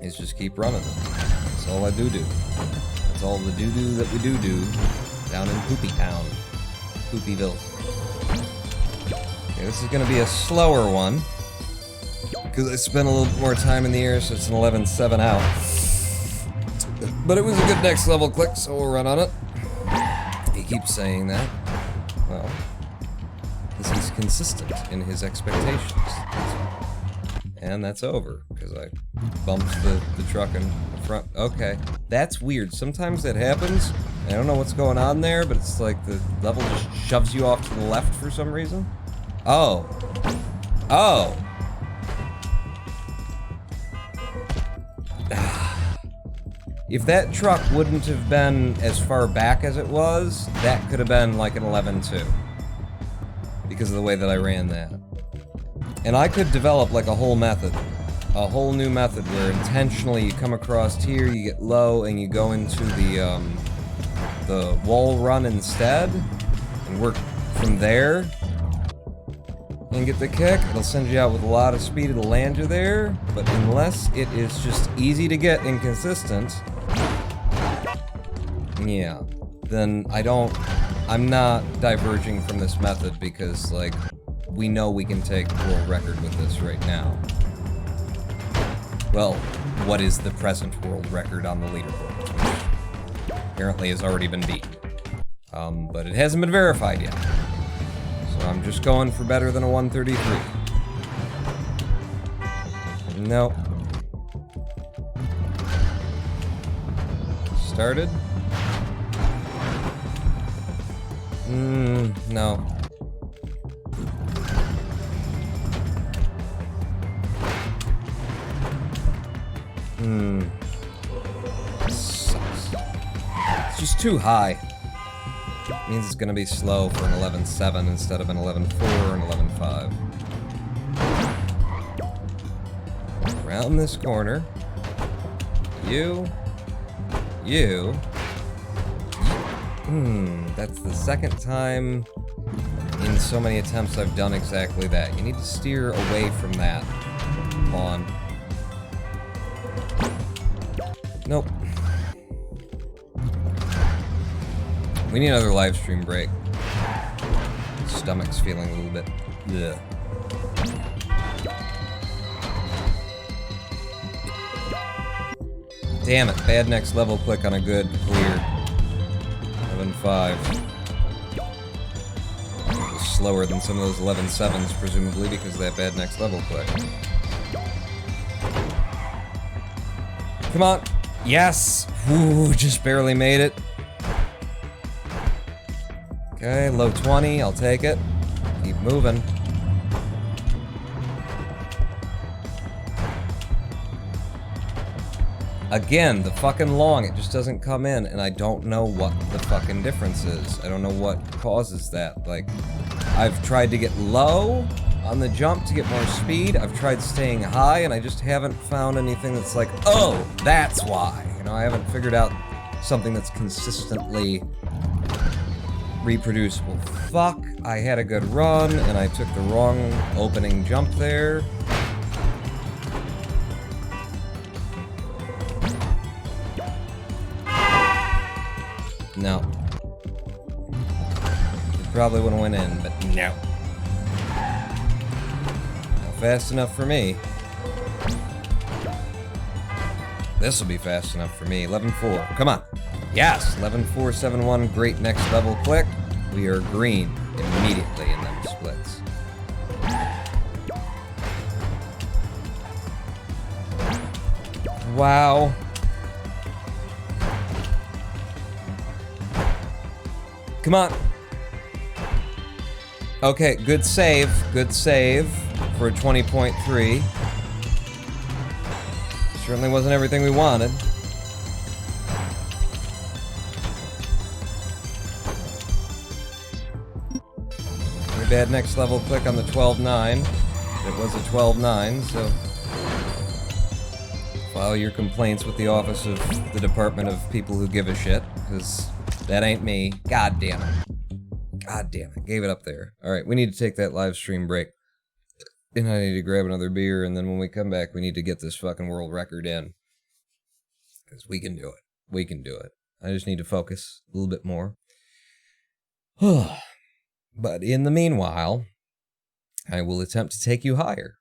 is just keep running. That's all I do. That's all the do that we do down in Poopy Town. Poopyville. Okay, this is gonna be a slower one. Because I spent a little bit more time in the air, so it's an 11-7 out. But it was a good next level click, so we'll run on it. He keeps saying that. Well, because he's consistent in his expectations. And that's over, because I bumped the truck in the front. Okay, that's weird. Sometimes that happens. I don't know what's going on there, but it's like the level just shoves you off to the left for some reason. Oh. If that truck wouldn't have been as far back as it was, that could have been like an 11-2. Because of the way that I ran that. And I could develop like a whole method. A whole new method where intentionally you come across here, you get low, and you go into the wall run instead, and work from there, and get the kick. It'll send you out with a lot of speed, it'll land you there, but unless it is just easy to get and consistent, yeah, then I don't I'm not diverging from this method because, like, we know we can take world record with this right now. Well, what is the present world record on the leaderboard, which apparently has already been beaten. But it hasn't been verified yet. So I'm just going for better than a 133. Nope. Started? No. Sucks. It's just too high. It means it's gonna be slow for an 11.7 instead of an 11.4 or an 11.5. Around this corner. You. That's the second time in so many attempts I've done exactly that. You need to steer away from that pawn. Nope. We need another live stream break. Stomach's feeling a little bit. Ugh. Damn it, bad next level click on a good clear. 11.5. It was slower than some of those 11.7s, presumably because of that bad next level click. Come on. Yes! Ooh, just barely made it. Okay, low 20, I'll take it. Keep moving. Again, the fucking long, it just doesn't come in, and I don't know what the fucking difference is. I don't know what causes that. Like, I've tried to get low on the jump to get more speed. I've tried staying high, and I just haven't found anything that's like, oh, that's why. You know, I haven't figured out something that's consistently reproducible. Fuck, I had a good run, and I took the wrong opening jump there. No. It probably would have went in, but no. Not fast enough for me. This will be fast enough for me. 11.4. Come on. Yes! 11.471. Great next level click. We are green immediately in them splits. Wow. Come on. Okay, good save. Good save for a 20.3. Certainly wasn't everything we wanted. Very bad next level click on the 12.9. It was a 12.9, so file your complaints with the Office of the Department of People Who Give a Shit, because that ain't me. God damn it. God damn it. Gave it up there. Alright, we need to take that live stream break. And I need to grab another beer, and then when we come back, we need to get this fucking world record in. Because we can do it. We can do it. I just need to focus a little bit more. But in the meanwhile, I will attempt to take you higher.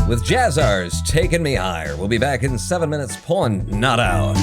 With Jazzars taking me higher. We'll be back in 7 minutes. Pawn not out.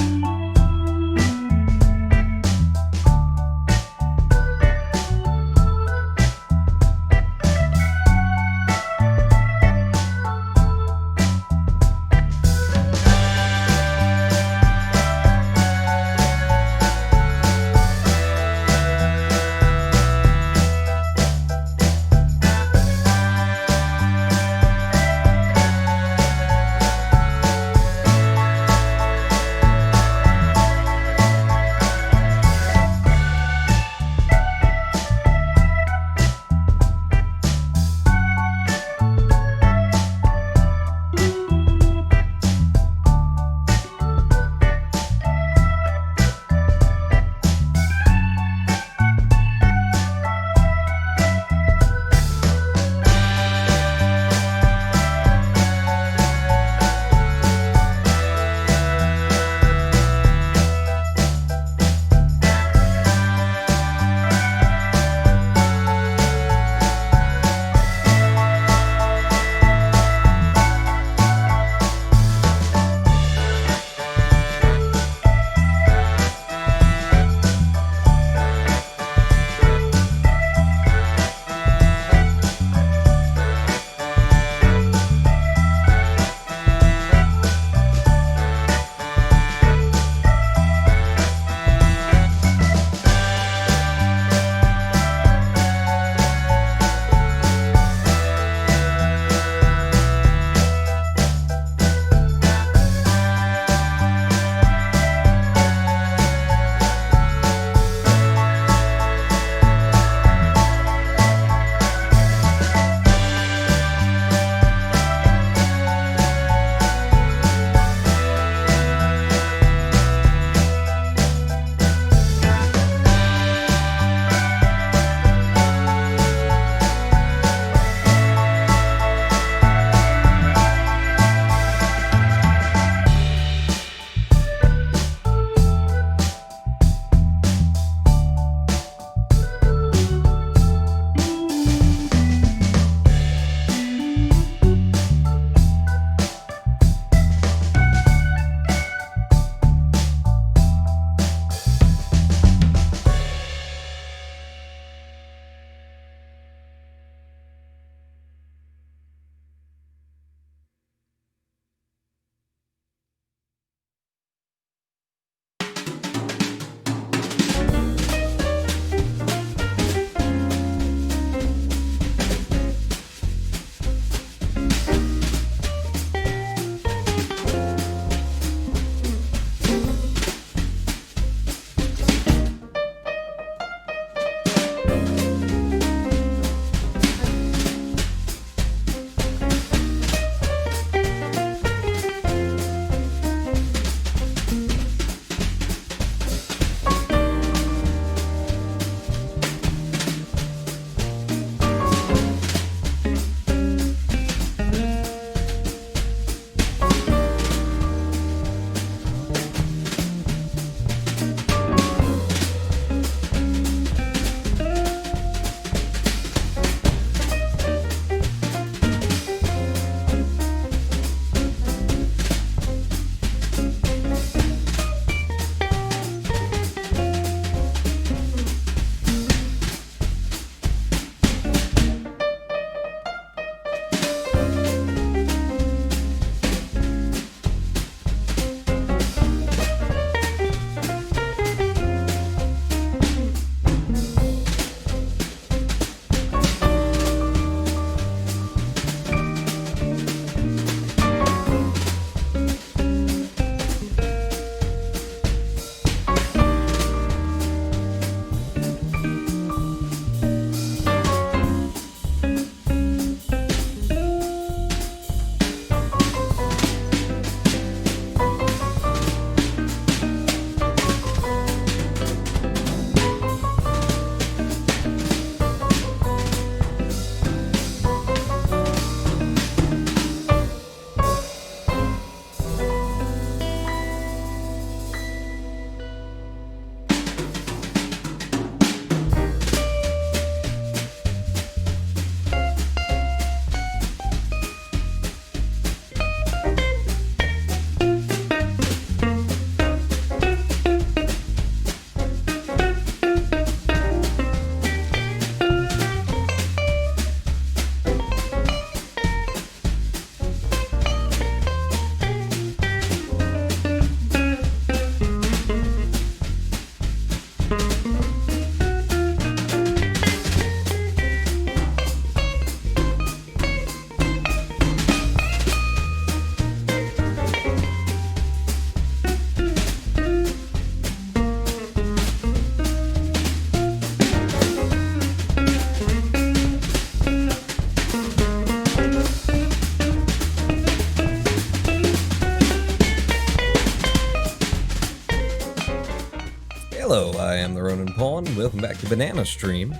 welcome back to Banana Stream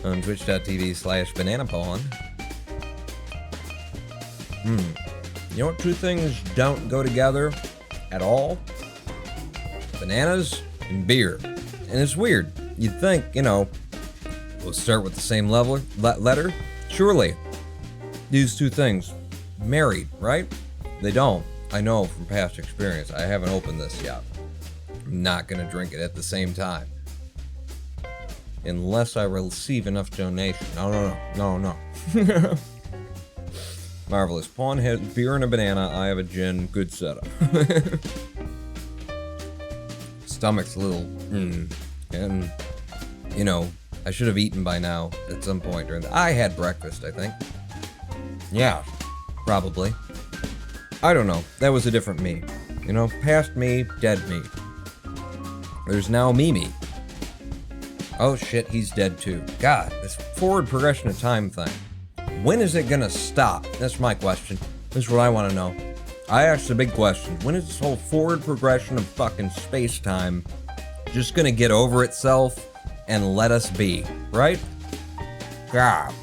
on twitch.tv/bananapawn. You know what two things don't go together at all? Bananas and beer. And it's weird. You'd think, you know, we'll start with the same letter. Surely, these two things married, right? They don't. I know from past experience. I haven't opened this yet. I'm not gonna drink it at the same time. Unless I receive enough donation. No. Marvelous. Pawn has beer and a banana. I have a gin. Good setup. Stomach's a little, and, you know, I should have eaten by now at some point during I had breakfast, I think. Yeah, probably. I don't know. That was a different me. You know, past me, dead me. There's now me. Oh shit, he's dead too. God, this forward progression of time thing. When is it gonna stop? That's my question. That's what I want to know. I asked the big question. When is this whole forward progression of fucking space-time just gonna get over itself and let us be, right? God.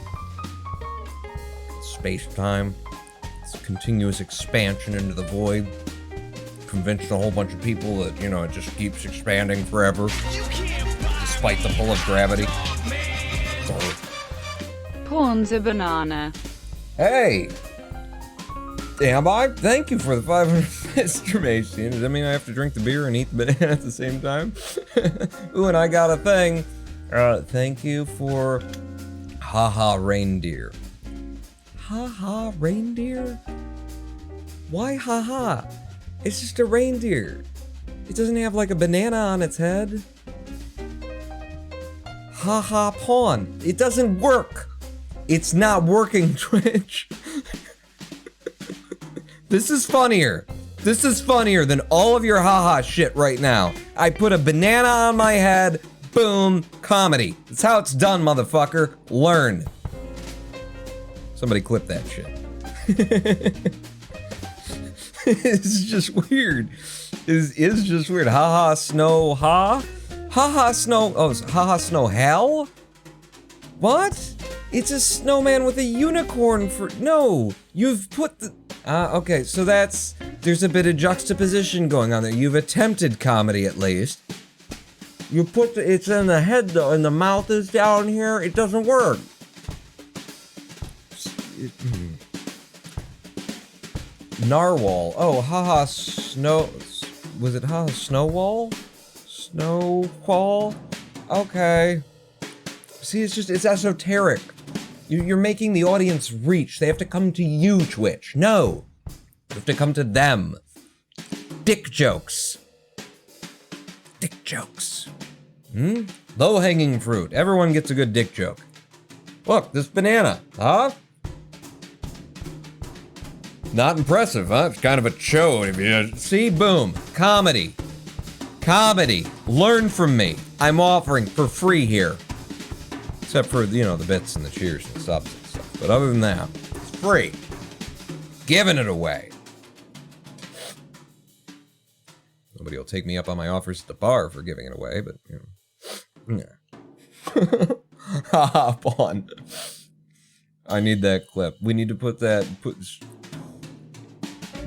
Space-time. It's a continuous expansion into the void. Convinced a whole bunch of people that, you know, it just keeps expanding forever. Despite the pull of gravity. Pawn's a banana. Hey! Damn, thank you for the 500 estimation. Does that mean I have to drink the beer and eat the banana at the same time? Ooh, and I got a thing. Thank you for haha reindeer. Haha reindeer? Why haha? It's just a reindeer. It doesn't have like a banana on its head. Haha pawn. It doesn't work. It's not working, Twitch. This is funnier. This is funnier than all of your haha shit right now. I put a banana on my head, boom, comedy. That's how it's done, motherfucker. Learn. Somebody clip that shit. It's just weird. It's just weird. Haha snow ha? Haha snow, oh, haha snow hell? What? It's a snowman with a unicorn for, no, you've put the, okay, so there's a bit of juxtaposition going on there. You've attempted comedy at least. You put it's in the head though, and the mouth is down here. It doesn't work. Narwhal. Oh, haha, snow. Was it haha, snowwall? Snowfall? Okay. See, it's esoteric. You're making the audience reach. They have to come to you, Twitch. No. You have to come to them. Dick jokes. Dick jokes. Low-hanging fruit. Everyone gets a good dick joke. Look, this banana. Huh? Not impressive, huh? It's kind of a chode if you see, boom. Comedy. Comedy. Learn from me. I'm offering for free here. Except for, you know, the bits and the cheers and subs and stuff. But other than that, it's free. Giving it away. Nobody will take me up on my offers at the bar for giving it away, but, you know. Yeah. Haha, pawn. I need that clip. We need to put that,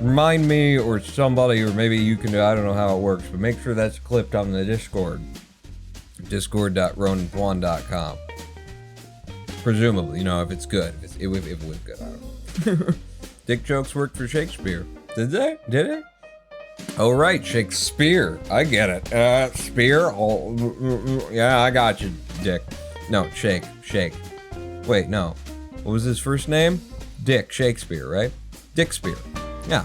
remind me or somebody, or maybe you can do, I don't know how it works, but make sure that's clipped on the Discord. Discord.ronanpawn.com. Presumably, you know, if it's good. If it was good, I don't know. Dick jokes worked for Shakespeare. Did they? Did it? Oh, right, Shakespeare. I get it. Spear? Oh, yeah, I got you, Dick. No, Shake. Wait, no. What was his first name? Dick Shakespeare, right? Dick Spear. Yeah.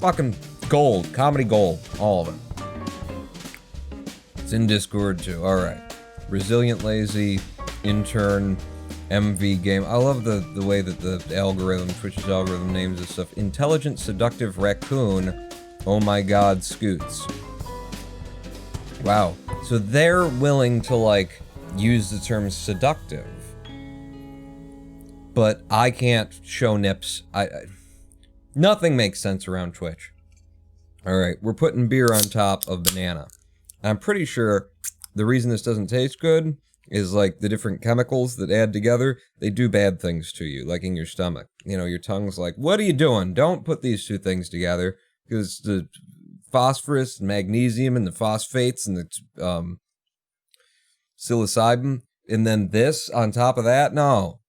Fucking gold. Comedy gold. All of it. It's in Discord, too. All right. Resilient Lazy, Intern, MV Game. I love the way that the algorithm, Twitch's algorithm names this stuff. Intelligent Seductive Raccoon. Oh my god, Scoots. Wow. So they're willing to, like, use the term seductive. But I can't show nips. Nothing makes sense around Twitch. Alright, we're putting beer on top of banana. I'm pretty sure the reason this doesn't taste good is like the different chemicals that add together, they do bad things to you, like in your stomach. You know, your tongue's like, what are you doing? Don't put these two things together, because the phosphorus and magnesium and the phosphates and the psilocybin, and then this on top of that, no.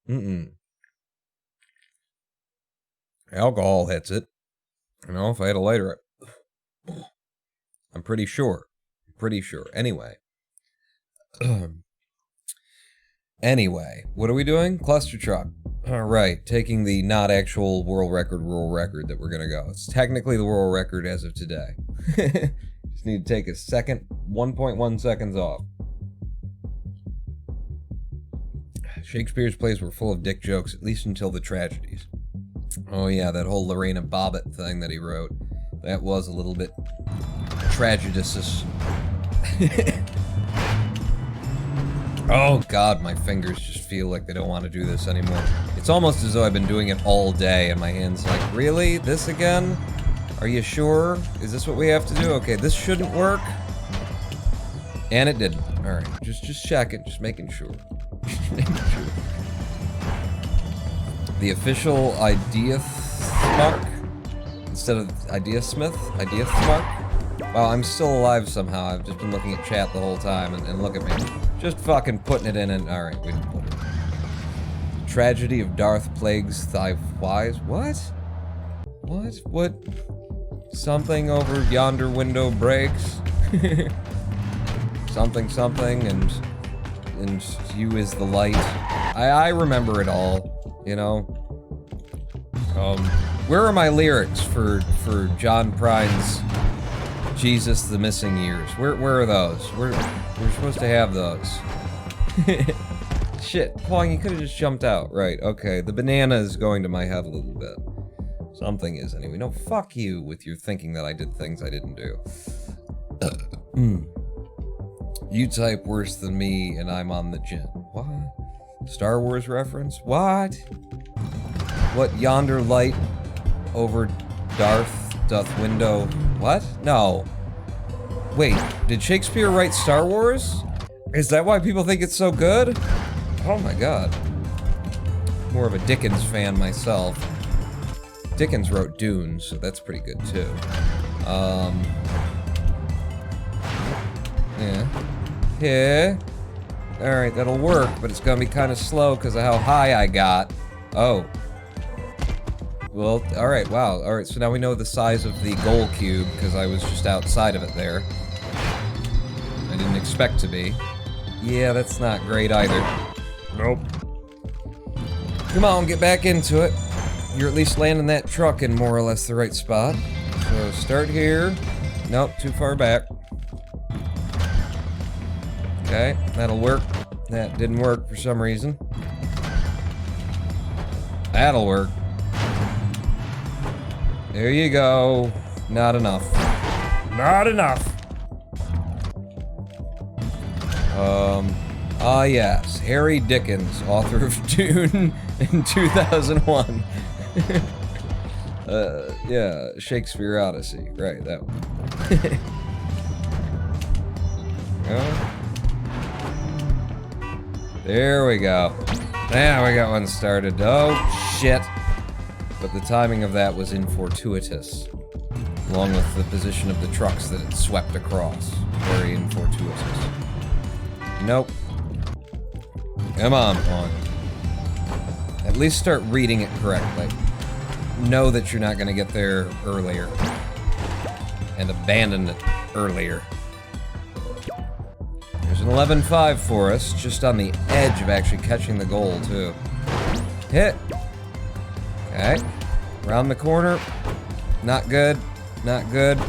Alcohol hits it. You know, if I had a lighter, I'm pretty sure. Anyway. Anyway, what are we doing? Cluster truck. Alright, taking the not actual world record that we're gonna go. It's technically the world record as of today. Just need to take a second, 1.1 seconds off. Shakespeare's plays were full of dick jokes, at least until the tragedies. Oh yeah, that whole Lorena Bobbitt thing that he wrote. That was a little bit tragedious. Oh god, my fingers just feel like they don't want to do this anymore. It's almost as though I've been doing it all day and my hand's like, really? This again? Are you sure? Is this what we have to do? Okay, this shouldn't work. And it didn't. Alright, just check it, just making sure. The official Idea Mark instead of Idea Smith? Idea Mark? Wow, I'm still alive somehow. I've just been looking at chat the whole time, and look at me. Just fucking putting it in and... Alright, we didn't put it. Tragedy of Darth Plague's Thy Wise? What? What? Something over yonder window breaks? something, and you is the light. I remember it all, you know? Where are my lyrics for John Prine's Jesus the Missing Years? Where are those? We're supposed to have those. Shit, Kwong, you could've just jumped out. Right, okay, the banana is going to my head a little bit. Something is, anyway. No, fuck you with your thinking that I did things I didn't do. You type worse than me, and I'm on the gin. What? Star Wars reference? What? What yonder light over Darth doth window? What? No. Wait, did Shakespeare write Star Wars? Is that why people think it's so good? Oh my god. More of a Dickens fan myself. Dickens wrote Dune, so that's pretty good too. Yeah. Alright, that'll work, but it's gonna be kind of slow because of how high I got. Oh. Well, alright, wow. Alright, so now we know the size of the goal cube, because I was just outside of it there. I didn't expect to be. Yeah, that's not great either. Nope. Come on, get back into it. You're at least landing that truck in more or less the right spot. So start here. Nope, too far back. Okay, that'll work. That didn't work for some reason. That'll work. There you go. Not enough. Not enough. Yes. Harry Dickens, author of Dune in 2001. Yeah, Shakespeare Odyssey. Right, that one. There we go. Now we got one started. Oh, shit. But the timing of that was infortuitous. Along with the position of the trucks that it swept across. Very infortuitous. Nope. Come on, Pawn. At least start reading it correctly. Know that you're not gonna get there earlier. And abandon it earlier. There's an 11-5 for us, just on the edge of actually catching the goal, too. Hit! Okay. Around the corner. Not good. Not good.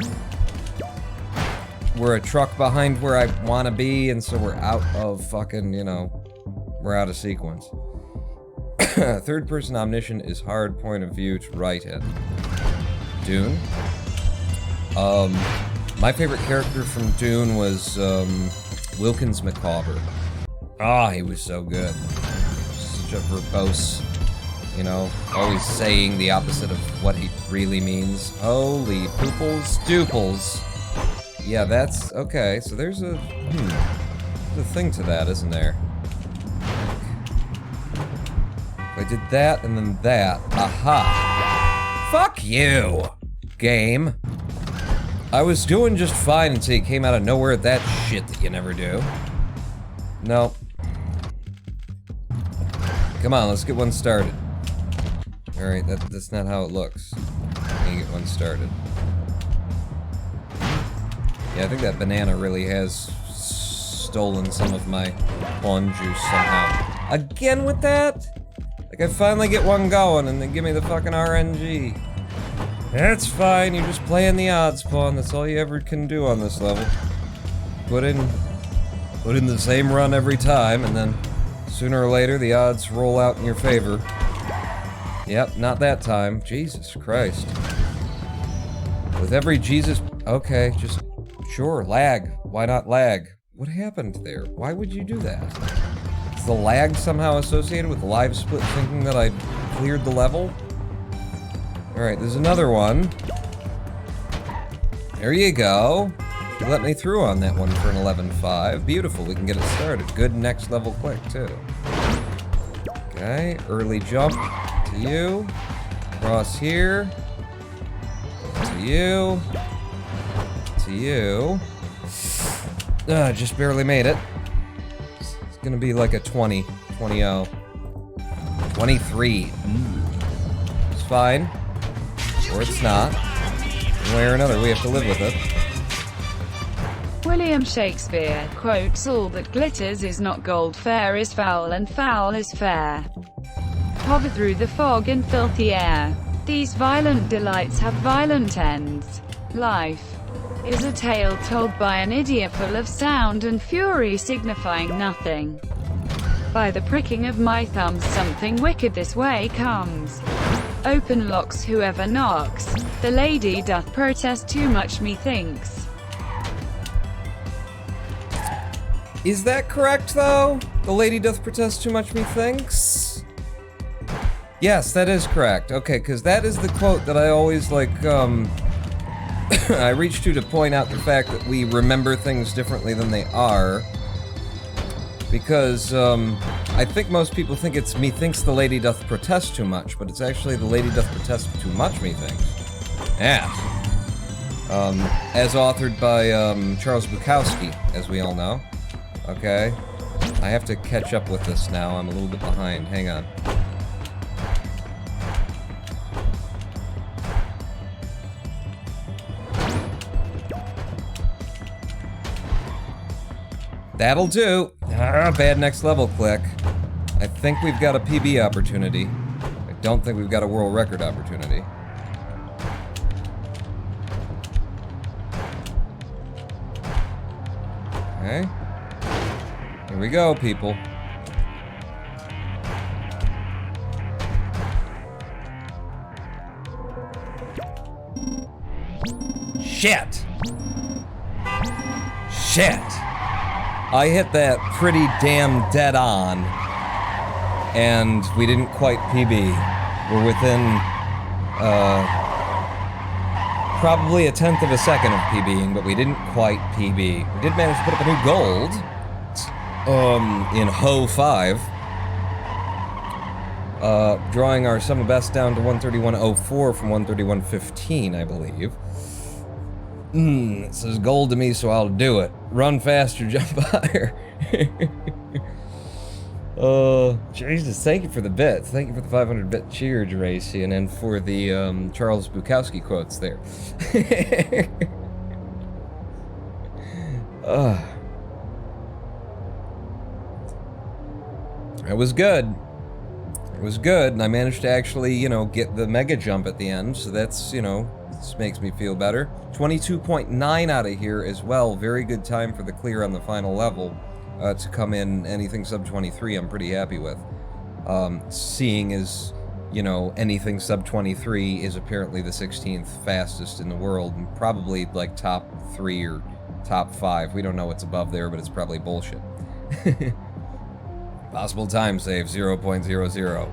We're a truck behind where I want to be, and so we're out of fucking, you know, we're out of sequence. Third person omniscient is hard point of view to write in. Dune. My favorite character from Dune was, Wilkins McCauber. Ah, he was so good. Such a verbose, you know, always saying the opposite of what he really means. Holy pooples dooples. Yeah, that's, okay, so there's a, The thing to that, isn't there? I did that and then that. Aha! Fuck you, game. I was doing just fine until you came out of nowhere with that shit that you never do. Nope. Come on, let's get one started. Alright, that's not how it looks. You get one started. Yeah, I think that banana really has stolen some of my pawn juice somehow. Again with that? Like, I finally get one going and they give me the fucking RNG. That's fine, you're just playing the odds pawn. That's all you ever can do on this level. Put in the same run every time, and then sooner or later the odds roll out in your favor. Yep, not that time. Jesus Christ. With every Jesus... Okay, just... Sure, lag. Why not lag? What happened there? Why would you do that? Is the lag somehow associated with live split thinking that I cleared the level? Alright, there's another one. There you go. You let me through on that one for an 11.5. Beautiful, we can get it started. Good next level quick, too. Okay, early jump to you. Cross here. To you. To you. Just barely made it. It's gonna be like a 20. 20-0. 23. It's fine. Or it's not. One way or another, we have to live with it. William Shakespeare quotes, "All that glitters is not gold, fair is foul, and foul is fair. Hover through the fog and filthy air. These violent delights have violent ends. Life is a tale told by an idiot full of sound and fury signifying nothing. By the pricking of my thumbs something wicked this way comes. Open locks whoever knocks. The lady doth protest too much methinks." Is that correct, though? The lady doth protest too much, methinks? Yes, that is correct. Okay, because that is the quote that I always, like, I reach to point out the fact that we remember things differently than they are. Because, I think most people think it's methinks the lady doth protest too much, but it's actually the lady doth protest too much, methinks. Yeah. As authored by, Charles Bukowski, as we all know. Okay. I have to catch up with this now. I'm a little bit behind. Hang on. That'll do. Bad next level click. I think we've got a PB opportunity. I don't think we've got a world record opportunity. Okay. Here we go, people. Shit! Shit! I hit that pretty damn dead on, and we didn't quite PB. We're within, probably a 1/10 of a second of PBing, but we didn't quite PB. We did manage to put up a new gold. In Ho 5. Drawing our sum of best down to 131.04 from 131.15, I believe. It says gold to me, so I'll do it. Run faster, jump higher. Jesus, thank you for the bits. Thank you for the 500-bit cheer, Racy, and for the, Charles Bukowski quotes there. It was good. It was good, and I managed to actually, you know, get the mega jump at the end, so that's, you know, this makes me feel better. 22.9 out of here as well. Very good time for the clear on the final level. To come in anything sub 23, I'm pretty happy with. Seeing as, you know, anything sub 23 is apparently the 16th fastest in the world, and probably, like, top 3 or top 5. We don't know what's above there, but it's probably bullshit. Possible time save, 0.00.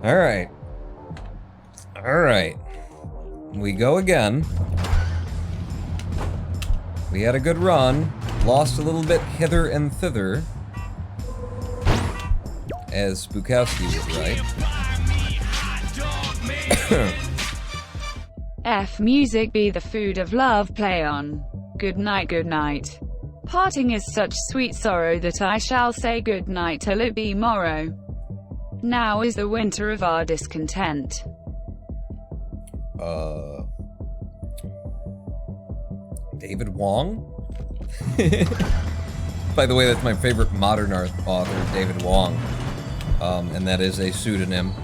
Alright. Alright. We go again. We had a good run. lost a little bit hither and thither, as Bukowski would write. F music be the food of love, play on. Good night, good night. Parting is such sweet sorrow that I shall say good night till it be morrow. Now is the winter of our discontent. David Wong? By the way, that's my favorite modern author, David Wong. And that is a pseudonym.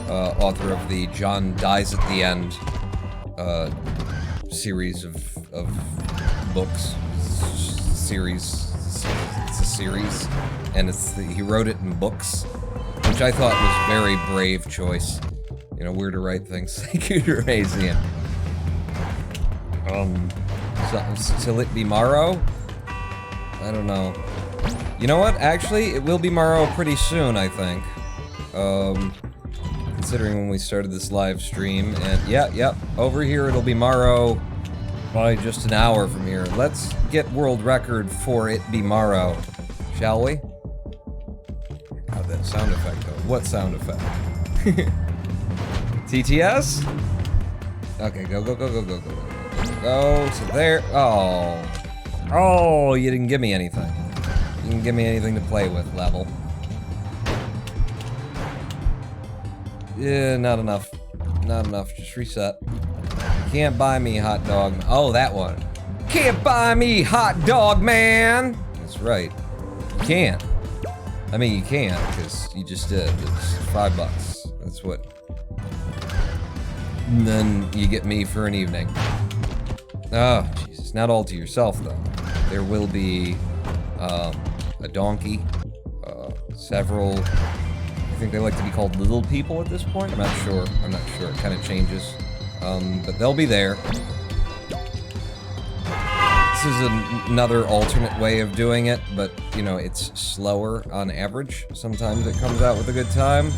Author of the John Dies at the End series of books. It's a series. And he wrote it in books, which I thought was a very brave choice. You know, where to write things. Thank you, Durazian. Till it be morrow? I don't know. You know what? Actually, it will be morrow pretty soon, I think. Considering when we started this live stream, and yep, over here it'll be morrow by just an hour from here. Let's get world record for it be morrow, shall we? Oh, that sound effect though. What sound effect? TTS? Okay, go. Go to there. Oh, you didn't give me anything. You didn't give me anything to play with, level. Yeah, not enough. Not enough. Just reset. Can't buy me hot dog. Oh, that one. Can't buy me hot dog, man! That's right. You can't. I mean, you can't, because you just did. It's $5. That's what. And then you get me for an evening. Oh, Jesus. Not all to yourself, though. There will be a donkey, several. I think they like to be called little people at this point. I'm not sure. It kind of changes. But they'll be there. This is another alternate way of doing it, but, you know, it's slower on average. Sometimes it comes out with a good time.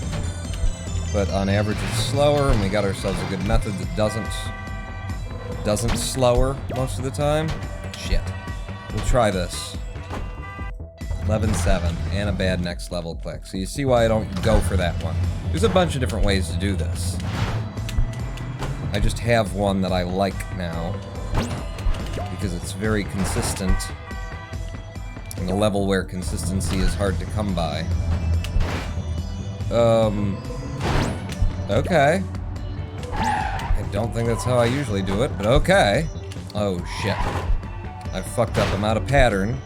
But on average it's slower, and we got ourselves a good method that doesn't slower most of the time. Shit. We'll try this. 11-7, and a bad next level click. So you see why I don't go for that one. There's a bunch of different ways to do this. I just have one that I like now, because it's very consistent, in a level where consistency is hard to come by. Okay. I don't think that's how I usually do it, but okay. Oh, shit. I fucked up. I'm out of pattern,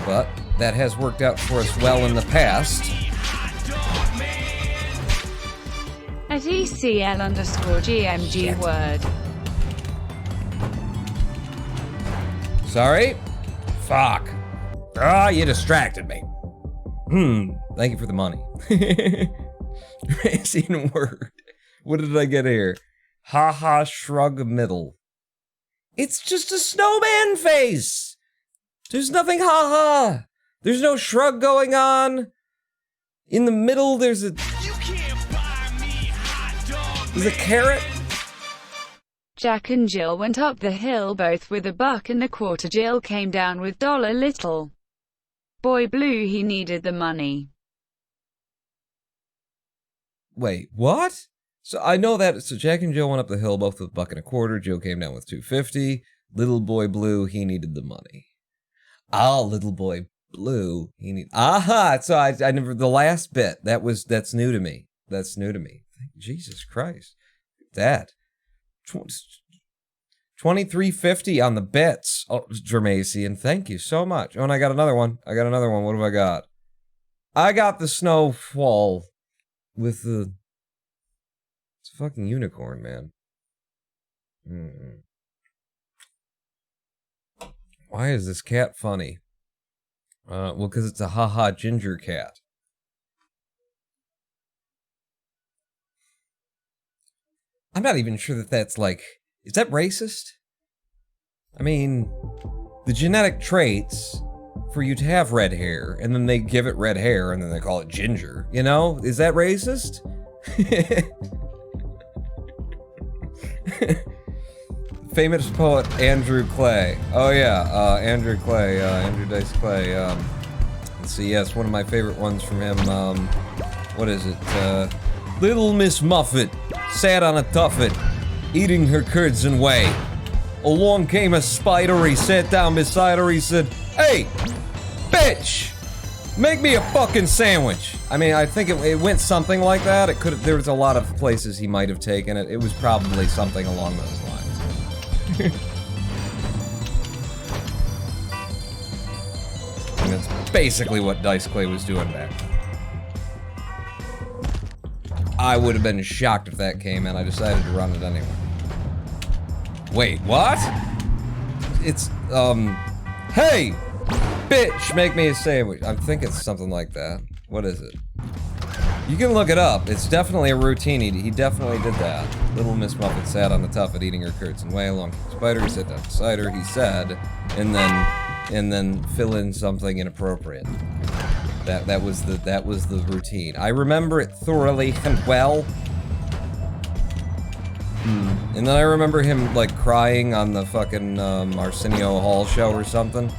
but that has worked out for us well in the past. At ECL_GMG word. Sorry? Fuck. Ah, you distracted me. Thank you for the money. Racing word. What did I get here? Haha, shrug middle. It's just a snowman face! There's nothing haha. There's no shrug going on. In the middle, there's a carrot. Jack and Jill went up the hill both with $1.25. Jill came down with $little. Boy Blue, he needed the money. Wait, what? So I know that. So Jack and Jill went up the hill both with $1.25. Jill came down with $2.50. Little Boy Blue, he needed the money. Ah, Little Boy Blue, he need. Aha! So I never. The last bit that's new to me. That's new to me. Jesus Christ, that. $23.50 on the bits, Jermasian. Thank you so much. Oh, and I got another one. What have I got? I got the snowfall with the. It's a fucking unicorn, man. Why is this cat funny? Well, because it's a haha ginger cat. I'm not even sure that that's like... Is that racist? I mean, the genetic traits for you to have red hair, and then they give it red hair, and then they call it ginger, you know? Is that racist? Famous poet Andrew Clay. Oh yeah, Andrew Clay, Andrew Dice Clay. Let's see, yes, one of my favorite ones from him. What is it? Little Miss Muffet sat on a tuffet, eating her curds and whey. Along came a spider, he sat down beside her, he said, "Hey, bitch, make me a fucking sandwich." I mean, I think it went something like that. It could have, there was a lot of places he might have taken it. It was probably something along those lines. And that's basically what Dice Clay was doing back then. I would have been shocked if that came in. I decided to run it anyway. Wait, what? It's, hey! Bitch, make me a sandwich. I think it's something like that. What is it? You can look it up. It's definitely a routine. He definitely did that. Little Miss Muffet sat on the tuffet eating her curds and whey along with the spider. He sat down beside her, he said, and then fill in something inappropriate. That was the routine. I remember it thoroughly and well. And then I remember him like crying on the fucking Arsenio Hall show or something.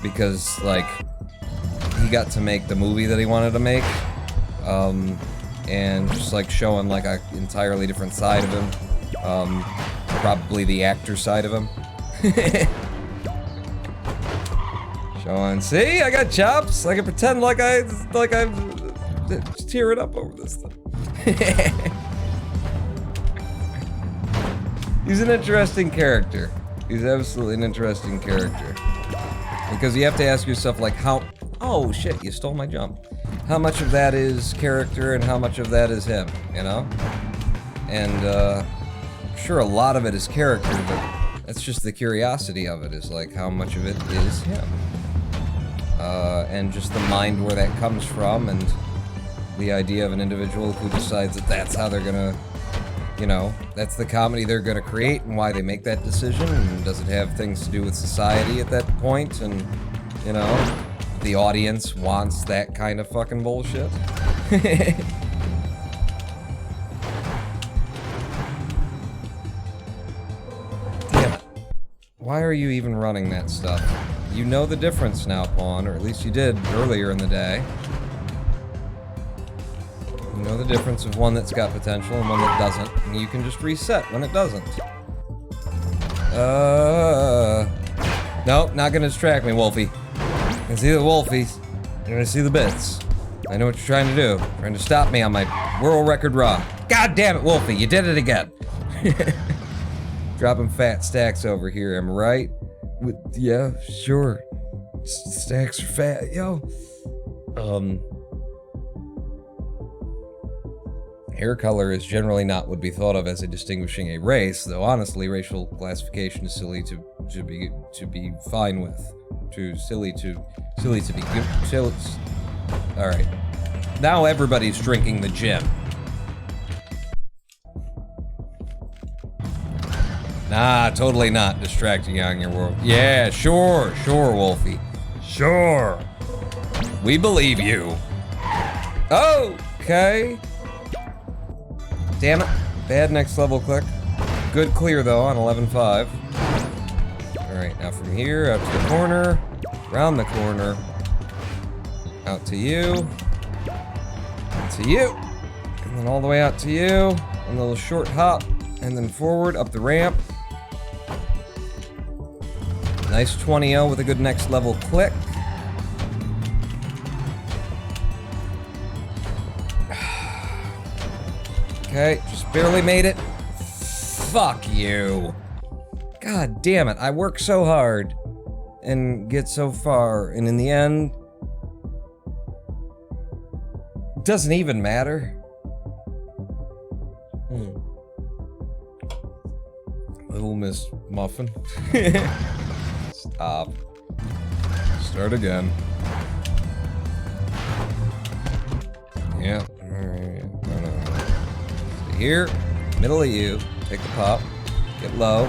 Because like he got to make the movie that he wanted to make. And just like showing like an entirely different side of him. Probably the actor side of him. Showing, see, I got chops. I can pretend like I'm just tearing up over this thing. He's an interesting character. He's absolutely an interesting character. Because you have to ask yourself, like, how... Oh, shit, you stole my jump. How much of that is character and how much of that is him, you know? And, sure, a lot of it is character, but that's just the curiosity of it, is, like, how much of it is him. And just the mind where that comes from, and the idea of an individual who decides that that's how they're gonna... You know, that's the comedy they're gonna create and why they make that decision, and does it have things to do with society at that point, and, you know, the audience wants that kind of fucking bullshit. Damn it. Why are you even running that stuff? You know the difference now, Pawn, or at least you did earlier in the day. You know the difference of one that's got potential and one that doesn't, and you can just reset when it doesn't. Nope, not gonna distract me, Wolfie. I can see the Wolfies. You're gonna see the bits. I know what you're trying to do. Trying to stop me on my world record run. God damn it, Wolfie, you did it again. Dropping fat stacks over here, am I right? Yeah, sure. Stacks are fat, yo. Hair color is generally not would be thought of as a distinguishing a race, though honestly, racial classification is silly to be fine with. Silly to be good. All right, now everybody's drinking the gin. Nah, totally not distracting you on your world. Yeah, sure, Wolfie, sure. We believe you. Okay. Damn it. Bad next level click. Good clear though on 11.5. Alright, now from here, out to the corner, around the corner, out to you, to you, and then all the way out to you, a little short hop, and then forward, up the ramp. Nice 20-0 with a good next level click. Okay, just barely made it. Fuck you. God damn it, I work so hard and get so far, and in the end, it doesn't even matter. Little Miss Muffin. Stop. Start again. Yeah, alright. Here, middle of you, take the pop, get low,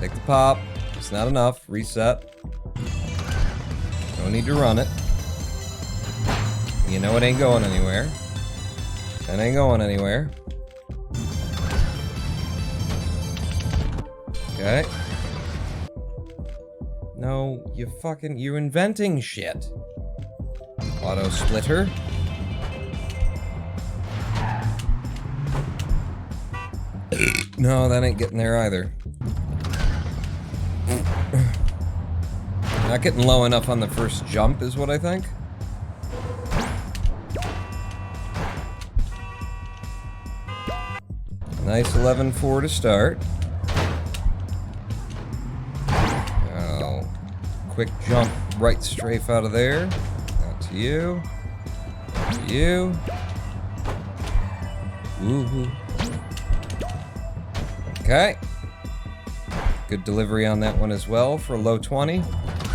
take the pop, it's not enough, reset. No need to run it. You know it ain't going anywhere. It ain't going anywhere. Okay. No, you're inventing shit. Auto splitter. No, that ain't getting there either. Not getting low enough on the first jump is what I think. Nice 11-4 to start. Oh, quick jump right strafe out of there. Out to you. To you. Woohoo. Okay. Good delivery on that one as well for a low 20.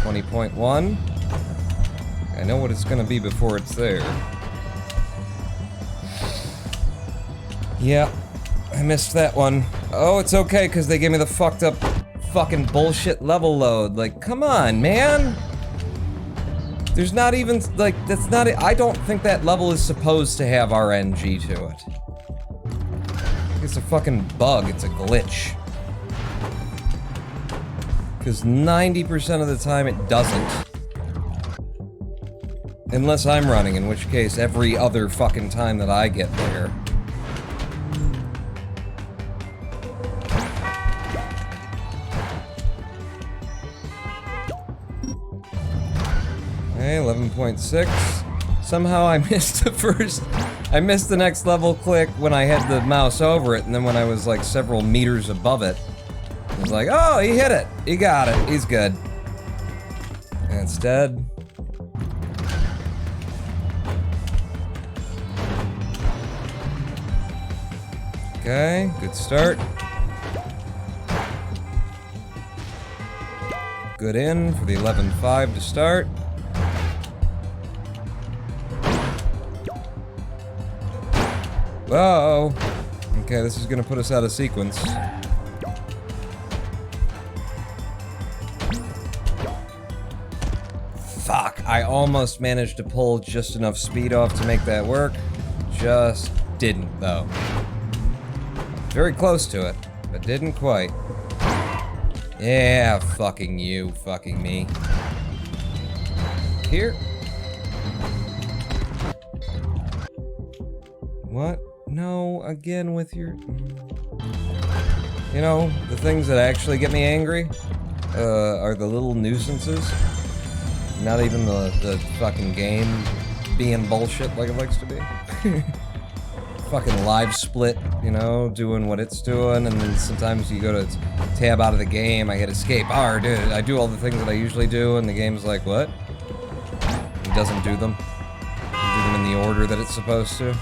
20.1. I know what it's gonna be before it's there. Yeah, I missed that one. Oh, it's okay, because they gave me the fucked up fucking bullshit level load. Like, come on, man! There's not even, like, that's not, I don't think that level is supposed to have RNG to it. It's a fucking bug, it's a glitch. Because 90% of the time it doesn't. Unless I'm running, in which case every other fucking time that I get there. Okay, 11.6. Somehow I missed I missed the next level click when I had the mouse over it, and then when I was like several meters above it, I was like, oh, he hit it! He got it, he's good. And it's dead. Okay, good start. Good in for the 11.5 to start. Whoa! Okay, this is gonna put us out of sequence. Fuck, I almost managed to pull just enough speed off to make that work. Just didn't, though. Very close to it, but didn't quite. Yeah, fucking you, fucking me. Here. What? No, again with your... You know, the things that actually get me angry are the little nuisances. Not even the fucking game being bullshit like it likes to be. Fucking live split, you know, doing what it's doing, and then sometimes you go to tab out of the game, I hit escape R, dude, I do all the things that I usually do, and the game's like, what? It doesn't do them. It doesn't do them in the order that it's supposed to.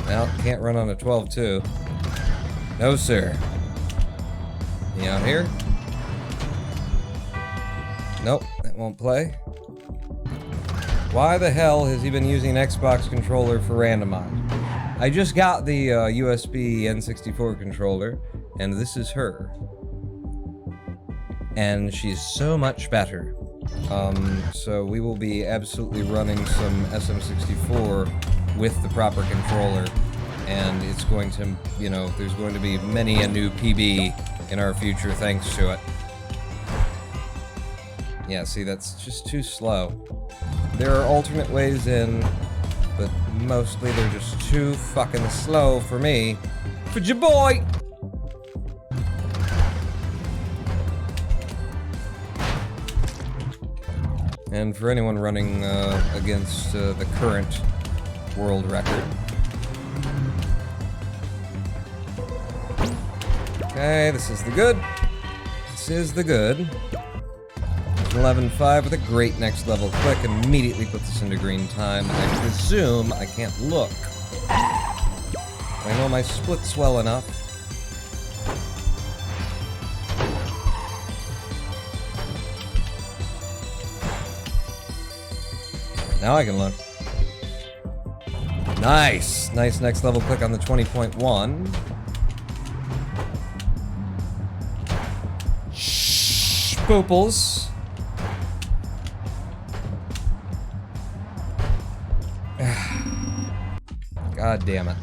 Well, can't run on a 12-2. No, sir. You out here? Nope, that won't play. Why the hell has he been using Xbox controller for randomize? I just got the USB N64 controller, and this is her. And she's so much better. So we will be absolutely running some SM64 with the proper controller, and it's going to, you know, there's going to be many a new PB in our future thanks to it. Yeah, see, that's just too slow. There are alternate ways in, but mostly they're just too fucking slow for me. For ya boy! And for anyone running against the current world record. Okay, this is the good. This is the good. 11.5 with a great next level click, immediately puts us into green time. I presume I can't look. I know my split's well enough. Now I can look. Nice! Nice next level click on the 20.1. Spooples. God damn it.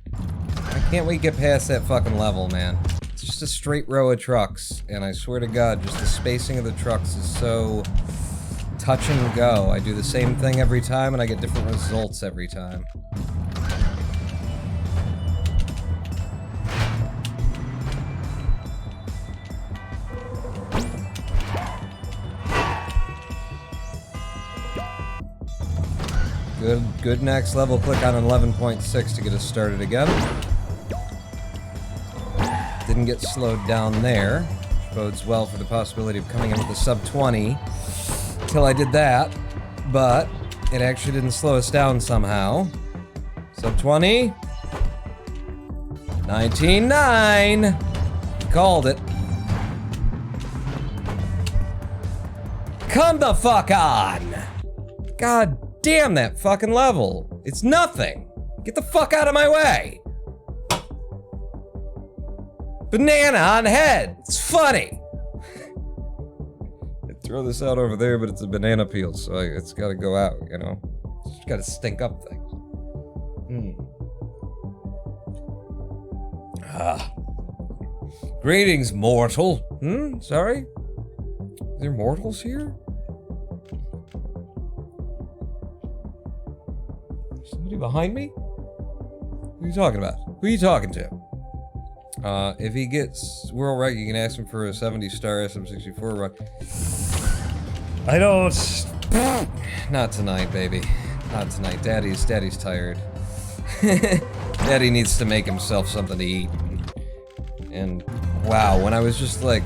Why Can't we get past that fucking level, man? It's just a straight row of trucks, and I swear to God, just the spacing of the trucks is so touch and go. I do the same thing every time, and I get different results every time. Good next level. Click on 11.6 to get us started again. Didn't get slowed down there. Bodes well for the possibility of coming in with a sub 20 till I did that, but it actually didn't slow us down somehow. Sub 20. 19.9. Called it. Come the fuck on! God damn that fucking level. It's nothing. Get the fuck out of my way. Banana on head. It's funny. I throw this out over there, but it's a banana peel, so it's gotta go out, you know? It's just gotta stink up things. Greetings, mortal. Sorry? Is there mortals here? Somebody behind me? Who are you talking about? Who are you talking to? If he gets world rank, you can ask him for a 70-star SM64 run. I don't... Not tonight, baby. Not tonight. Daddy's tired. Daddy needs to make himself something to eat. And, wow, when I was just like...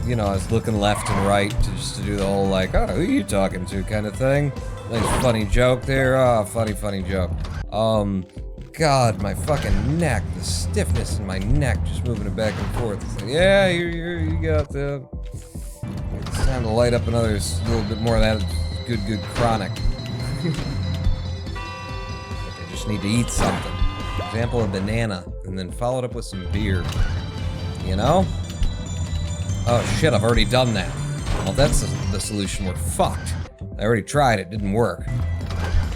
you know, I was looking left and right to do the whole, like, oh, who are you talking to kind of thing. Nice funny joke there. Oh, funny joke. God, my fucking neck, the stiffness in my neck, just moving it back and forth. It's like, yeah, you got the... It's time to light up another little bit more of that good chronic. I just need to eat something. For example, a banana, and then follow it up with some beer. You know? Oh shit, I've already done that. Well, that's the solution. We're fucked. I already tried it, didn't work.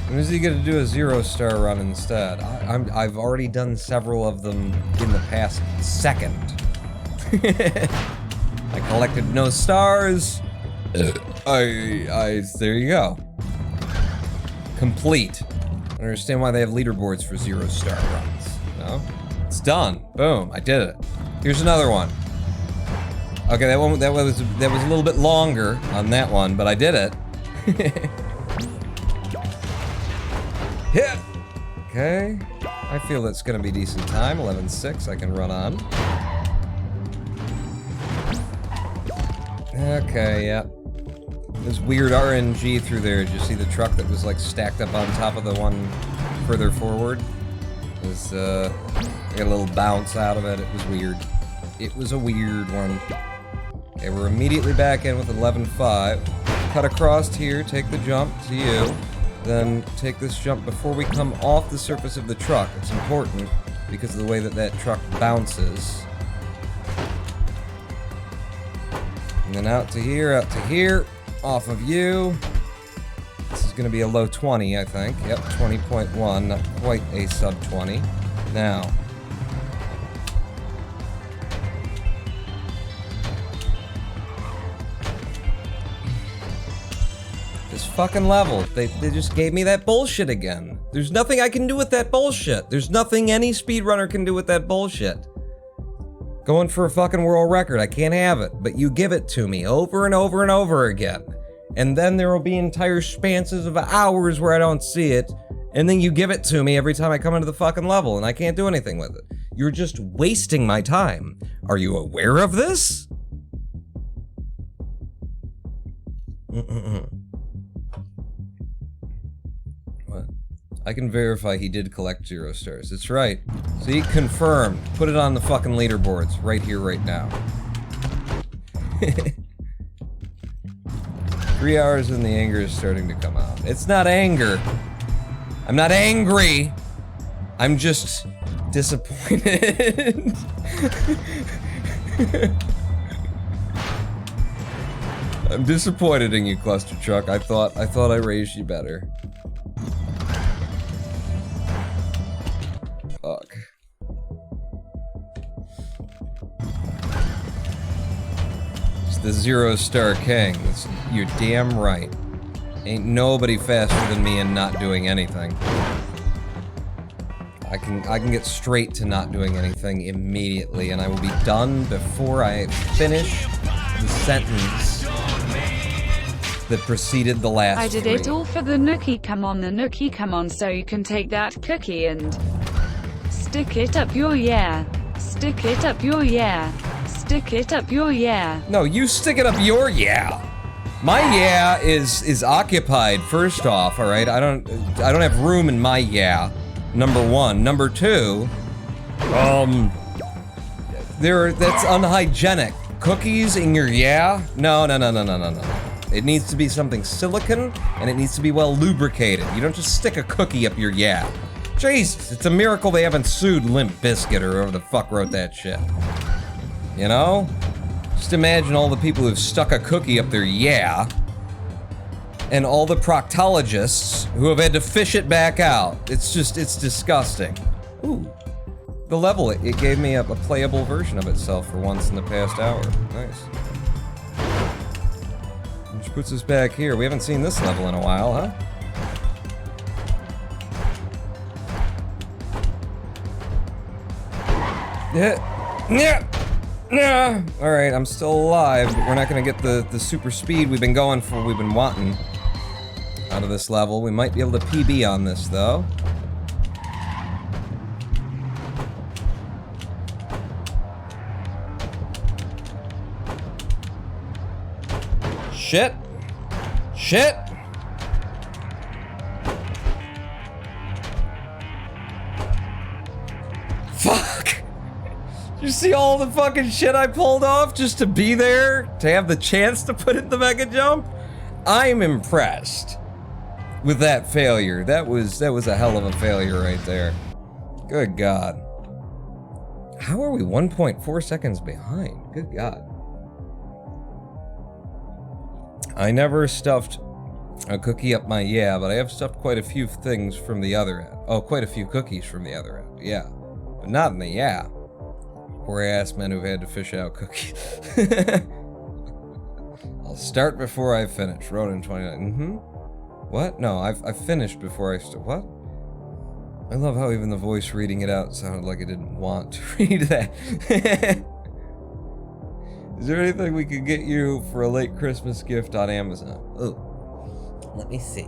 When is he gonna do a 0-star run instead? I've already done several of them in the past second. I collected no stars. There you go. Complete. I understand why they have leaderboards for 0-star runs. No? It's done. Boom, I did it. Here's another one. Okay, that was a little bit longer on that one, but I did it. Hit! Okay. I feel that's gonna be decent time. 11.6 I can run on. Okay, yeah. There's weird RNG through there. Did you see the truck that was like stacked up on top of the one further forward? It was, I got a little bounce out of it. It was weird. It was a weird one. Okay, we're immediately back in with 11.5. Cut across here, take the jump to you. Then take this jump before we come off the surface of the truck. It's important because of the way that truck bounces. And then out to here, off of you. This is gonna be a low 20, I think. Yep, 20.1, not quite a sub 20. Now. This fucking level, they just gave me that bullshit again. There's nothing I can do with that bullshit. There's nothing any speedrunner can do with that bullshit. Going for a fucking world record, I can't have it, but you give it to me over and over and over again. And then there will be entire spanses of hours where I don't see it, and then you give it to me every time I come into the fucking level, and I can't do anything with it. You're just wasting my time. Are you aware of this? What? I can verify he did collect 0 stars. It's right. See, confirmed. Put it on the fucking leaderboards right here, right now. 3 hours and the anger is starting to come out. It's not anger. I'm not angry. I'm just disappointed. I'm disappointed in you, Cluster Truck. I thought I raised you better. Fuck. the 0-star king. You're damn right. Ain't nobody faster than me in not doing anything. I can get straight to not doing anything immediately, and I will be done before I finish the sentence that preceded the last I did three. it all for the nookie, come on the nookie, come on, so you can take that cookie and stick it up your yeah. Stick it up your yeah. Stick it up your yeah. No, you stick it up your yeah. My yeah is occupied, first off, alright? I don't have room in my yeah. Number one. Number two, that's unhygienic. Cookies in your yeah? No. It needs to be something silicone, and it needs to be well lubricated. You don't just stick a cookie up your yeah. Jesus, it's a miracle they haven't sued Limp Bizkit or whoever the fuck wrote that shit. You know? Just imagine all the people who've stuck a cookie up their yeah, and all the proctologists who have had to fish it back out. It's disgusting. Ooh. The level, it gave me a playable version of itself for once in the past hour. Nice. Which puts us back here. We haven't seen this level in a while, huh? Yeah. Alright, I'm still alive, but we're not gonna get the super speed we've been wanting out of this level. We might be able to PB on this, though. Shit! Fuck! You see all the fucking shit I pulled off just to be there? To have the chance to put in the mega jump? I'm impressed with that failure. That was a hell of a failure right there. Good God. How are we 1.4 seconds behind? Good God. I never stuffed a cookie up my yeah, but I have stuffed quite a few things from the other end. Oh, quite a few cookies from the other end, yeah. But not in the yeah. Poor ass men who've had to fish out cookies. I'll start before I finish. Ronan 29. What? No, I've finished before I what? I love how even the voice reading it out sounded like I didn't want to read that. Is there anything we could get you for a late Christmas gift on Amazon? Oh, let me see.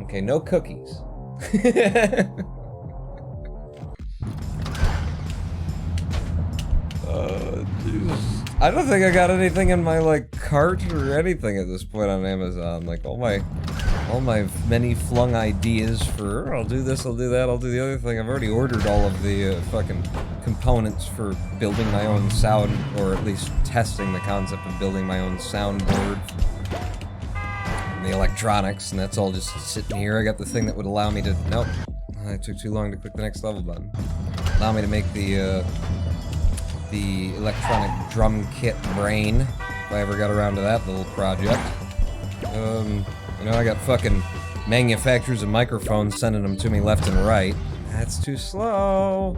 Okay, no cookies. Jesus. I don't think I got anything in my, like, cart or anything at this point on Amazon. Like, all my many flung ideas for, I'll do this, I'll do that, I'll do the other thing. I've already ordered all of the fucking components for building my own sound, or at least testing the concept of building my own soundboard. And the electronics, and that's all just sitting here. I got the thing that would allow me to, nope. I took too long to click the next level button. Allow me to make the electronic drum kit brain, if I ever got around to that little project. You know, I got fucking manufacturers of microphones sending them to me left and right. That's too slow.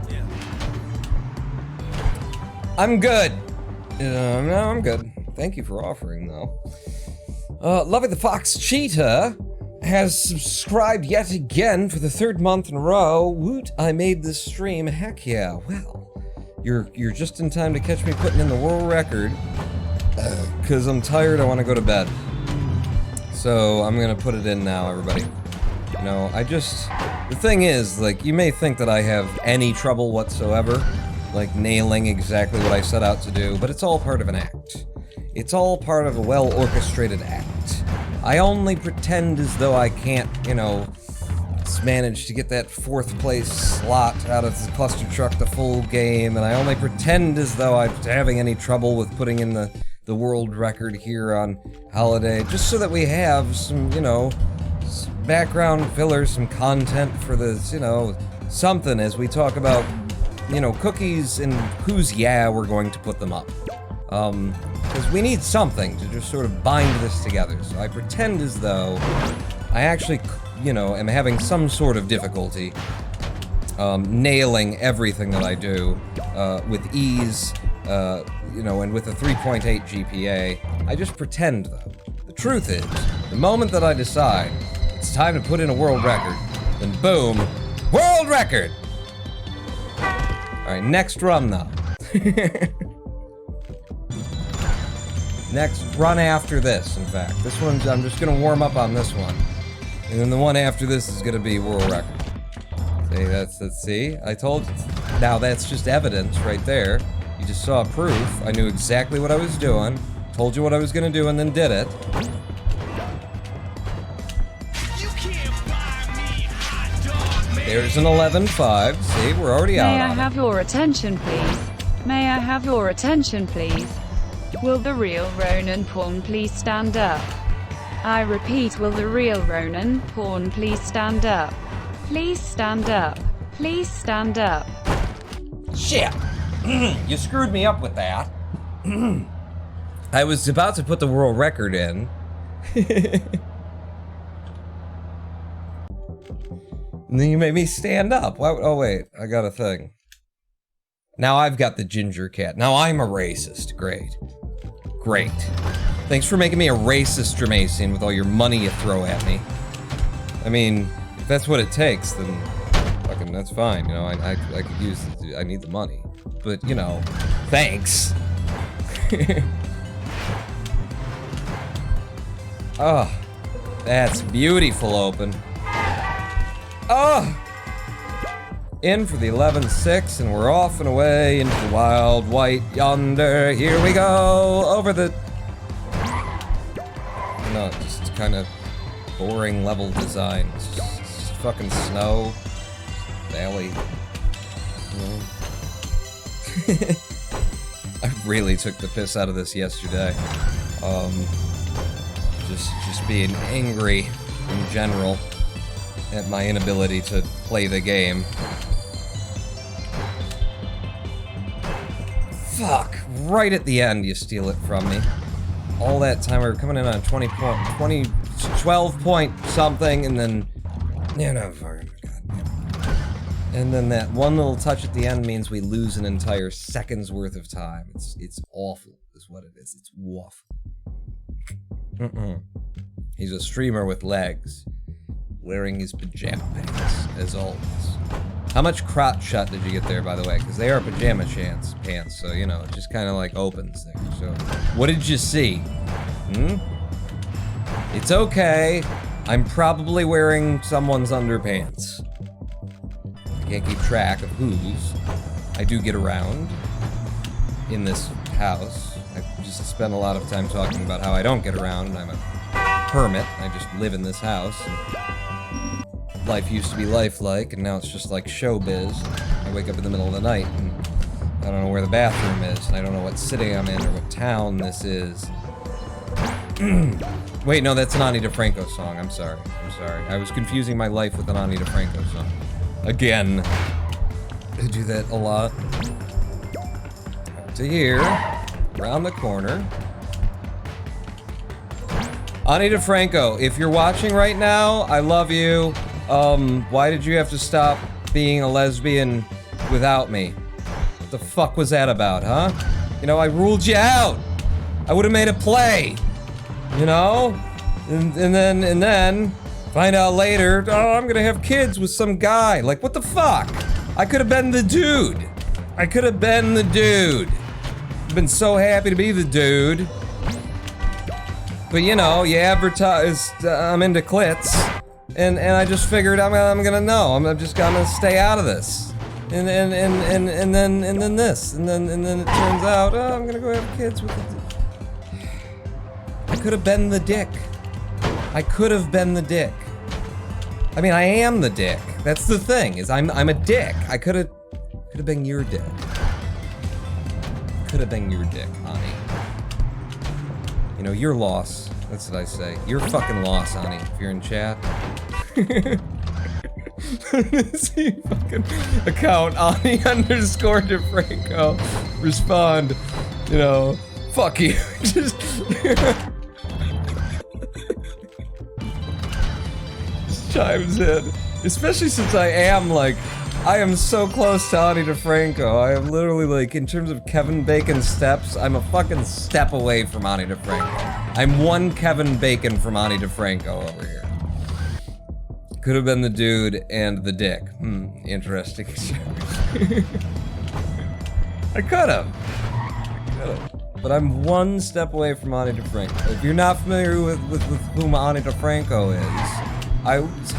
Yeah. I'm good. No, I'm good. Thank you for offering, though. Lovey the Fox Cheetah has subscribed yet again for the 3rd month in a row. Woot, I made this stream. Heck yeah. Well, you're just in time to catch me putting in the world record. Because I'm tired, I want to go to bed. So I'm gonna put it in now, everybody. You know, the thing is, like, you may think that I have any trouble whatsoever, like nailing exactly what I set out to do, but it's all part of an act. It's all part of a well-orchestrated act. I only pretend as though I can't, you know, manage to get that 4th place slot out of the cluster truck the full game, and I only pretend as though I'm having any trouble with putting in the world record here on Holiday, just so that we have some, you know, background fillers, some content for this, you know, something as we talk about, you know, cookies and whose yeah we're going to put them up. Because we need something to just sort of bind this together. So I pretend as though I actually you know, am having some sort of difficulty nailing everything that I do with ease, you know, and with a 3.8 GPA. I just pretend, though. The truth is, the moment that I decide it's time to put in a world record, then boom, world record! Alright, next run, though. Next run after this, in fact. This one's, I'm just gonna warm up on this one. And then the one after this is gonna be world record. See, see? I told you. Now that's just evidence right there. You just saw proof. I knew exactly what I was doing, told you what I was gonna do, and then did it. There's an 11-5. See, we're already out on it. May I have your attention, please? May I have your attention, please? Will the real Ronan Pawn please stand up? I repeat, will the real Ronan Pawn please stand up? Please stand up. Please stand up. Shit! You screwed me up with that. I was about to put the world record in. And then you made me stand up. Why, oh wait, I got a thing. Now I've got the ginger cat. Now I'm a racist. Great. Great. Thanks for making me a racist, Jermacian, with all your money you throw at me. I mean, if that's what it takes, then fucking that's fine. You know, I could use it. I need the money. But, you know, thanks. Oh, that's beautiful open. Oh! In for the 11-6, and we're off and away into the wild white yonder. Here we go! Over the... No, just kind of boring level design. It's just fucking snow. Valley. You know? I really took the piss out of this yesterday. Just being angry in general at my inability to play the game. Fuck, right at the end you steal it from me. All that time we were coming in on 12 point something, and then, you know, and then that one little touch at the end means we lose an entire second's worth of time. It's awful, is what it is. It's awful. He's a streamer with legs, wearing his pajama pants, as always. How much crotch shot did you get there, by the way? Because they are pajama pants, so, you know, it just kind of, like, opens there. So, what did you see? It's okay. I'm probably wearing someone's underpants. I can't keep track of whose. I do get around in this house. I just spend a lot of time talking about how I don't get around, and I'm a hermit. I just live in this house. And life used to be lifelike, and now it's just like showbiz. I wake up in the middle of the night, and I don't know where the bathroom is, and I don't know what city I'm in or what town this is. Wait, no, that's an Ani DeFranco song. I'm sorry. I was confusing my life with an Ani DeFranco song. Again. I do that a lot. Up to here. Around the corner. Ani DeFranco, if you're watching right now, I love you. Why did you have to stop being a lesbian without me? What the fuck was that about, huh? You know, I ruled you out. I would have made a play. You know? And then find out later, oh, I'm gonna have kids with some guy. Like, what the fuck? I could have been the dude. I've been so happy to be the dude. But you know, you advertise, I'm into clits. And I just figured I'm gonna know. I'm just gonna stay out of this. And then this. And then it turns out, oh, I'm gonna go have kids with the... I could have been the dick. I mean, I am the dick. That's the thing, is I'm a dick. I could have been your dick. Ani. You know, your loss. That's what I say. Your fucking loss, Ani, if you're in chat. See fucking account Ani _ DeFranco. Respond, you know, fuck you. Just chimes in. Especially since I am so close to Ani DeFranco. I am literally like, in terms of Kevin Bacon steps, I'm a fucking step away from Ani DeFranco. I'm one Kevin Bacon from Ani DeFranco over here. Could have been the dude and the dick. Interesting. I could have. But I'm one step away from Ani DeFranco. If you're not familiar with whom Ani DeFranco is,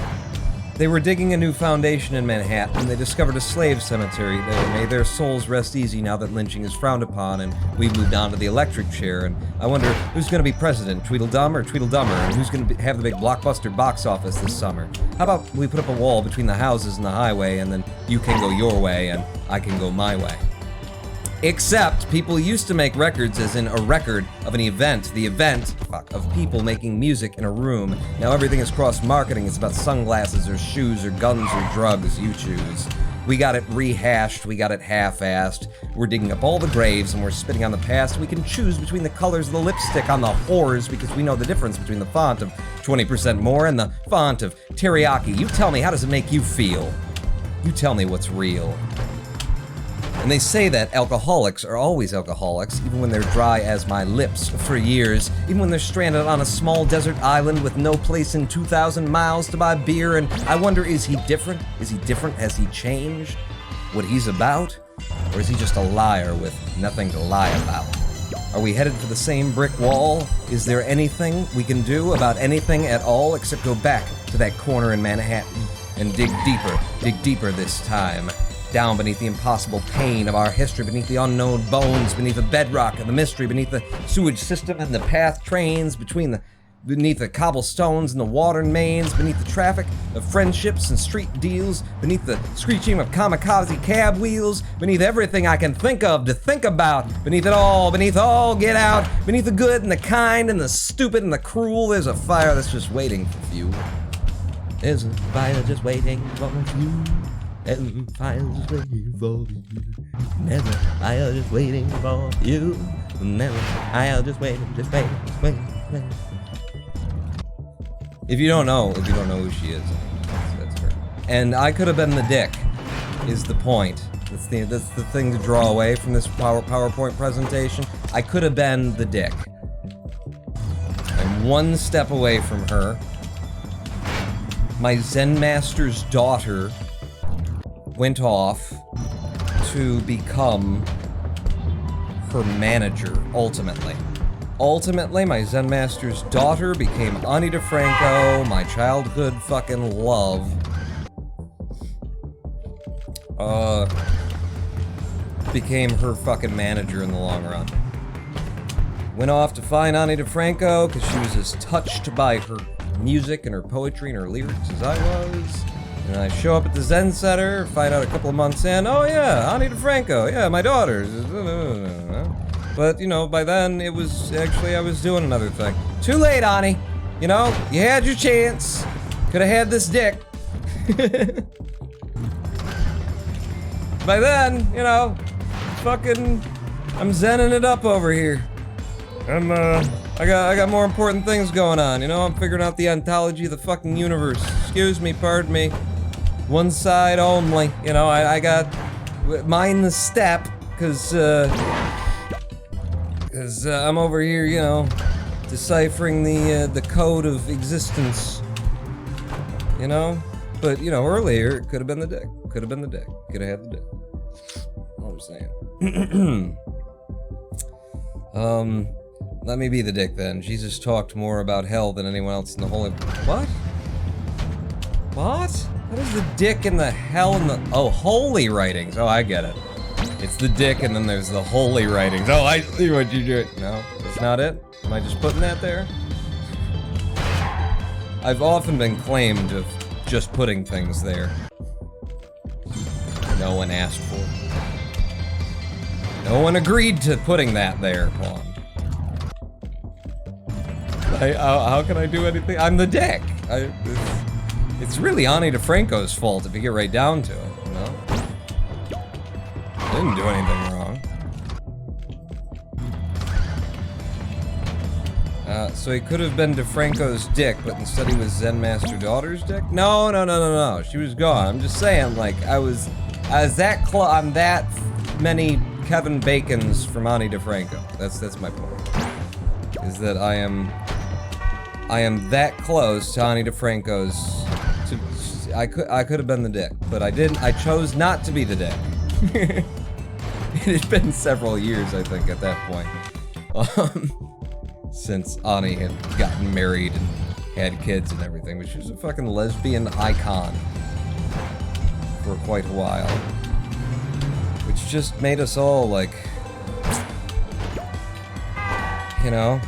they were digging a new foundation in Manhattan, and they discovered a slave cemetery there. May their souls rest easy now that lynching is frowned upon, and we've moved on to the electric chair, and I wonder who's gonna be president, Tweedledum or Tweedledummer, and who's gonna have the big blockbuster box office this summer. How about we put up a wall between the houses and the highway, and then you can go your way, and I can go my way. Except, people used to make records as in a record of an event, the event, of people making music in a room. Now everything is cross-marketing, it's about sunglasses or shoes or guns or drugs, you choose. We got it rehashed, we got it half-assed, we're digging up all the graves and we're spitting on the past. We can choose between the colors of the lipstick on the whores because we know the difference between the font of 20% more and the font of teriyaki. You tell me, how does it make you feel? You tell me what's real. And they say that alcoholics are always alcoholics, even when they're dry as my lips for years, even when they're stranded on a small desert island with no place in 2,000 miles to buy beer, and I wonder, is he different? Is he different? Has he changed what he's about? Or is he just a liar with nothing to lie about? Are we headed for the same brick wall? Is there anything we can do about anything at all except go back to that corner in Manhattan and dig deeper this time? Down beneath the impossible pain of our history, beneath the unknown bones, beneath the bedrock and the mystery, beneath the sewage system and the path trains, beneath the cobblestones and the water mains, beneath the traffic of friendships and street deals, beneath the screeching of kamikaze cab wheels, beneath everything I can think of to think about, beneath all get out, beneath the good and the kind and the stupid and the cruel, there's a fire that's just waiting for you. There's a fire just waiting for you. And fire just waiting for you. Never, fire just waiting for you. Never, fire just waiting. If you don't know who she is, that's her. And I could have been the dick, is the point. That's the thing to draw away from this PowerPoint presentation. I could have been the dick. I'm one step away from her. My Zen master's daughter went off to become her manager, ultimately. Ultimately, my Zen master's daughter became Ani DeFranco, my childhood fucking love. Became her fucking manager in the long run. Went off to find Ani DeFranco because she was as touched by her music and her poetry and her lyrics as I was. And I show up at the Zen Center, find out a couple of months in, oh yeah, Ani DeFranco, yeah, my daughter's. But, you know, by then, it was, actually, I was doing another thing. Too late, Ani. You know, you had your chance. Could have had this dick. By then, you know, fucking, I'm zenning it up over here. I got more important things going on, you know? I'm figuring out the ontology of the fucking universe. Excuse me, pardon me. One side only, you know, I got mind the step, cause I'm over here, you know, deciphering the code of existence, you know? But, you know, earlier, it could have been the dick. Could have been the dick. Could have had the dick. All I'm saying. Let me be the dick then. Jesus talked more about hell than anyone else in the whole... What? What? What is the dick and the hell and the... Oh, holy writings. Oh, I get it. It's the dick and then there's the holy writings. Oh, I see what you do. No, that's not it? Am I just putting that there? I've often been claimed of just putting things there. No one asked for it. No one agreed to putting that there, Pawn. How can I do anything? I'm the dick. It's really Ani DeFranco's fault if you get right down to it, you know? I didn't do anything wrong. So he could have been DeFranco's dick, but instead he was Zen Master Daughter's dick? No, no, no, no, no. She was gone. I'm just saying, like, I was that I'm that many Kevin Bacons from Ani DeFranco. That's my point. Is that I am that close to Ani DeFranco's. I could have been the dick, but I didn't. I chose not to be the dick. It had been several years, I think, at that point. Since Ani had gotten married and had kids and everything, but she was a fucking lesbian icon for quite a while. Which just made us all, like, you know,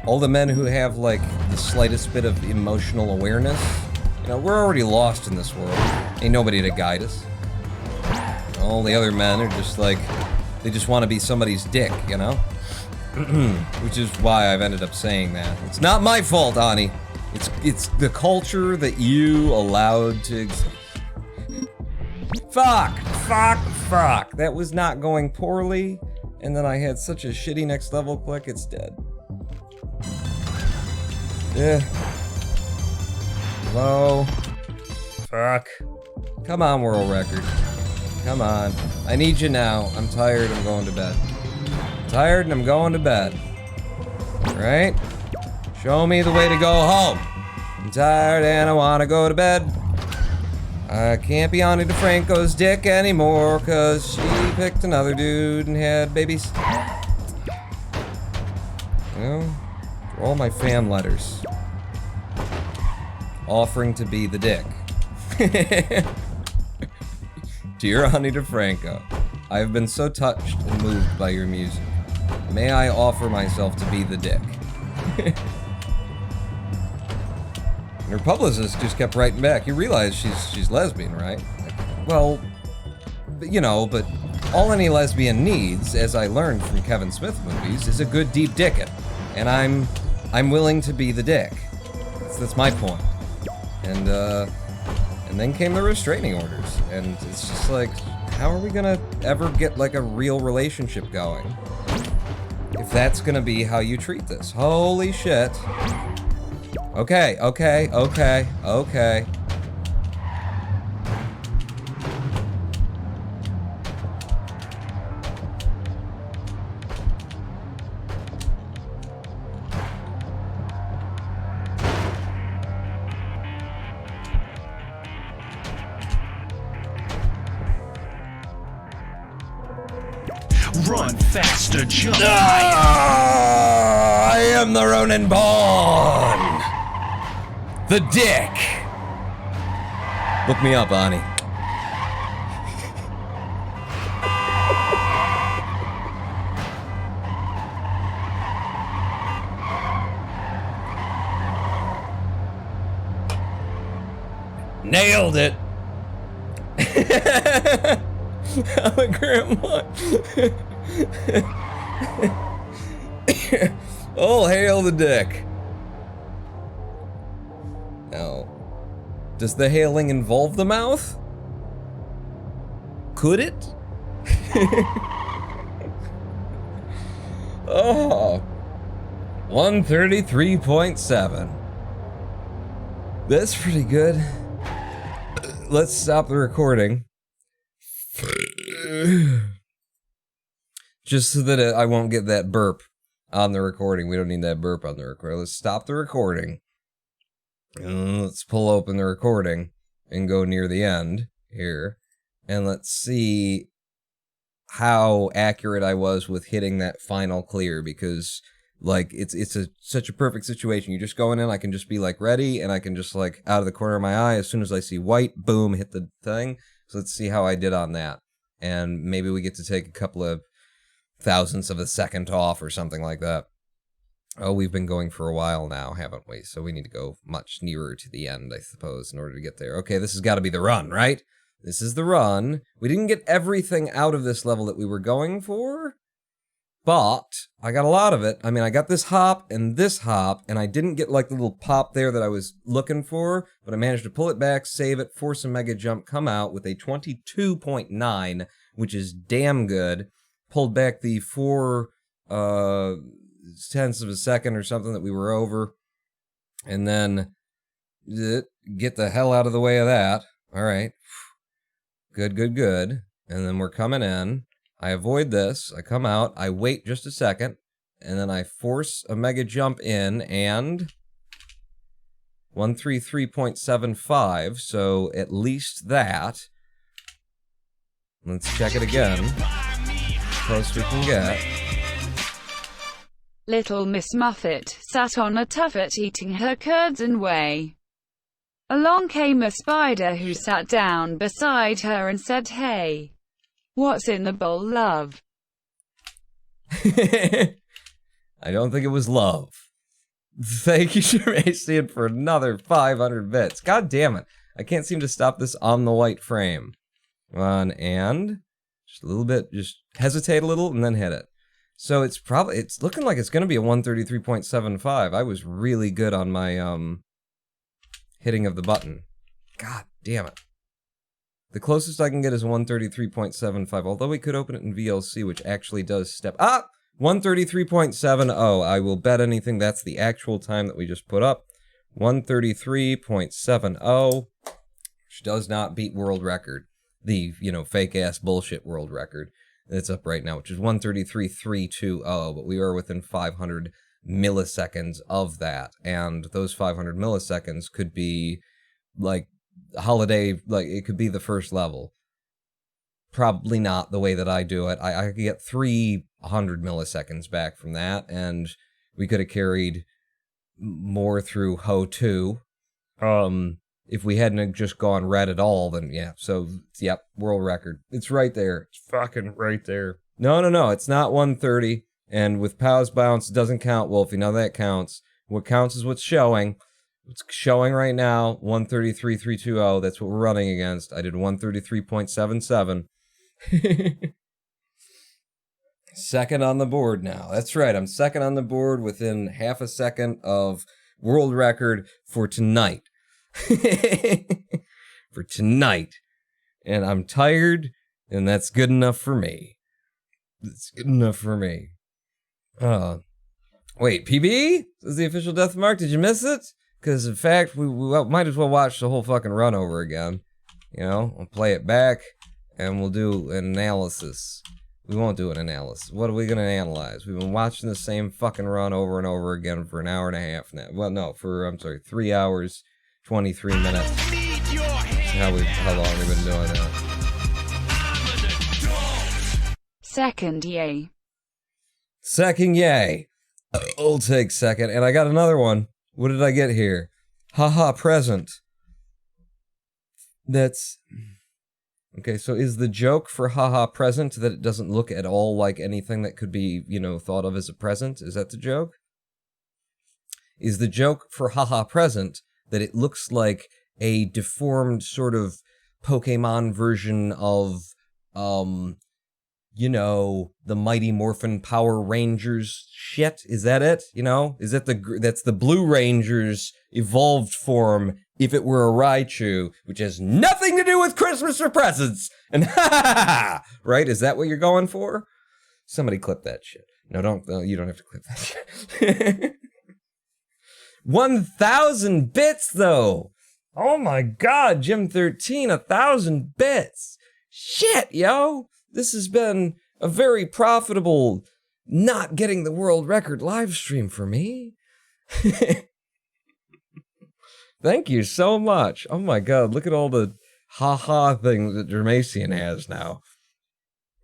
all the men who have, like, the slightest bit of emotional awareness, you know, we're already lost in this world. Ain't nobody to guide us. All the other men are just like, they just want to be somebody's dick, you know? Which is why I've ended up saying that. It's not my fault, Ani. It's the culture that you allowed to exist. Fuck! That was not going poorly, and then I had such a shitty next level click, it's dead. Yeah. Low. Fuck. Come on, world record. Come on. I need you now. I'm tired, I'm going to bed. Tired and I'm going to bed. Right? Show me the way to go home. I'm tired and I want to go to bed. I can't be Ani DeFranco's dick anymore, cause she picked another dude and had babies. You know, for all my fan letters. Offering to be the dick. Dear Ani DeFranco, I have been so touched and moved by your music. May I offer myself to be the dick? And her publicist just kept writing back. You realize she's lesbian, right? Like, well, you know, but all any lesbian needs, as I learned from Kevin Smith movies, is a good deep dickin'. And I'm willing to be the dick. That's my point. And then came the restraining orders, and it's just like, how are we gonna ever get like a real relationship going? If that's gonna be how you treat this. Holy shit. Okay. Run faster, jump higher. I am the Ronin Born! The dick! Look me up, Ani. Nailed it! Hologram one. Oh, hail the dick. Now, does the hailing involve the mouth? Could it? Oh, 133.7. That's pretty good. Let's stop the recording. Just so that I won't get that burp on the recording. We don't need that burp on the recording. Let's stop the recording. And let's pull open the recording and go near the end here. And let's see how accurate I was with hitting that final clear, because like it's such a perfect situation. You just go in, I can just be like ready, and I can just like out of the corner of my eye, as soon as I see white, boom, hit the thing. So let's see how I did on that. And maybe we get to take a couple of thousandths of a second off or something like that. Oh, we've been going for a while now, haven't we? So we need to go much nearer to the end, I suppose, in order to get there. Okay, this has got to be the run, right? This is the run. We didn't get everything out of this level that we were going for, but I got a lot of it. I mean, I got this hop, and I didn't get like the little pop there that I was looking for, but I managed to pull it back, save it, force a mega jump, come out with a 22.9, which is damn good. Pulled back the 4 tenths of a second or something that we were over. And then get the hell out of the way of that. All right. Good, good, good. And then we're coming in. I avoid this. I come out. I wait just a second. And then I force a mega jump in and 133.75. So at least that. Let's check it again. Close we can get. Little Miss Muffet sat on a tuffet eating her curds and whey. Along came a spider who sat down beside her and said, "Hey, what's in the bowl, love?" I don't think it was love. Thank you, Jermacian, for another 500 bits. God damn it. I can't seem to stop this on the white frame. Come on, and just a little bit, just hesitate a little and then hit it. So it's looking like it's going to be a 133.75. I was really good on my hitting of the button. God damn it. The closest I can get is 133.75, although we could open it in VLC, which actually does step... 133.70. I will bet anything that's the actual time that we just put up. 133.70, which does not beat world record. The, fake-ass bullshit world record. It's up right now, which is 133.320, but we are within 500 milliseconds of that, and those 500 milliseconds could be, like, it could be the first level. Probably not the way that I do it. I could get 300 milliseconds back from that, and we could have carried more through Ho 2. If we hadn't just gone red at all, then yeah. So, yep, world record. It's right there. It's fucking right there. No, it's not 130. And with Pow's bounce, it doesn't count, Wolfie. Now that counts. What counts is what's showing. What's showing right now, 133.320. That's what we're running against. I did 133.77. Second on the board now. That's right. I'm second on the board within half a second of world record for tonight. For tonight. And I'm tired, and that's good enough for me. That's good enough for me. Wait, PB? Is the official death mark? Did you miss it? Because, in fact, we might as well watch the whole fucking run over again. We'll play it back, and we'll do an analysis. We won't do an analysis. What are we going to analyze? We've been watching the same fucking run over and over again for an hour and a half now. Well, no, 3 hours, 23 minutes. How long we've been doing that. Second, yay. Second, yay. I'll take second. And I got another one. What did I get here? Haha, present. That's... Okay, so is the joke for haha present that it doesn't look at all like anything that could be, thought of as a present? Is that the joke? Is the joke for haha present that it looks like a deformed sort of Pokemon version of, the Mighty Morphin Power Rangers shit? Is that it? Is that that's the Blue Rangers evolved form if it were a Raichu, which has nothing to do with Christmas or presents? And right? Is that what you're going for? Somebody clip that shit. No, you don't have to clip that shit. 1,000 bits, though. Oh my god, Jim 13, 1,000 bits. Shit, yo. This has been a very profitable not getting the world record live stream for me. Thank you so much. Oh my god, look at all the ha-ha things that Jermacian has now.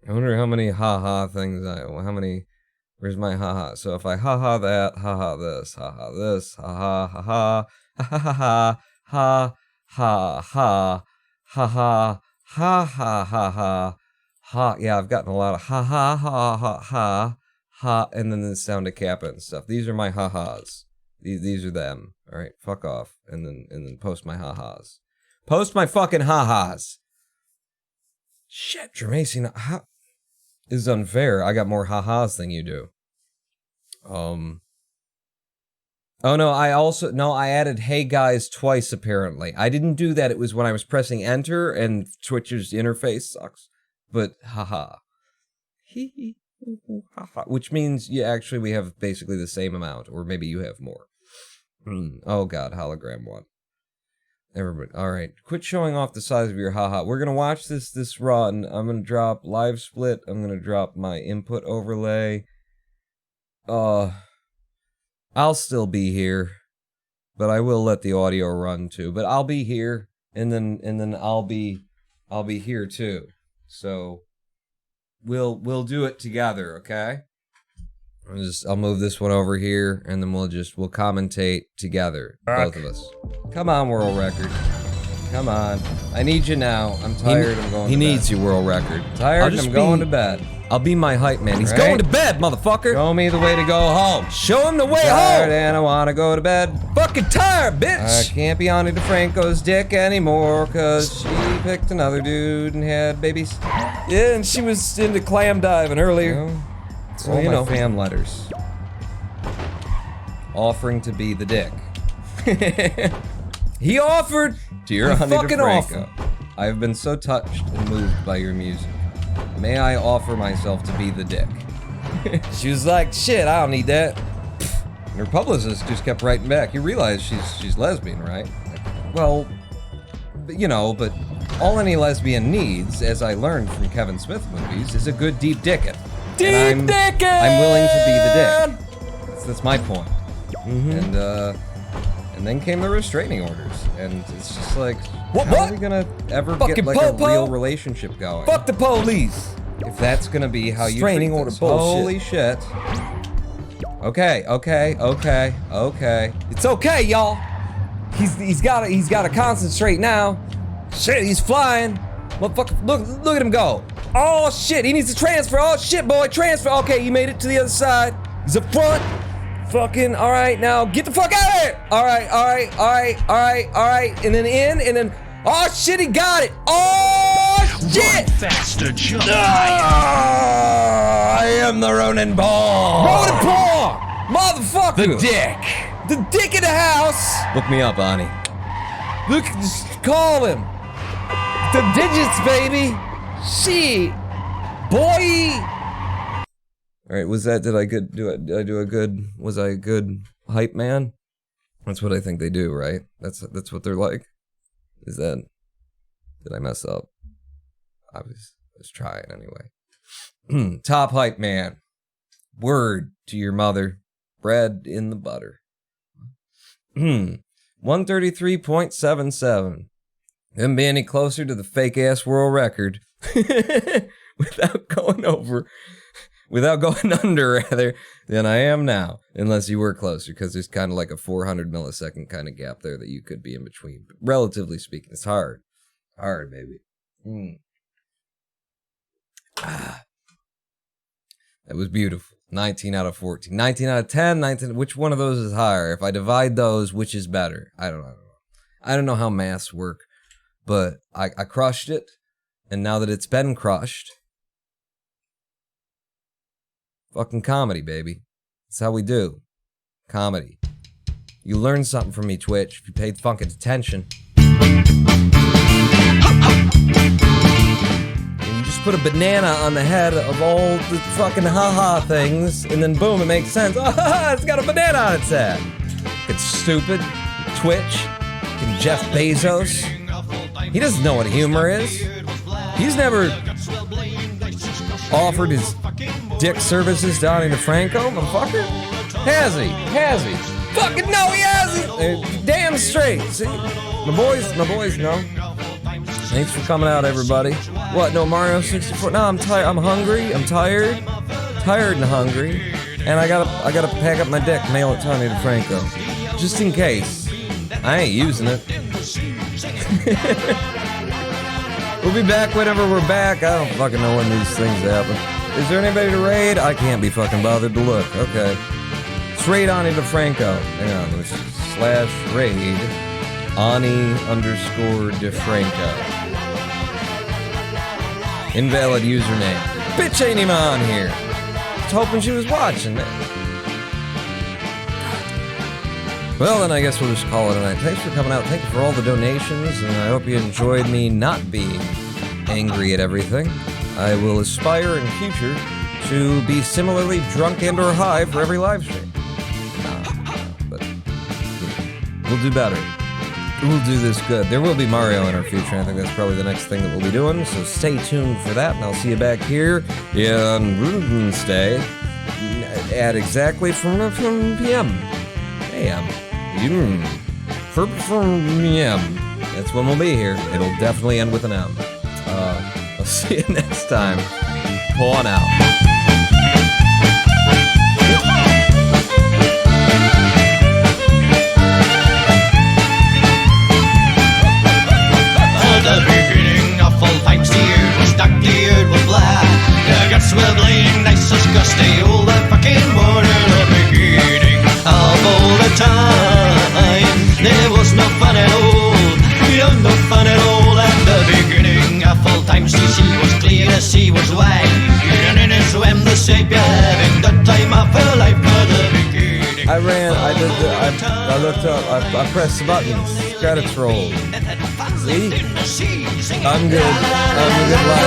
I wonder how many ha-ha things where's my ha-ha? So if I ha-ha that, ha-ha this, ha-ha this, ha-ha, ha-ha, ha-ha-ha, ha-ha, ha-ha, ha-ha, ha, yeah, I've gotten a lot of ha, and then the sound of Kappa and stuff. These are my ha-has. These are them. All right, fuck off, and then post my ha-has. Post my fucking ha-has. Shit, Jermacian, this is unfair. I got more ha-has than you do. Oh no, I added hey guys twice apparently. I didn't do that. It was when I was pressing enter and Twitch's interface sucks. But haha. Hee hee. Which means, yeah, actually we have basically the same amount, or maybe you have more. Oh god, hologram one. Everybody, alright. Quit showing off the size of your haha. We're gonna watch this run. I'm gonna drop live split. I'm gonna drop my input overlay. I'll still be here, but I will let the audio run too. But I'll be here, and then I'll be here too. So we'll do it together, okay? I'll move this one over here, and then we'll commentate together, both of us. Come on, world record. Come on. I need you now. I'm tired. I'm going to bed. He needs you, world record. Tired, and I'm going to bed. I'll be my hype man. He's going to bed, motherfucker. Show me the way to go home. Show him the way home. And I want to go to bed. Fucking tired, bitch. I can't be Ani DeFranco's dick anymore, because she picked another dude and had babies. Yeah, and she was into clam diving earlier. So, all my fan letters. Offering to be the dick. He offered. Dear Ani DeFranco, I have been so touched and moved by your music. May I offer myself to be the dick? She was like, shit, I don't need that. And her publicist just kept writing back. You realize she's lesbian, right? Well, but all any lesbian needs, as I learned from Kevin Smith movies, is a good deep dickin'. I'm willing to be the dick. That's my point. And then came the restraining orders, and it's just like, how are we gonna ever get like a real relationship going? Fuck the police! If that's gonna be how you restraining order bullshit. Holy shit. Okay. It's okay, y'all. He's gotta concentrate now. Shit, he's flying. Motherfucker, look at him go. Oh shit, he needs to transfer. Oh shit, boy, transfer. Okay, he made it to the other side. He's up front. Fucking, alright, now get the fuck out of here! Alright. And then in, and then, oh shit, he got it! Oh shit! Run faster, jump I am the Ronin Ball! Ronin Ball! Motherfucker! The dick! The dick in the house! Look me up, Ani. Look, just call him! The digits, baby! Shit! Boy! Alright, was that, was I a good hype man? That's what I think they do, right? That's what they're like? Did I mess up? I was trying anyway. Top hype man. Word to your mother. Bread in the butter. 133.77. Couldn't be any closer to the fake ass world record. Without going under, rather, than I am now. Unless you were closer, because there's kind of like a 400 millisecond kind of gap there that you could be in between. But relatively speaking, it's hard. Hard, baby. That was beautiful. 19 out of 14. 19 out of 10, 19... Which one of those is higher? If I divide those, which is better? I don't know. I don't know how maths work, but I crushed it, and now that it's been crushed... Fucking comedy, baby. That's how we do. Comedy. You learn something from me, Twitch, if you paid fucking attention. And you just put a banana on the head of all the fucking haha things, and then boom, it makes sense. Ah, it's got a banana on its head. It's stupid. Twitch. And Jeff Bezos. He doesn't know what humor is. He's never offered his dick services to Ani DeFranco, motherfucker? Has he? Fucking no, he hasn't! Damn straight, see? My boys know. Thanks for coming out, everybody. What, no Mario 64? No, I'm tired, I'm hungry, I'm tired. Tired and hungry. And I gotta pack up my dick, mail it to Ani DeFranco. Just in case. I ain't using it. We'll be back whenever we're back. I don't fucking know when these things happen. Is there anybody to raid? I can't be fucking bothered to look. Okay. Let's raid Ani DeFranco. Hang on, let's /raid Ani_DeFranco. Invalid username. Bitch ain't even on here. Just hoping she was watching, man. Well, then I guess we'll just call it a night. Thanks for coming out. Thank you for all the donations, and I hope you enjoyed me not being angry at everything. I will aspire in future to be similarly drunk and or high for every live stream. But we'll do better. We'll do this good. There will be Mario in our future. I think that's probably the next thing that we'll be doing. So stay tuned for that, and I'll see you back here on Wednesday at exactly from p.m. a.m. From p.m. That's when we'll be here. It'll definitely end with an M. I'll see you next time. Pull on out. The beginning of all times, the earth was dark, the earth was black. The guts were bleeding, nice as gusty, all the fucking water. The beginning of all the time, there was no fun at all. Yeah, no fun at all. At the beginning of all times, the sea was clear, the sea was wide. And in it swam the savior, having the time of her life. For the beginning. I looked up, I pressed the buttons. Credits rolled. See? I'm good. I'm a good live